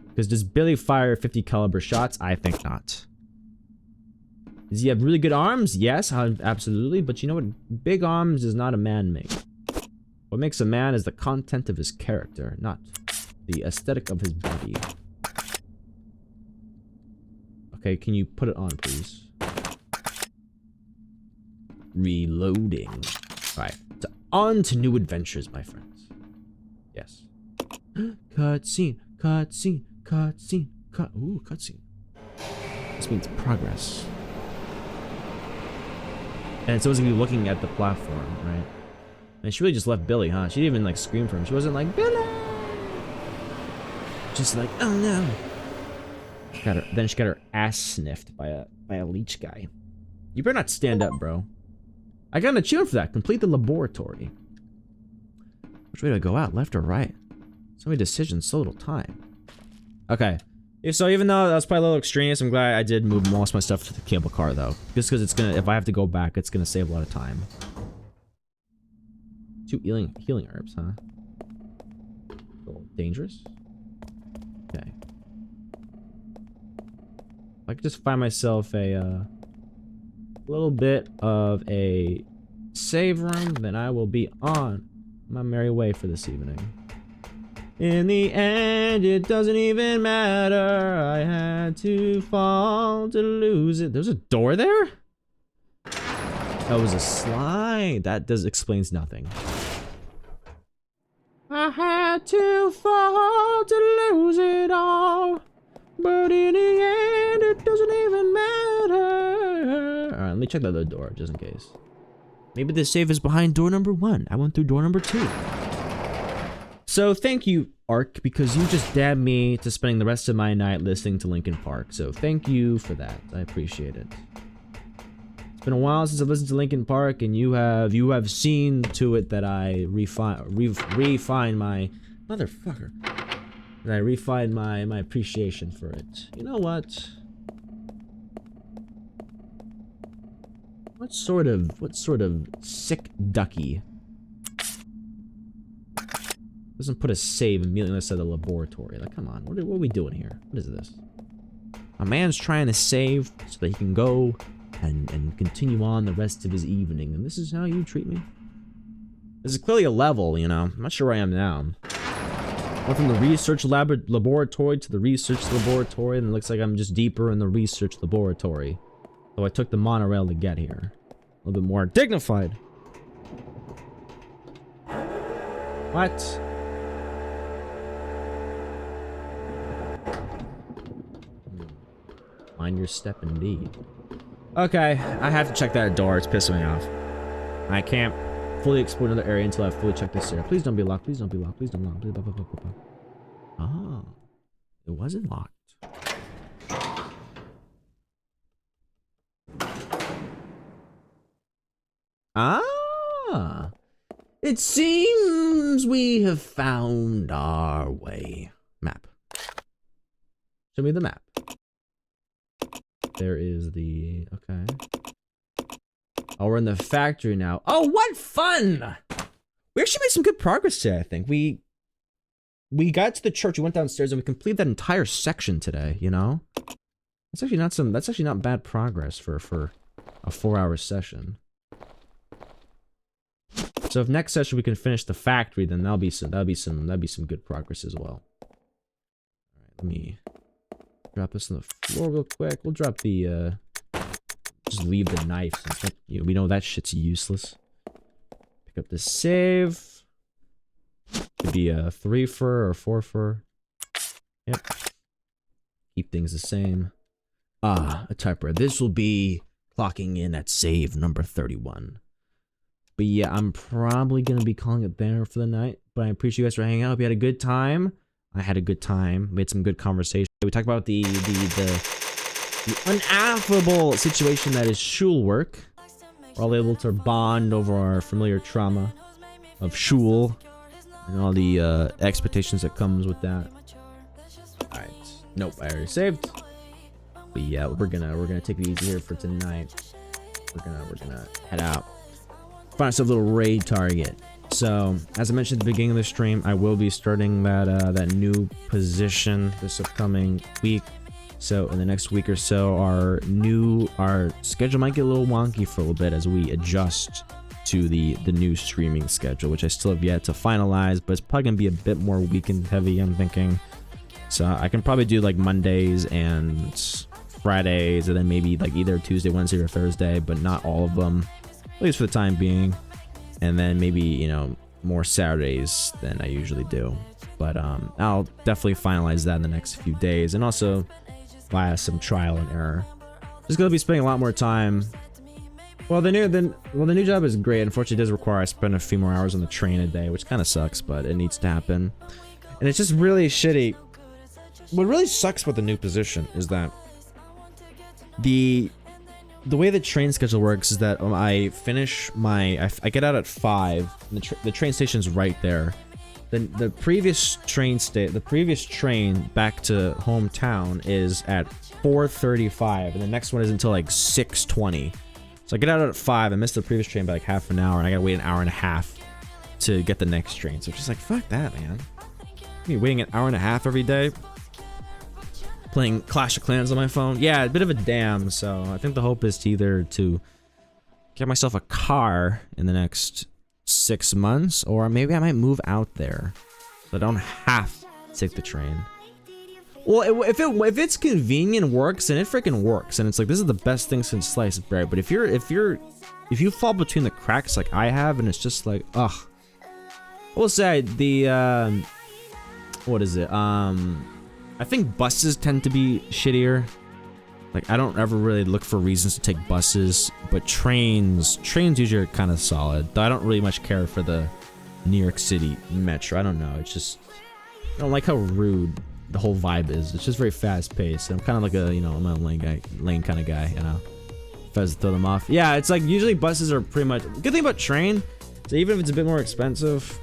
Because does Billy fire 50 caliber shots? I think not. Does he have really good arms? Yes, absolutely. But you know what? Big arms does not a man make. What makes a man is the content of his character, not the aesthetic of his body. Okay, can you put it on, please? Reloading. Alright, so on to new adventures, my friends. Yes. Cutscene, cutscene, cutscene, ooh, cutscene. This means progress. And it's supposed to be looking at the platform, right? And she really just left Billy, huh? She didn't even like scream for him. She wasn't like, Billy! Just like, oh no. Then she got her ass sniffed by a leech guy. You better not stand up, bro. I got an achievement for that. Complete the laboratory. Which way do I go out? Left or right? So many decisions, so little time. Okay. So even though that was probably a little extraneous, I'm glad I did move most of my stuff to the cable car, though. Just because it's gonna, if I have to go back, it's gonna save a lot of time. 2 healing herbs, huh? A little dangerous. Okay. If I could just find myself a little bit of a save room, then I will be on my merry way for this evening. In the end, it doesn't even matter. I had to fall to lose it. There's a door there? That was a slide. That explains nothing. I had to fall to lose it all. But in the end, it doesn't even matter. Alright, let me check the other door, just in case. Maybe the save is behind door number 1. I went through door number 2. So thank you, Ark, because you just dabbed me to spending the rest of my night listening to Linkin Park. So thank you for that. I appreciate it. It's been a while since I've listened to Linkin Park, and you have seen to it that I refine my motherfucker. That I refine my appreciation for it. You know what? What sort of sick ducky doesn't put a save immediately outside the laboratory? Like, come on, what are we doing here? What is this? A man's trying to save so that he can go and continue on the rest of his evening, and this is how you treat me? This is clearly a level, you know. I'm not sure where I am now. Went from the research laboratory to the research laboratory, and it looks like I'm just deeper in the research laboratory. So I took the monorail to get here. A little bit more dignified. What? Mind your step, indeed. Okay, I have to check that door. It's pissing me off. I can't fully explore another area until I've fully checked this area. Please don't be locked. Please don't be locked. Please don't lock. Please, blah, blah, blah, blah, blah. Oh, it wasn't locked. Ah, it seems we have found our way. Map. Show me the map. There is the, okay. Oh, we're in the factory now. Oh, what fun! We actually made some good progress today, I think. We got to the church, we went downstairs, and we completed that entire section today, you know? That's actually not bad progress for a 4-hour session. So if next session we can finish the factory, then that'll be some good progress as well. Alright, let me drop this on the floor real quick. We'll drop the just leave the knife since we know that shit's useless. Pick up the save. Could be a 3 fur or 4 fur. Yep. Keep things the same. Ah, a typewriter. This will be clocking in at save number 31. But yeah, I'm probably going to be calling it there for the night. But I appreciate you guys for hanging out. Hope you had a good time. I had a good time. We had some good conversation. We talked about the unaffable situation that is shul work. We're all able to bond over our familiar trauma of shul and all the expectations that comes with that. Alright. Nope, I already saved. But yeah, we're gonna take it easy here for tonight. We're gonna head out. Find ourselves a little raid target. So, as I mentioned at the beginning of the stream, I will be starting that new position this upcoming week. So, in the next week or so, our schedule might get a little wonky for a little bit as we adjust to the new streaming schedule, which I still have yet to finalize, but it's probably gonna be a bit more weekend heavy, I'm thinking. So, I can probably do like Mondays and Fridays, and then maybe like either Tuesday, Wednesday, or Thursday, but not all of them. At least for the time being. And then maybe, you know, more Saturdays than I usually do. But I'll definitely finalize that in the next few days. And also via some trial and error. Just gonna be spending a lot more time. Well, the new job is great. Unfortunately, it does require I spend a few more hours on the train a day, which kind of sucks, but it needs to happen. And it's just really shitty. What really sucks about the new position is that the way the train schedule works is that I finish I get out at 5. And the train station's right there. Then the previous train back to hometown is at 4:35, and the next one is until like 6:20. So I get out at 5. I missed the previous train by like half an hour, and I gotta wait an hour and a half to get the next train. So it's just like, fuck that, man. Me waiting an hour and a half every day. Playing Clash of Clans on my phone. Yeah, a bit of a damn. So I think the hope is to get myself a car in the next 6 months, or maybe I might move out there so I don't have to take the train. Well, if it's convenient and works, then it freaking works, and it's like, this is the best thing since sliced bread. But if you fall between the cracks like I have, and it's just like, ugh. I will say the what is it? I think buses tend to be shittier. Like, I don't ever really look for reasons to take buses, but trains usually are kind of solid. Though I don't really much care for the New York City Metro. I don't know. It's just, I don't like how rude the whole vibe is. It's just very fast paced. I'm kind of like a, you know, I'm a lane kind of guy, you know. If I was to throw them off. Yeah, it's like usually buses are pretty much, good thing about train, so even if it's a bit more expensive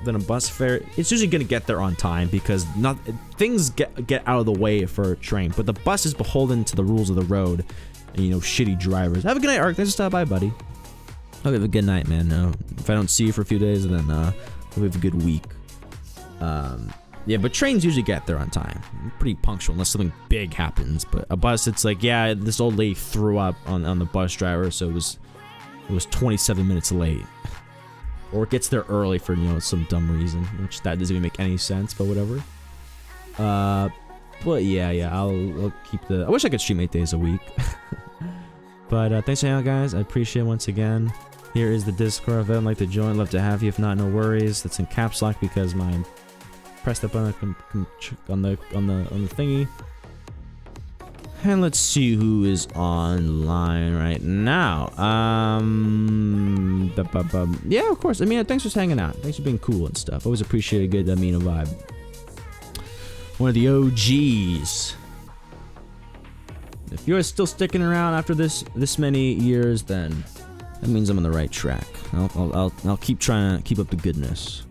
than a bus fare, it's usually gonna get there on time because things get out of the way for a train. But the bus is beholden to the rules of the road and, you know, shitty drivers. Have a good night, Ark. Thanks for stopping by, buddy. Hope you have a good night, man. If I don't see you for a few days, then hope you have a good week. Yeah, but trains usually get there on time. Pretty punctual unless something big happens. But a bus, it's like, yeah, this old lady threw up on the bus driver, so it was 27 minutes late. Or it gets there early for, you know, some dumb reason, which that doesn't even make any sense, but whatever. But yeah, I'll keep I wish I could stream 8 days a week. But thanks for hanging out, guys. I appreciate it once again. Here is the Discord. If I'd like to join, love to have you. If not, no worries. That's in caps lock because my pressed up on the thingy. And let's see who is online right now. Yeah, of course. I mean, thanks for hanging out. Thanks for being cool and stuff. Always appreciate a good Amina vibe. One of the OGs. If you're still sticking around after this many years, then that means I'm on the right track. I'll keep trying to keep up the goodness.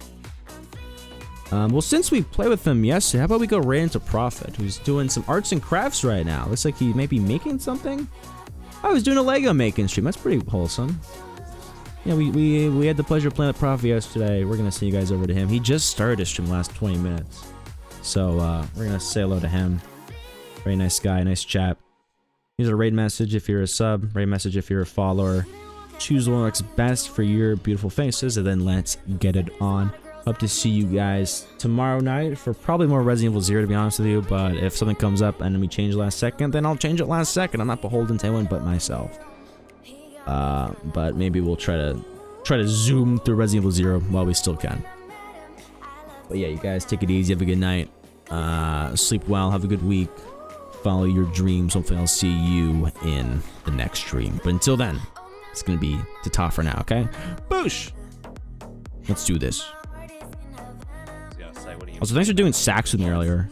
Well, since we played with him yesterday, how about we go right into Prophet, who's doing some arts and crafts right now. Looks like he may be making something. I was doing a Lego making stream. That's pretty wholesome. Yeah, we had the pleasure of playing with Prophet yesterday. We're gonna send you guys over to him. He just started his stream the last 20 minutes. So we're gonna say hello to him. Very nice guy, nice chap. Here's a raid message if you're a sub, raid message if you're a follower. Choose what works best for your beautiful faces, and then let's get it on. Hope to see you guys tomorrow night for probably more Resident Evil 0, to be honest with you. But if something comes up and we change last second, then I'll change it last second. I'm not beholden to anyone but myself. But maybe we'll try to zoom through Resident Evil 0 while we still can. But yeah, you guys take it easy. Have a good night. Sleep well. Have a good week. Follow your dreams. Hopefully I'll see you in the next stream. But until then, it's gonna be ta-ta for now, okay? Boosh! Let's do this. Also, thanks for doing sax with me earlier.